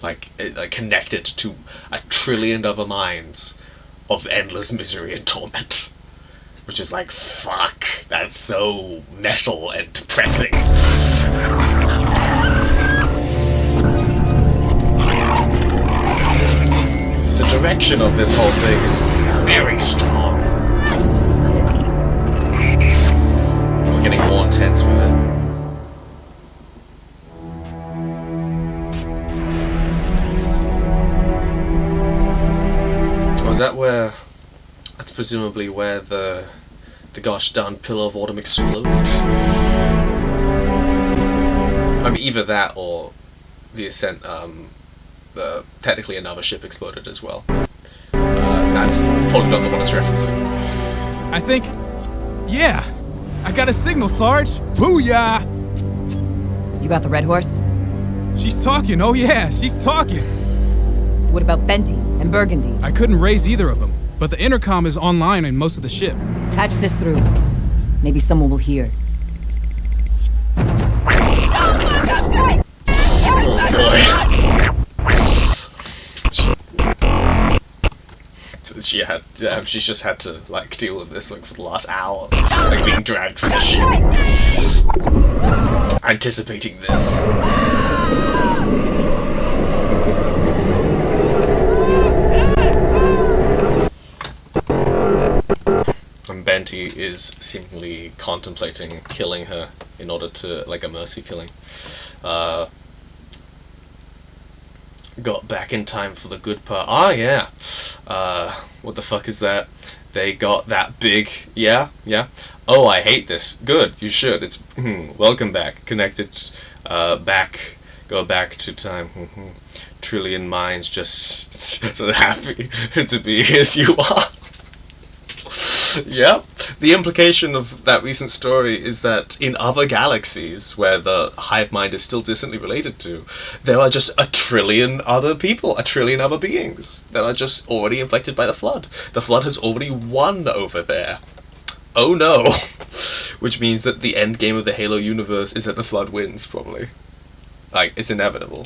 like connected to 1 trillion other minds of endless misery and torment, which is like, fuck, that's so metal and depressing. The direction of this whole thing is very strong. We're getting more intense with it. that where... That's presumably where the gosh darn Pillar of Autumn exploded? I mean, either that or the Ascent, technically another ship exploded as well. That's probably not the one it's referencing. I think... Yeah! I got a signal, Sarge! Booyah! You got the Red Horse? She's talking, oh yeah, she's talking! What about Benty and Burgundy? I couldn't raise either of them, but the intercom is online in most of the ship. Patch this through. Maybe someone will hear. Oh boy. She's just had to like deal with this like for the last hour, like being dragged from the ship, anticipating this. And Benty is seemingly contemplating killing her in order to, like, a mercy killing. Got back in time for the good part. Ah, yeah. What the fuck is that? They got that big... Yeah? Oh, I hate this. Good, you should. It's... welcome back. Connected. Back. Go back to time. Trillion minds just so happy to be as you are. Yeah, the implication of that recent story is that in other galaxies where the hive mind is still distantly related to, there are just a trillion other people, a trillion other beings that are just already infected by the Flood. The Flood has already won over there. Oh no! Which means that the end game of the Halo universe is that the Flood wins, probably. Like, it's inevitable.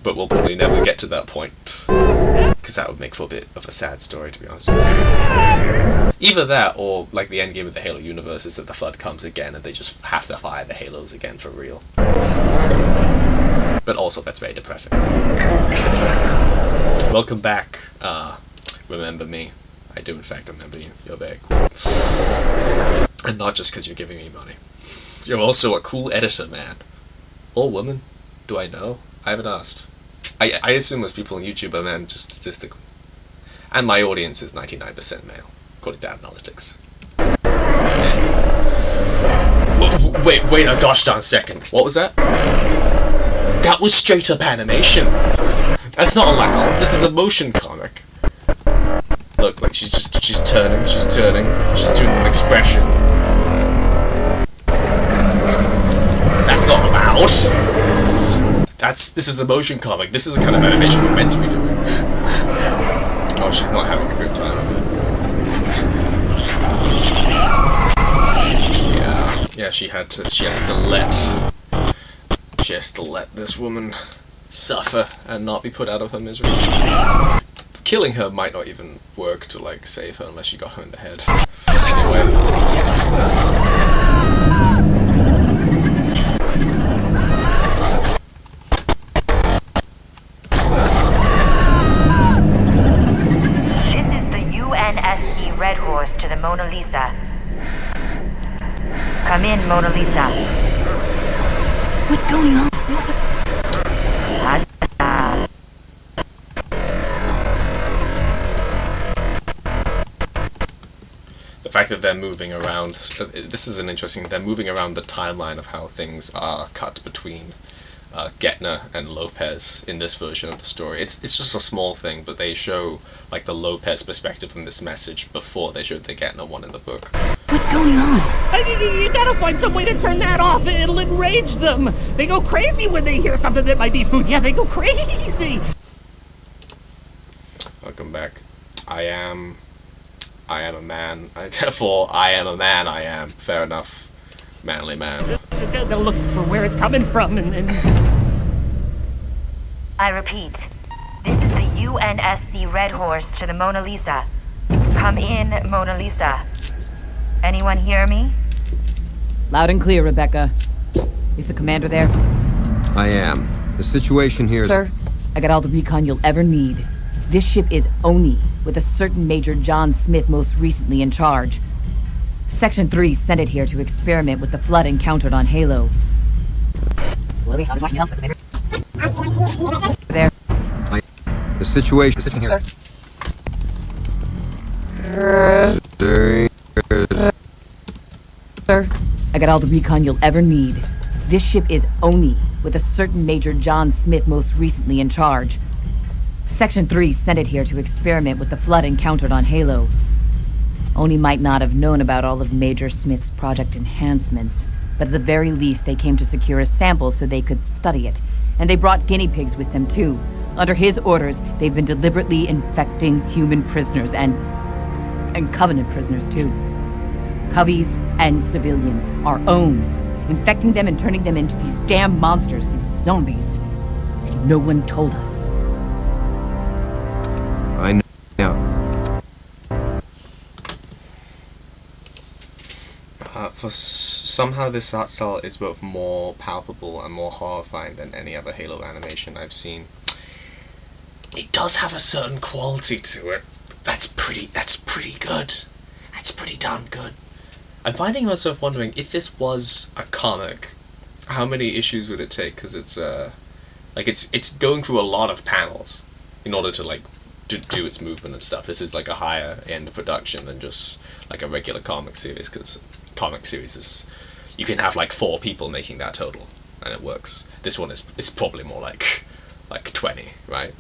But we'll probably never get to that point. Because that would make for a bit of a sad story, to be honest. Either that, or, like, the end game of the Halo universe is that the Flood comes again and they just have to fire the Halos again for real. But also, that's very depressing. Welcome back. Remember me. I do, in fact, remember you. You're very cool. And not just because you're giving me money. You're also a cool editor, man. Or woman. Do I know? I haven't asked. I assume most people on YouTube are men, just statistically. And my audience is 99% male, according to Analytics. Yeah. Wait a gosh darn second. What was that? That was straight up animation. That's not allowed. This is a motion comic. Look, like she's turning, she's doing an expression. That's not allowed. This is a motion comic. This is the kind of animation we're meant to be doing. Oh, she's not having a good time of it. Yeah, she has to let this woman suffer and not be put out of her misery. Killing her might not even work to, like, save her unless you got her in the head. Anyway. UNSC Red Horse to the Mona Lisa. Come in, Mona Lisa. What's going on? The fact that they're moving around, this is an interesting, they're moving around the timeline of how things are cut between Getna and Lopez in this version of the story. It's just a small thing, but they show like the Lopez perspective in this message before they showed the Getna one in the book. What's going on? You gotta find some way to turn that off. It'll enrage them. They go crazy when they hear something that might be food. Yeah, they go crazy. Welcome back. I am a man. Therefore, I am a man. I am. Fair enough. Manly man. They'll look for where it's coming from and... I repeat, this is the UNSC Red Horse to the Mona Lisa. Come in, Mona Lisa. Anyone hear me? Loud and clear, Rebecca. Is the commander there? I am. The situation here is... Sir, I got all the recon you'll ever need. This ship is Oni, with a certain Major John Smith most recently in charge. Section 3 sent it here to experiment with the Flood encountered on Halo. There. The situation here... Sir, Sir, I got all the recon you'll ever need. This ship is Oni, with a certain Major John Smith most recently in charge. Section 3 sent it here to experiment with the flood encountered on Halo. Oni might not have known about all of Major Smith's project enhancements, but at the very least they came to secure a sample so they could study it. And they brought guinea pigs with them too. Under his orders, they've been deliberately infecting human prisoners and Covenant prisoners too. Coveys and civilians, our own. Infecting them and turning them into these damn monsters, these zombies. And no one told us. I know. Somehow this art style is both more palpable and more horrifying than any other Halo animation I've seen. It does have a certain quality to it. That's pretty good. That's pretty darn good. I'm finding myself wondering, if this was a comic, how many issues would it take? Because it's it's going through a lot of panels in order to do its movement and stuff. This is like a higher end production than just like a regular comic series, because comic series is, you can have like 4 people making that total and it works. This one it's probably more like 20, right?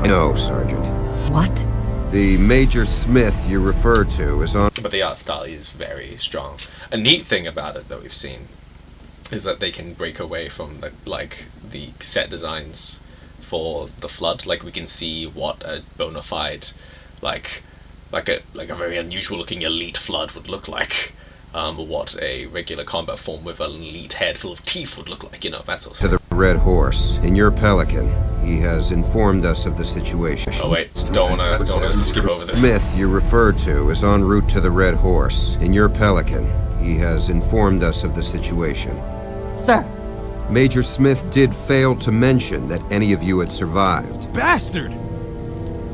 No, Sergeant. What? The Major Smith you refer to is on... But the art style is very strong. A neat thing about it that we've seen is that they can break away from the set designs for the Flood. Like, we can see what a bona fide, like a very unusual looking elite Flood would look like. What a regular combat form with an elite head full of teeth would look like, that sort of thing. To the Red Horse. In your Pelican, he has informed us of the situation. Oh wait, don't wanna skip over this. Smith you refer to is en route to the Red Horse. In your Pelican, he has informed us of the situation. Sir. Major Smith did fail to mention that any of you had survived. Bastard!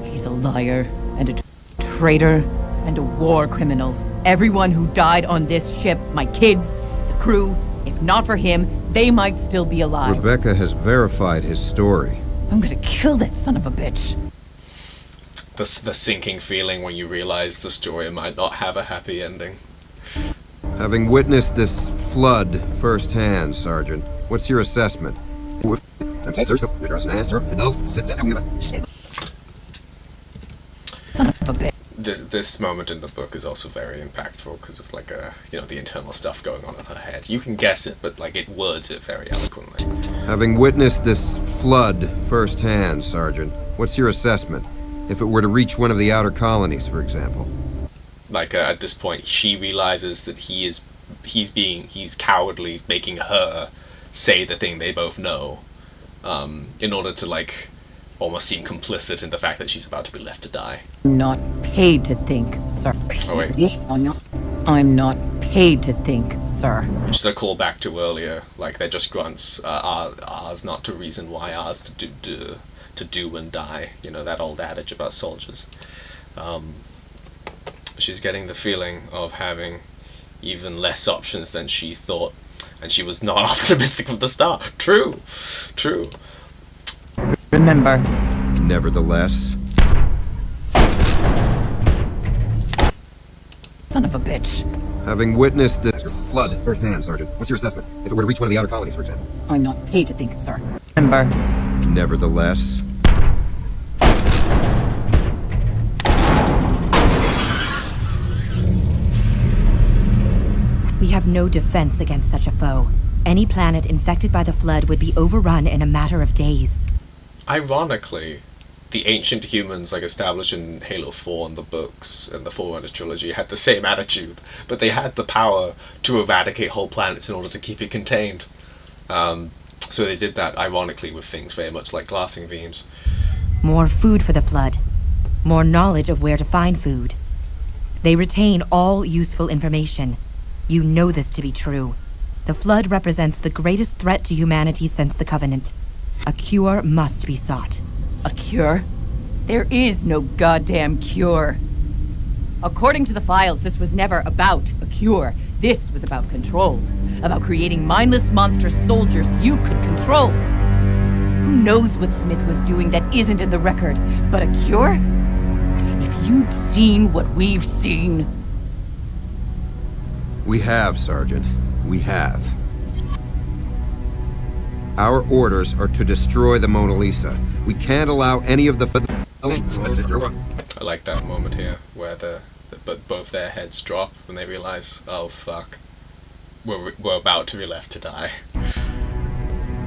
He's a liar and a traitor and a war criminal. Everyone who died on this ship, my kids, the crew, if not for him, they might still be alive. Rebecca has verified his story. I'm gonna kill that son of a bitch. The sinking feeling when you realize the story might not have a happy ending. Having witnessed this flood firsthand, Sergeant, what's your assessment? Son of a bitch. This moment in the book is also very impactful because of the internal stuff going on in her head. You can guess it, but it words it very eloquently. Having witnessed this flood firsthand, Sergeant, what's your assessment? If it were to reach one of the outer colonies, for example. At this point, she realizes that he's cowardly, making her say the thing they both know, in order to almost seem complicit in the fact that she's about to be left to die. Not paid to think, sir. Oh wait. I'm not paid to think, sir. Just a call back to earlier, they're just grunts. Ours not to reason why, ours to do and die. That old adage about soldiers. She's getting the feeling of having even less options than she thought, and she was not optimistic from the start. True. Remember. Nevertheless. Son of a bitch. Having witnessed this flood firsthand, Sergeant, what's your assessment? If it were to reach one of the outer colonies, for example. I'm not paid to think, sir. Remember. Nevertheless. We have no defense against such a foe. Any planet infected by the Flood would be overrun in a matter of days. Ironically, the ancient humans established in Halo 4 and the books and the Forerunner trilogy had the same attitude, but they had the power to eradicate whole planets in order to keep it contained. So they did that, ironically, with things very much like glassing beams. More food for the Flood. More knowledge of where to find food. They retain all useful information. You know this to be true. The Flood represents the greatest threat to humanity since the Covenant. A cure must be sought. A cure? There is no goddamn cure. According to the files, this was never about a cure. This was about control. About creating mindless monster soldiers you could control. Who knows what Smith was doing that isn't in the record? But a cure? If you seen what we've seen? We have, Sergeant. We have. Our orders are to destroy the Mona Lisa. We can't allow any of the... I like that moment here where but both their heads drop when they realize, oh fuck, we're about to be left to die.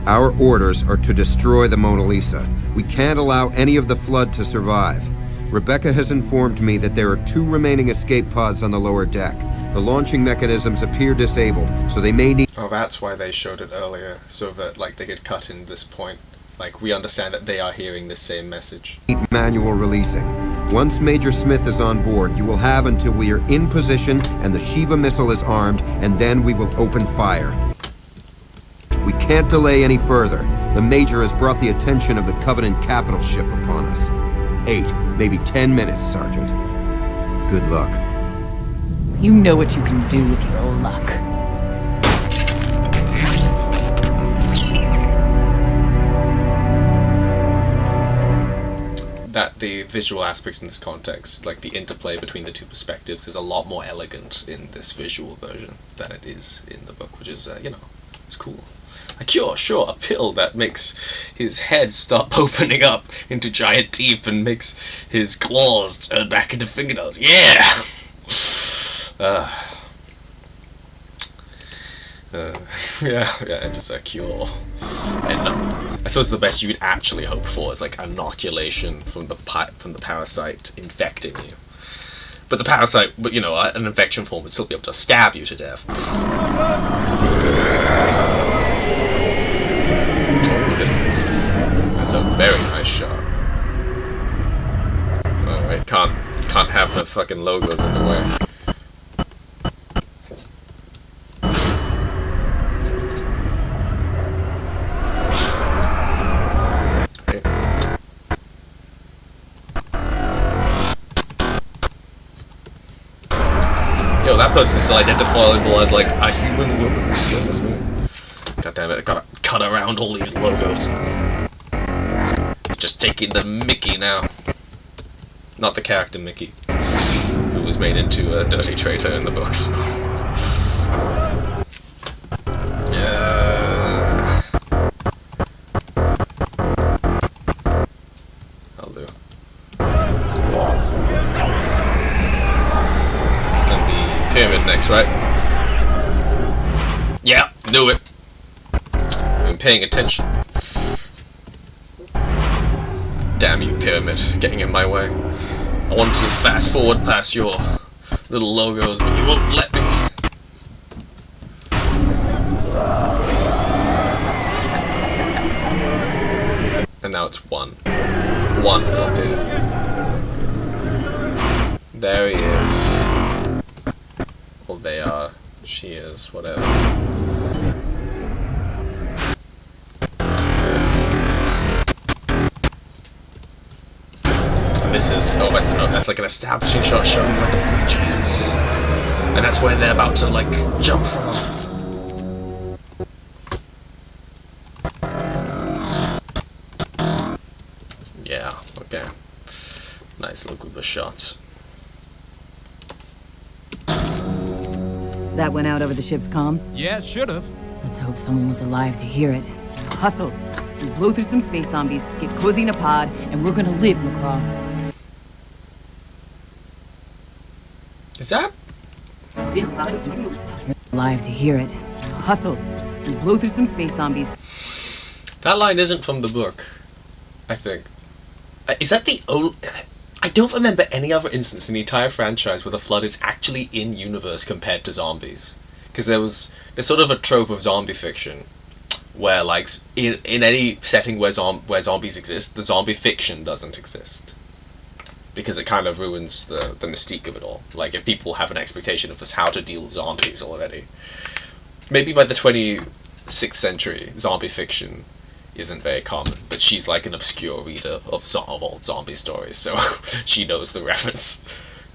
Our orders are to destroy the Mona Lisa. We can't allow any of the Flood to survive. Rebecca has informed me that there are 2 remaining escape pods on the lower deck. The launching mechanisms appear disabled, so they may need... Oh, that's why they showed it earlier, so that like they could cut in this point. Like, we understand that they are hearing the same message. Manual releasing. Once Major Smith is on board, you will have until we are in position and the Shiva missile is armed, and then we will open fire. We can't delay any further. The Major has brought the attention of the Covenant capital ship upon us. 8, maybe 10 minutes, Sergeant. Good luck. You know what you can do with your luck. That the visual aspect in this context, like the interplay between the 2 perspectives, is a lot more elegant in this visual version than it is in the book, which is, you know, it's cool. A cure, sure, a pill that makes his head stop opening up into giant teeth and makes his claws turn back into fingernails. Yeah! Yeah, just a cure. And I suppose the best you could actually hope for is like inoculation from the parasite infecting you. But the parasite, you know, an infection form would still be able to stab you to death. Oh, that's a very nice shot. Alright, can't have the fucking logos in the way. Yo, that person's still identifiable as like a human woman. Goodness me. God damn it, I gotta cut around all these logos. Just taking the Mickey now. Not the character Mickey, who was made into a dirty traitor in the books. I'll do. It's gonna be Pyramid next, right? Yeah, knew it. Been paying attention. Damn you, Pyramid, getting in my way. I wanted to fast forward past your little logos, but you won't let me. And now it's 1. 1 will do. There he is. Well, they are. She is. Whatever. And this is. Oh, that's like an establishing shot showing where the bridge is. And that's where they're about to, like, jump from. Yeah, okay. Nice little group of shots. That went out over the ship's comm? Yeah, it should've. Let's hope someone was alive to hear it. Hustle. We blow through some space zombies, get cozy in a pod, and we're gonna live, McCraw. Is that? Alive to hear it. Hustle. We blow through some space zombies. That line isn't from the book, I think. Is that the only... I don't remember any other instance in the entire franchise where the Flood is actually in-universe compared to zombies. Because there's sort of a trope of zombie fiction where, like, in any setting where zombies exist, the zombie fiction doesn't exist. Because it kind of ruins the mystique of it all. Like, if people have an expectation of how to deal with zombies already. Maybe by the 26th century, zombie fiction isn't very common, but she's like an obscure reader of old zombie stories, so she knows the reference.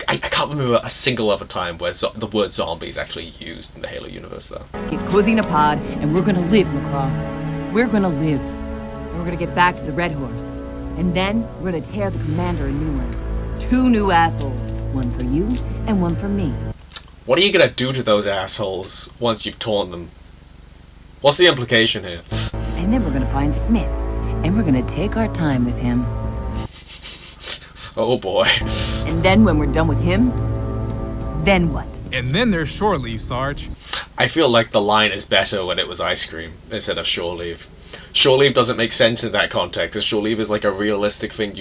I can't remember a single other time where the word zombie is actually used in the Halo universe, though. Get cozy in a pod, and we're gonna live, McCraw. We're gonna live. And we're gonna get back to the Red Horse. And then, we're gonna tear the Commander a new one. 2 new assholes. One for you and one for me. What are you gonna do to those assholes once you've torn them? What's the implication here? And then we're gonna find Smith. And we're gonna take our time with him. Oh boy. And then when we're done with him, then what? And then there's shore leave, Sarge. I feel like the line is better when it was ice cream instead of shore leave. Shore leave doesn't make sense in that context. Shore leave is like a realistic thing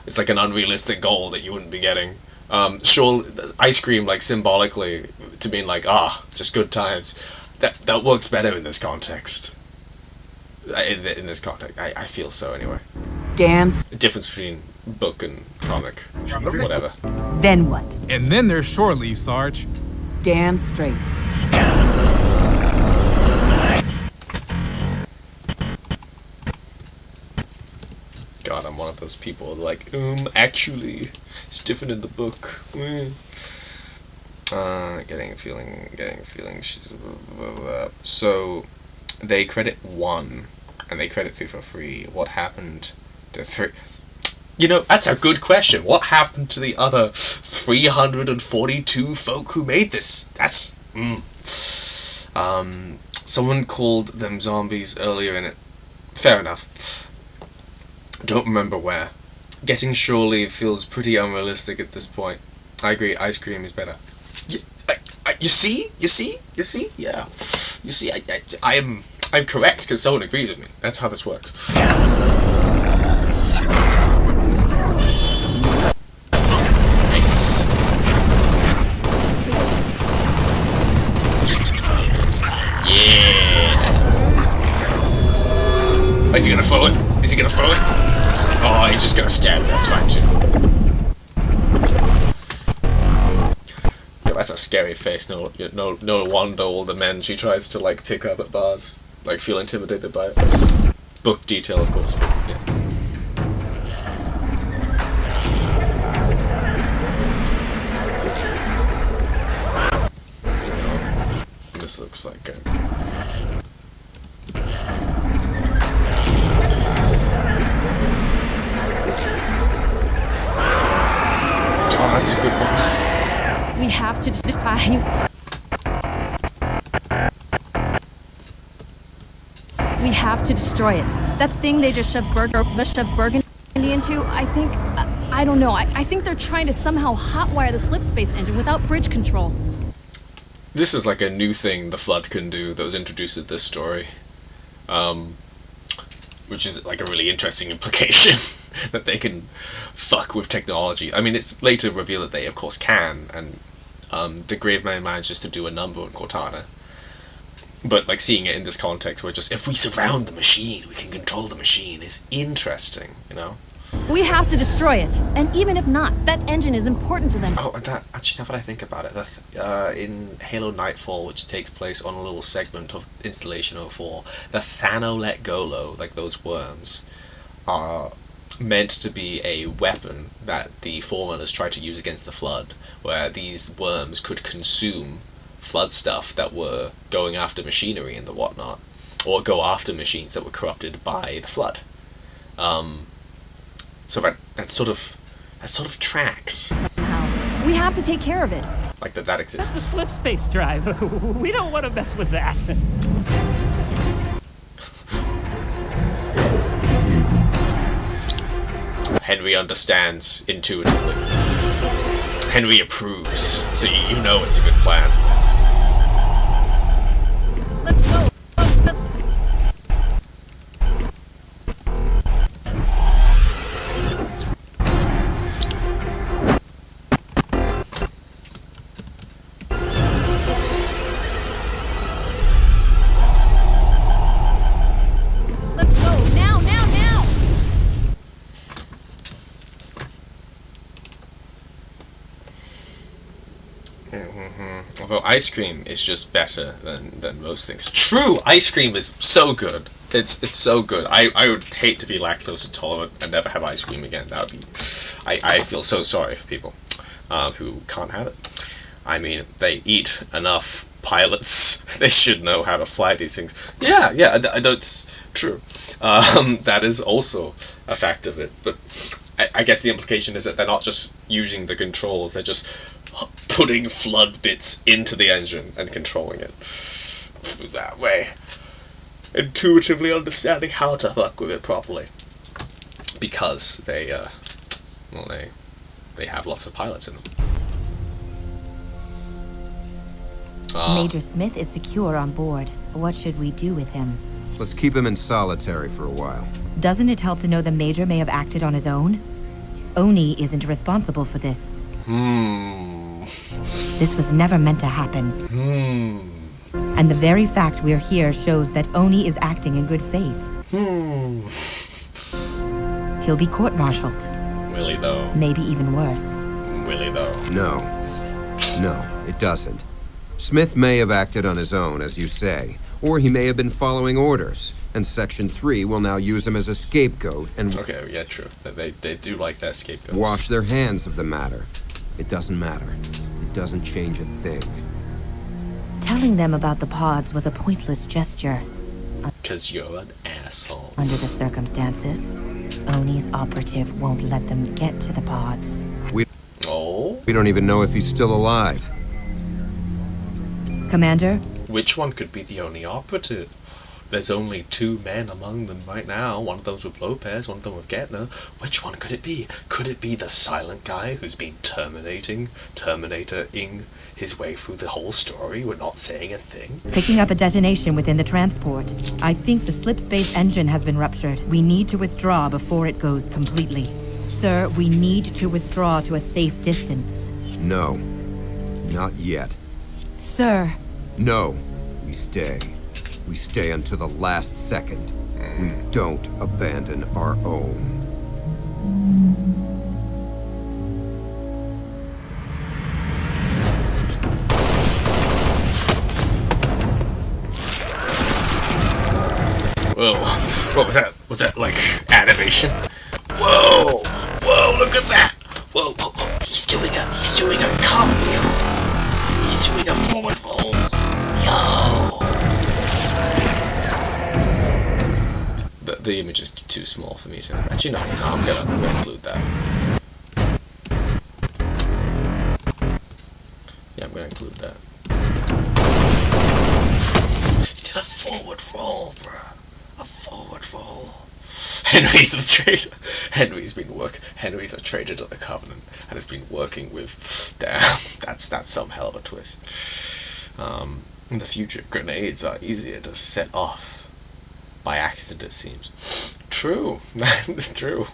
it's like an unrealistic goal that you wouldn't be getting. Ice cream, like symbolically, to mean like, just good times. That works better in this context. In this context, I feel so anyway. Damn. The difference between book and comic, whatever. Then what? And then there's shore leave, Sarge. Damn straight. God, I'm one of those people like, actually, it's different in the book. Getting a feeling. So, they credit 1, and they credit 3 for free. What happened to 3? You know, that's a good question. What happened to the other 342 folk who made this? That's, someone called them zombies earlier in it. Fair enough. Don't remember where. Getting shore leave feels pretty unrealistic at this point. I agree, ice cream is better. You see? Yeah. You see, I'm correct because someone agrees with me. That's how this works. Nice. Yeah. Oh, is he gonna throw it? Is he gonna throw it? Oh, he's just gonna stab it. That's fine too. Yeah, that's a scary face. No wonder all the men she tries to like pick up at bars like feel intimidated by it. Book detail, of course. But, yeah. This looks like a... Oh, that's a good one. We have to destroy. We have to destroy it. That thing they just shoved Burgundy into, I don't know. I think they're trying to somehow hotwire the slip space engine without bridge control. This is like a new thing the Flood can do that was introduced in this story. Which is like a really interesting implication. That they can fuck with technology. I mean, it's later revealed that they of course can, and the Graveman manages to do a number on Cortana. But like seeing it in this context where just if we surround the machine, we can control the machine is interesting, you know? We have to destroy it, and even if not, that engine is important to them. Oh, and that, actually, now that I think about it, in Halo Nightfall, which takes place on a little segment of Installation 04, the Thano-Let Golo, like those worms, are meant to be a weapon that the Forerunners tried to use against the Flood, where these worms could consume Flood stuff that were going after machinery and the whatnot, or go after machines that were corrupted by the Flood. So that sort of tracks. Somehow. We have to take care of it. Like that exists. That's the slip space drive. We don't want to mess with that. Henry understands intuitively. Henry approves, so you know it's a good plan. Let's go. Although ice cream is just better than most things. True, ice cream is so good. It's so good. I would hate to be lactose intolerant and never have ice cream again. That would be. I feel so sorry for people who can't have it. I mean, they eat enough pilots. They should know how to fly these things. Yeah, that's true. That is also a fact of it. But I guess the implication is that they're not just using the controls, they're just putting flood bits into the engine and controlling it through that way. Intuitively understanding how to fuck with it properly. Because they have lots of pilots in them. Major Smith is secure on board. What should we do with him? Let's keep him in solitary for a while. Doesn't it help to know the Major may have acted on his own? Oni isn't responsible for this. This was never meant to happen. And the very fact we're here shows that Oni is acting in good faith. He'll be court-martialed. Will he, though? Maybe even worse. Will he, though? No, it doesn't. Smith may have acted on his own, as you say, or he may have been following orders, and Section 3 will now use him as a scapegoat and... Okay, yeah, true. They do like that scapegoat. Wash their hands of the matter. It doesn't matter. It doesn't change a thing. Telling them about the pods was a pointless gesture. 'Cause you're an asshole. Under the circumstances, Oni's operative won't let them get to the pods. We don't even know if he's still alive. Commander? Which one could be the Oni operative? There's only 2 men among them right now. One of them's with Lopez, one of them with Gettner. Which one could it be? Could it be the silent guy who's been Terminating his way through the whole story? We're not saying a thing. Picking up a detonation within the transport. I think the slipspace engine has been ruptured. We need to withdraw before it goes completely. Sir, we need to withdraw to a safe distance. No, not yet. Sir. No, we stay. We stay until the last second. We don't abandon our own. Whoa, what was that? Was that like animation? Whoa, whoa, look at that! Whoa, whoa, whoa, he's doing a cartwheel. He's doing a forward fold. Yo! The image is too small for me to... Actually, no, I'm gonna include that. Yeah, I'm gonna include that. He did a forward roll, bruh. A forward roll. Henry's the traitor. Henry's a traitor to the Covenant and has been working with... Damn, that's some hell of a twist. In the future, grenades are easier to set off. By accident, it seems. True. True.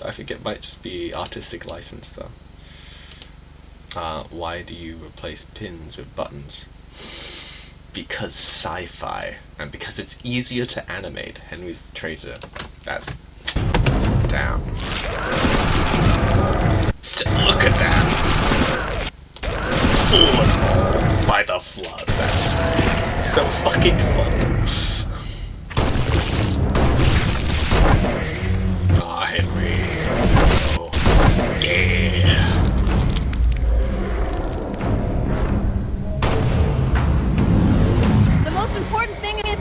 I think it might just be artistic license, though. Why do you replace pins with buttons? Because sci-fi. And because it's easier to animate. Henry's the traitor. That's... Damn. Still, look at that! Forward roll by the flood. That's so fucking funny. Henry. Oh, yeah. The most important thing is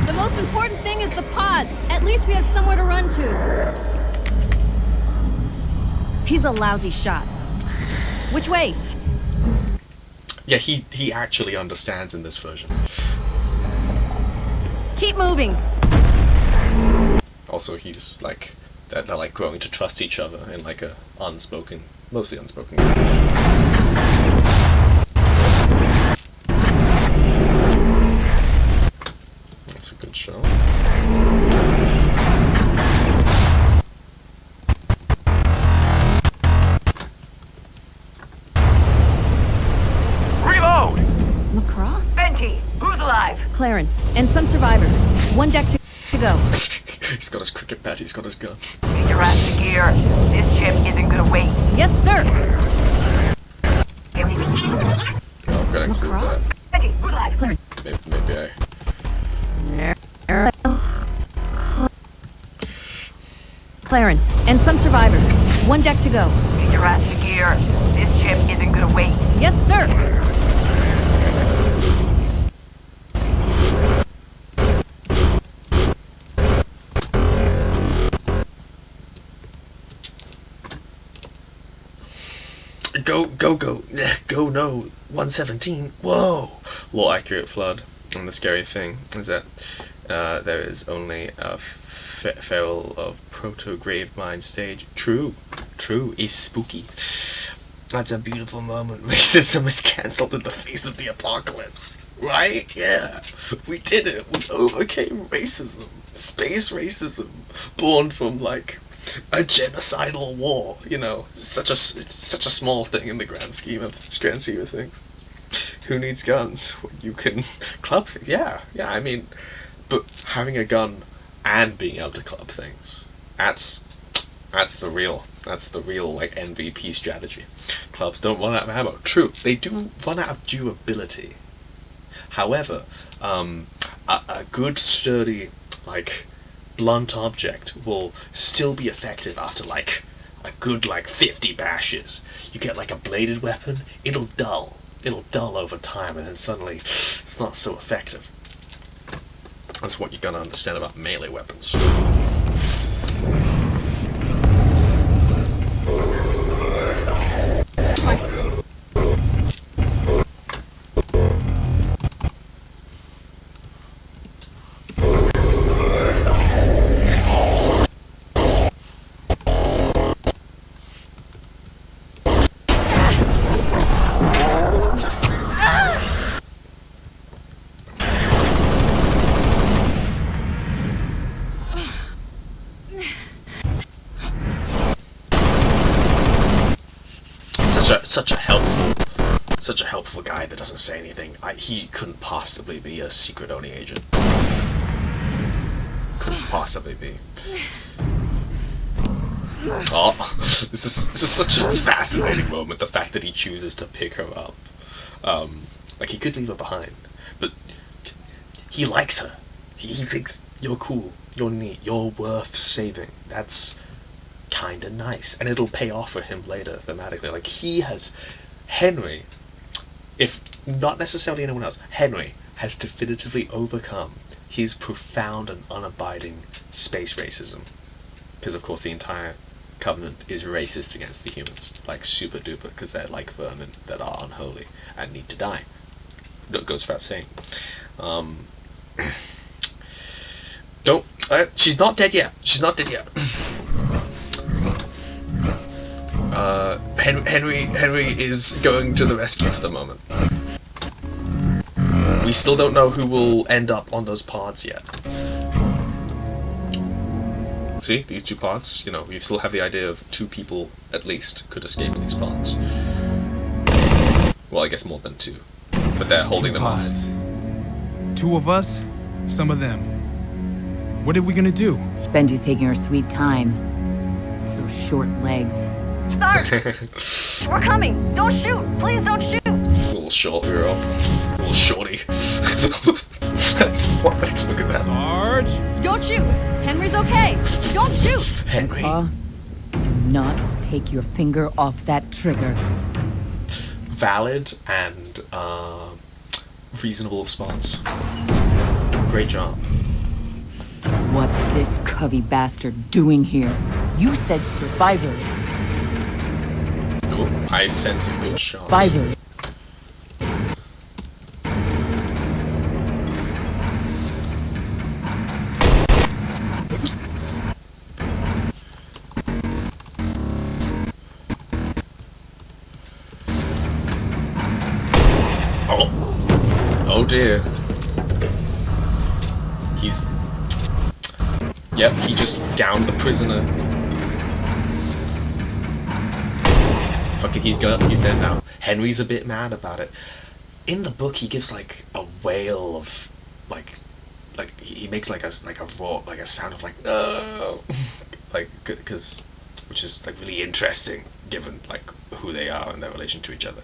The most important thing is the pods. At least we have somewhere to run to. He's a lousy shot. Which way? Yeah, he actually understands in this version. Keep moving. Also, he's like they're like growing to trust each other in like a mostly unspoken. That's a good show. Reload! LaCroix? Benty, who's alive? Clarence, and some survivors. One deck to go. He's got his cricket bat, he's got his gun. Get your ass in gear. This ship isn't gonna wait. Yes, sir! Oh, I'm gonna include that. Benty, who's alive? Clarence. Maybe Clarence, and some survivors. One deck to go. Get your ass in gear. This ship isn't gonna wait. Yes, sir! Go, no, 117, whoa! Lore accurate flood. And the scary thing is that there is only a feral of proto-grave mind stage. True, is spooky. That's a beautiful moment. Racism is cancelled in the face of the apocalypse. Right? Yeah. We did it. We overcame racism. Space racism. Born from, like, a genocidal war. You know, it's such a small thing in the grand scheme of things. Who needs guns? You can club things. Yeah, I mean, but having a gun and being able to club things, that's the real like MVP strategy. Clubs don't run out of ammo. True, they do run out of durability. However, a good sturdy, like, blunt object will still be effective after like a good 50 bashes. You get like a bladed weapon, it'll dull over time, and then suddenly it's not so effective. That's what you're gonna understand about melee weapons. Such a helpful guy that doesn't say anything. He couldn't possibly be a secret Oni agent. Couldn't possibly be. Oh, this is such a fascinating moment. The fact that he chooses to pick her up. Like, he could leave her behind, but he likes her. He thinks you're cool, you're neat, you're worth saving. That's kinda nice, and it'll pay off for him later thematically. Like, Henry, if not necessarily anyone else, Henry has definitively overcome his profound and unabiding space racism. Because of course the entire Covenant is racist against the humans, like super duper, because they're like vermin that are unholy and need to die. That goes without saying. She's not dead yet. Henry is going to the rescue for the moment. We still don't know who will end up on those pods yet. See, these two pods, you know, we still have the idea of 2 people at least could escape in these pods. Well, I guess more than 2, but they're holding them off. 2 of us, some of them. What are we gonna do? Benji's taking her sweet time. It's those short legs. Sarge! We're coming! Don't shoot! Please don't shoot! Little short girl. Little shorty. That's what, look at that. Sarge! Don't shoot! Henry's okay! Don't shoot! Henry? Do not take your finger off that trigger. Valid and reasonable response. Great job. What's this Covey bastard doing here? You said survivors. Oh, I sense a good shot. Survivors. Oh dear. Yep, he just downed the prisoner. Fuck it, he's dead now. Henry's a bit mad about it. In the book, he gives like a wail of like he makes like a roar, like a sound of like no, like which is like really interesting given like who they are and their relation to each other.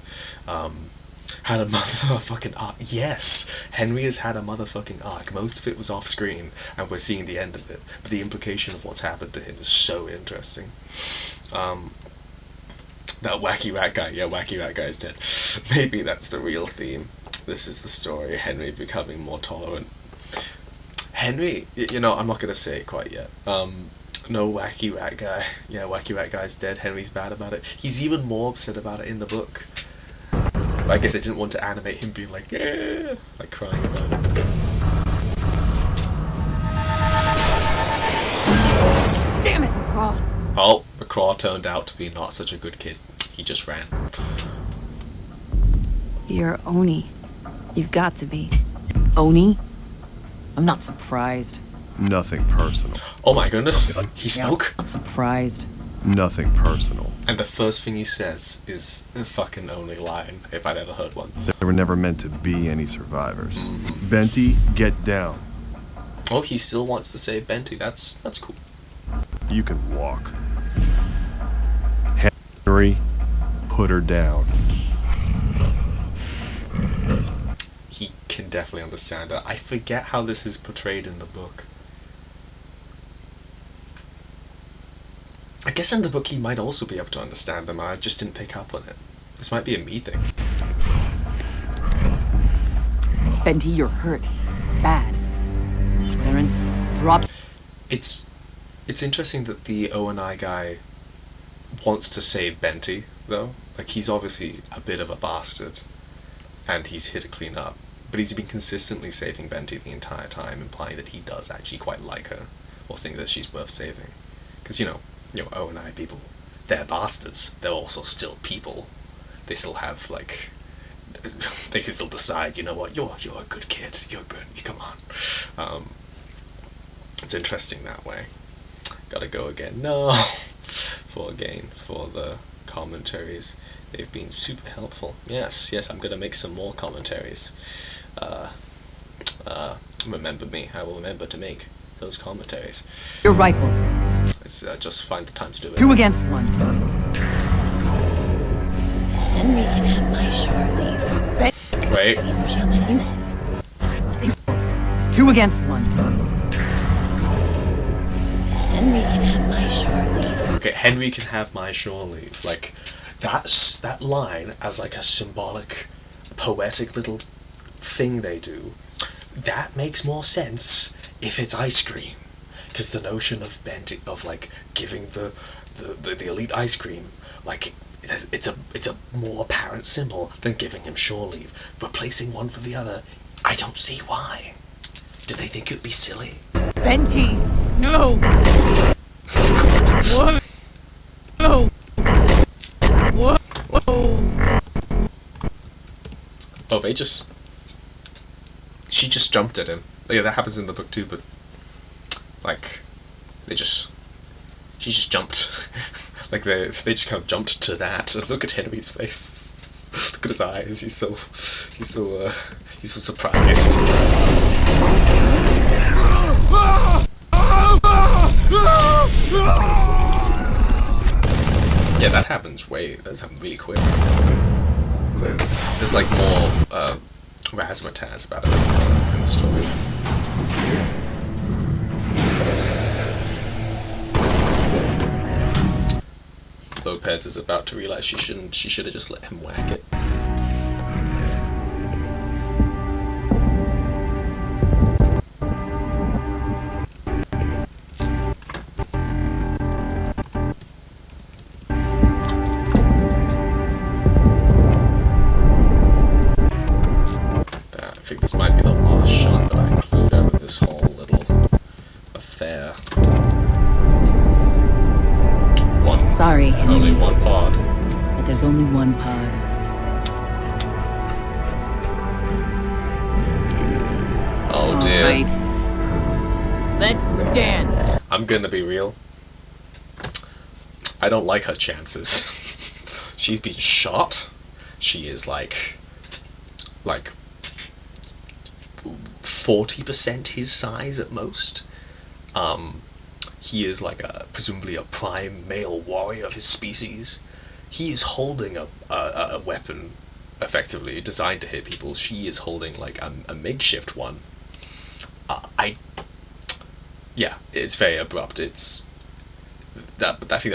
Had a motherfucking arc. Yes, Henry has had a motherfucking arc. Most of it was off screen, and we're seeing the end of it. But the implication of what's happened to him is so interesting. That wacky rat guy. Yeah, wacky rat guy is dead. Maybe that's the real theme. This is the story. Henry becoming more tolerant. Henry, you know, I'm not gonna say it quite yet. No, Wacky Rat Guy. Yeah, Wacky Rat Guy's dead. Henry's bad about it. He's even more upset about it in the book. But I guess I didn't want to animate him being like, eh, like crying about it. Damn it, McCraw. Oh, McCraw turned out to be not such a good kid. He just ran. You're Oni. You've got to be. Oni? I'm not surprised. Nothing personal. Oh my goodness, he spoke? Not surprised. Nothing personal. And the first thing he says is the fucking only line, if I've ever heard one. There were never meant to be any survivors. Benty, get down. Oh, he still wants to save Benty. That's cool. You can walk. Henry, put her down. He can definitely understand her. I forget how this is portrayed in the book. I guess in the book he might also be able to understand them, and I just didn't pick up on it. This might be a me thing. Benty, you're hurt. Bad. Clarence, drop. It's interesting that the ONI guy wants to save Benty, though. Like, he's obviously a bit of a bastard, and he's here to clean up. But he's been consistently saving Benty the entire time, implying that he does actually quite like her, or think that she's worth saving. Because, you know, ONI people, they're bastards. They're also still people. They still have, like, they can still decide, you know what, you're a good kid, you're good, come on. It's interesting that way. Gotta go again. No! For the commentaries. They've been super helpful. Yes, I'm gonna make some more commentaries. Remember me. I will remember to make those commentaries. Your rifle. Let's just find the time to do it. 2 against 1. Henry can have my short leave. Wait. It's 2 against 1. Henry can have my short leave. Okay, Henry can have my shore leave. Like, that line as like a symbolic, poetic little thing they do, that makes more sense if it's ice cream. Because the notion of Benty, of like giving the elite ice cream, like it's a more apparent symbol than giving him shore leave. Replacing one for the other, I don't see why. Do they think it'd be silly? Benty! No! What? No! What? Whoa! Oh, she just jumped at him. Yeah, that happens in the book too, but like, she just jumped. Like they just kind of jumped to that. And look at Henry's face. Look at his eyes. He's so surprised. Yeah, that happens really quick. There's like more razzmatazz about it in the story. Lopez is about to realize she should have just let him whack it. I think this might be the last shot that I include out of this whole little affair. Sorry, Henry. Only one pod. But there's only one pod. Oh dear. Right. Let's dance. I'm gonna be real. I don't like her chances. She's been shot. She is like 40% his size at most. He is like presumably a prime male warrior of his species. He is holding a weapon, effectively designed to hit people. She is holding like a makeshift one. Yeah, it's very abrupt. It's that. I think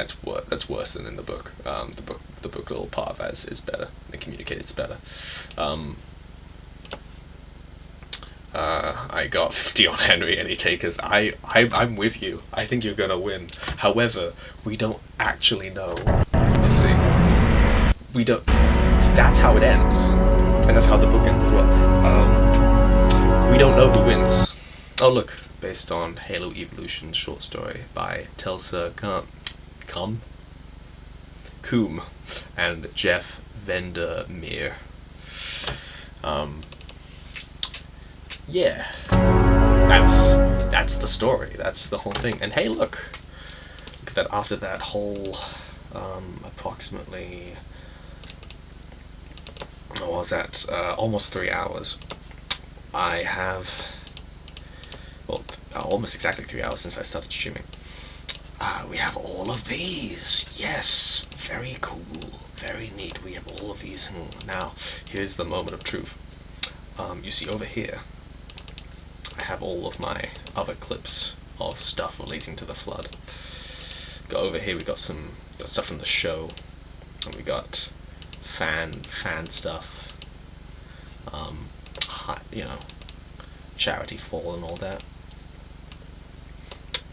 that's worse than in the book. The book little Parvaz is better. The communicated it's better. I got 50 on Henry, any takers? I'm with you. I think you're gonna win. However, we don't actually know. You see, we don't. That's how it ends, and that's how the book ends as well. We don't know who wins. Oh look, based on Halo Evolution short story by Telsa Coombe and Jeff Vandermeer. Yeah, that's the story. That's the whole thing. And hey, look at that. After that whole approximately, what was that? Almost 3 hours. I have, well, almost exactly 3 hours since I started streaming. We have all of these. Yes, very cool, very neat. We have all of these. Now, here's the moment of truth. You see over here, I have all of my other clips of stuff relating to the flood. Go over here, we got stuff from the show, and we got fan stuff. You know, Charity Fall and all that.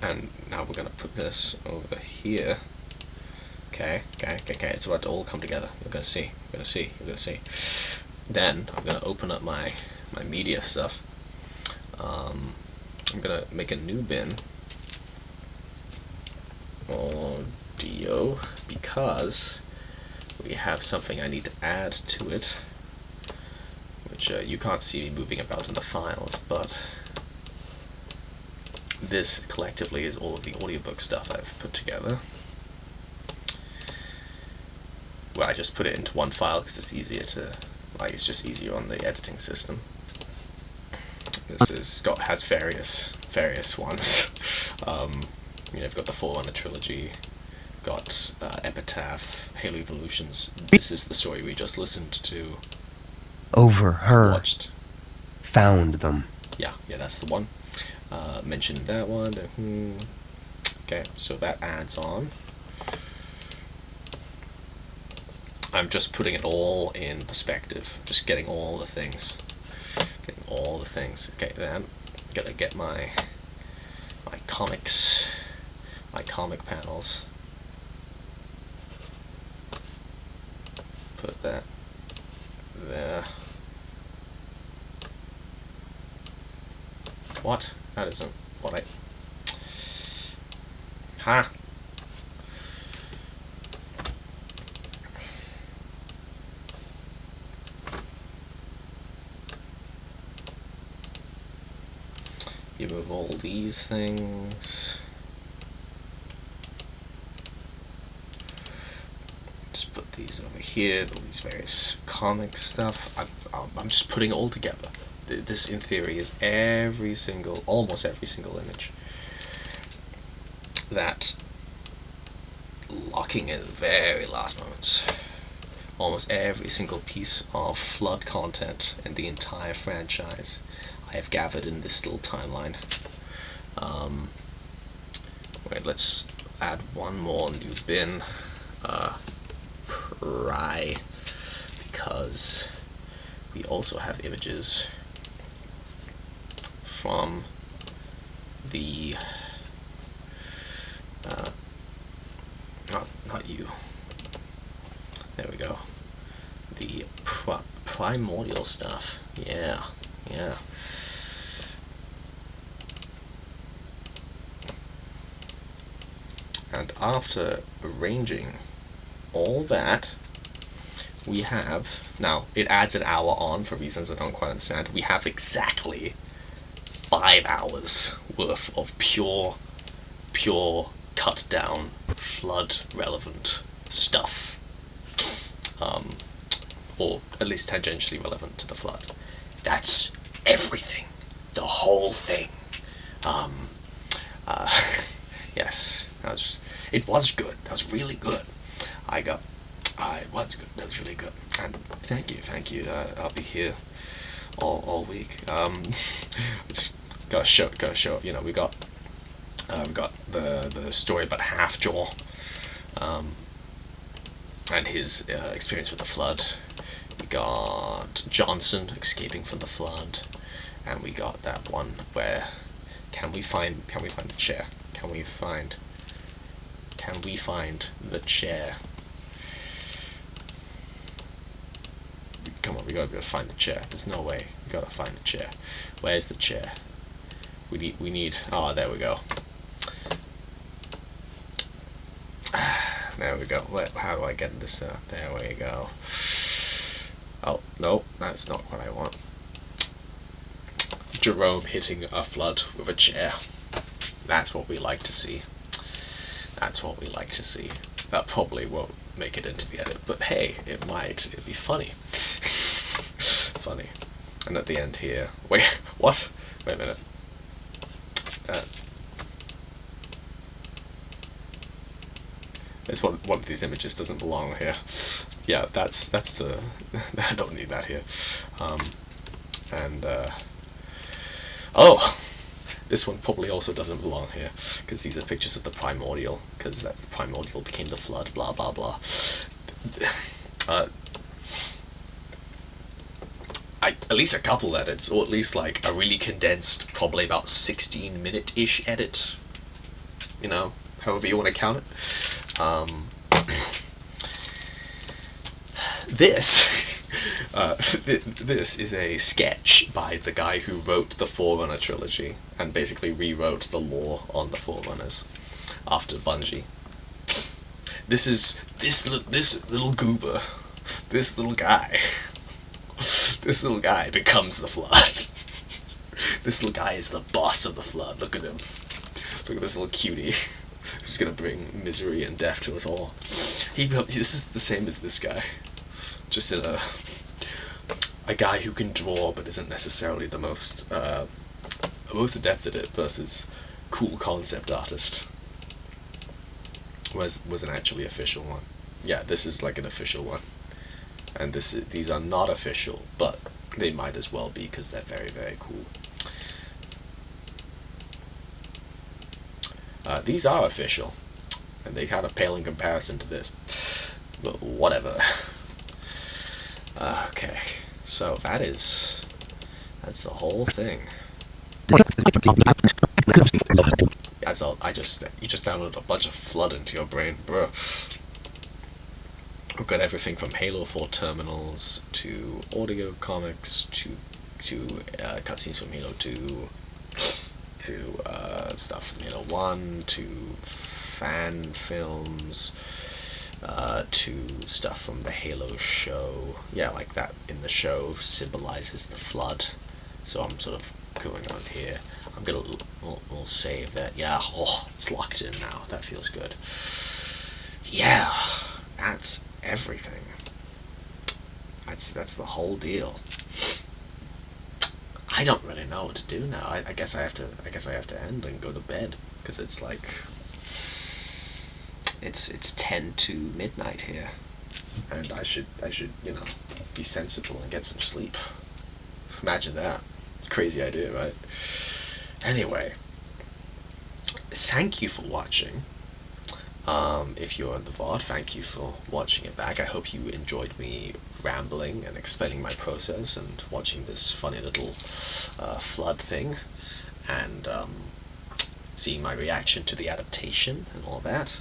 And now we're gonna put this over here. Okay. It's about to all come together. You're gonna see. Then I'm gonna open up my media stuff. I'm gonna make a new bin. Audio, because we have something I need to add to it, which you can't see me moving about in the files, but this collectively is all of the audiobook stuff I've put together. Well, I just put it into one file because it's easier to, it's just easier on the editing system. This has various ones. You know, I've got the Forerunner trilogy, got Epitaph, Halo Evolutions. This is the story we just listened to. Watched. Found them. Yeah, that's the one. Mentioned that one. Okay, so that adds on. I'm just putting it all in perspective, just getting all the things. Okay, then I'm gonna get my comics, my comic panels. Put that there. What? That isn't what I... Huh? You move all these things. Just put these over here, all these various comic stuff. I'm just putting it all together. This, in theory, is almost every single image that, locking in the very last moments, almost every single piece of flood content in the entire franchise I have gathered in this little timeline. Wait, let's add one more new bin. Pry, because we also have images from the not you. There we go. The primordial stuff. Yeah. And after arranging all that, we have, now it adds an hour on for reasons I don't quite understand. We have exactly 5 hours worth of pure cut down flood relevant stuff, or at least tangentially relevant to the flood. That's everything, the whole thing. Yes, it was good. That was really good. It was good. That was really good. And thank you. I'll be here all week. Just gotta show up. You know, we got the story about Halfjaw, and his experience with the flood. We got Johnson escaping from the flood, and we got that one where can we find the chair? Can we find the chair? Come on, we gotta be able to find the chair. There's no way. We gotta find the chair. Where's the chair? We need. Oh, there we go. There we go. How do I get this? There we go. Oh no, that's not what I want. Jerome hitting a flood with a chair. That's what we like to see. That's what we like to see. That probably won't make it into the edit, but hey, it might. It'd be funny. Funny. And at the end here, wait, what? Wait a minute. This one of these images doesn't belong here. Yeah, that's the. I don't need that here. Oh, this one probably also doesn't belong here because these are pictures of the primordial. Because that primordial became the flood. Blah blah blah. At least a couple edits, or at least like a really condensed, probably about 16-minute-ish edit. You know, however you want to count it. This is a sketch by the guy who wrote the Forerunner trilogy and basically rewrote the lore on the Forerunners after Bungie. This little goober, this little guy becomes the Flood. This little guy is the boss of the Flood. Look at him. Look at this little cutie who's gonna bring misery and death to us all. This is the same as this guy, just in a guy who can draw but isn't necessarily the most adept at it versus cool concept artist. Was an actually official one. Yeah, this is like an official one, and these are not official, but they might as well be because they're very, very cool. These are official, and they kind of pale in comparison to this, but whatever. Okay, so that's the whole thing. That's all. You just downloaded a bunch of flood into your brain, bro. We've got everything from Halo 4 terminals to audio comics to cutscenes from Halo 2 to stuff from Halo 1 to fan films to stuff from the Halo show. Yeah, like that in the show symbolizes the flood. So I'm sort of going on here. I'm gonna we'll save that. Yeah, oh, it's locked in now. That feels good. Yeah, that's everything. That's the whole deal. I don't really know what to do now. I guess I have to end and go to bed because it's like it's 10 to midnight here, and I should be sensible and get some sleep. Imagine that. Crazy idea, right? Anyway, thank you for watching. If you're in the VOD, thank you for watching it back. I hope you enjoyed me rambling and explaining my process and watching this funny little flood thing, and seeing my reaction to the adaptation and all that.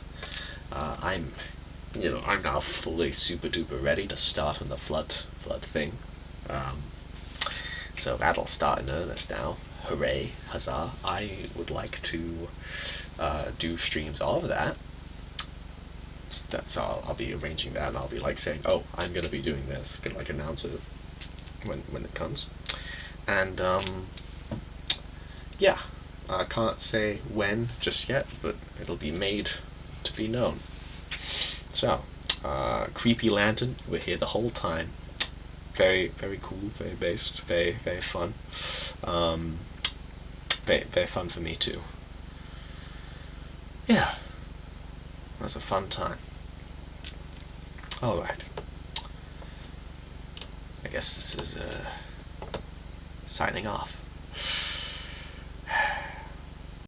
I'm now fully super duper ready to start on the flood thing. So that'll start in earnest now. Hooray, huzzah. I would like to do streams of that. That's all. I'll be arranging that, and I'll be like saying, oh, I'm gonna be doing this. I'm gonna like announce it when it comes. And yeah, I can't say when just yet, but it'll be made to be known. So, Creepy Lantern, we're here the whole time. Very, very cool, very based, very, very fun. Very, very fun for me too. Yeah, that was a fun time. Alright. I guess this is signing off.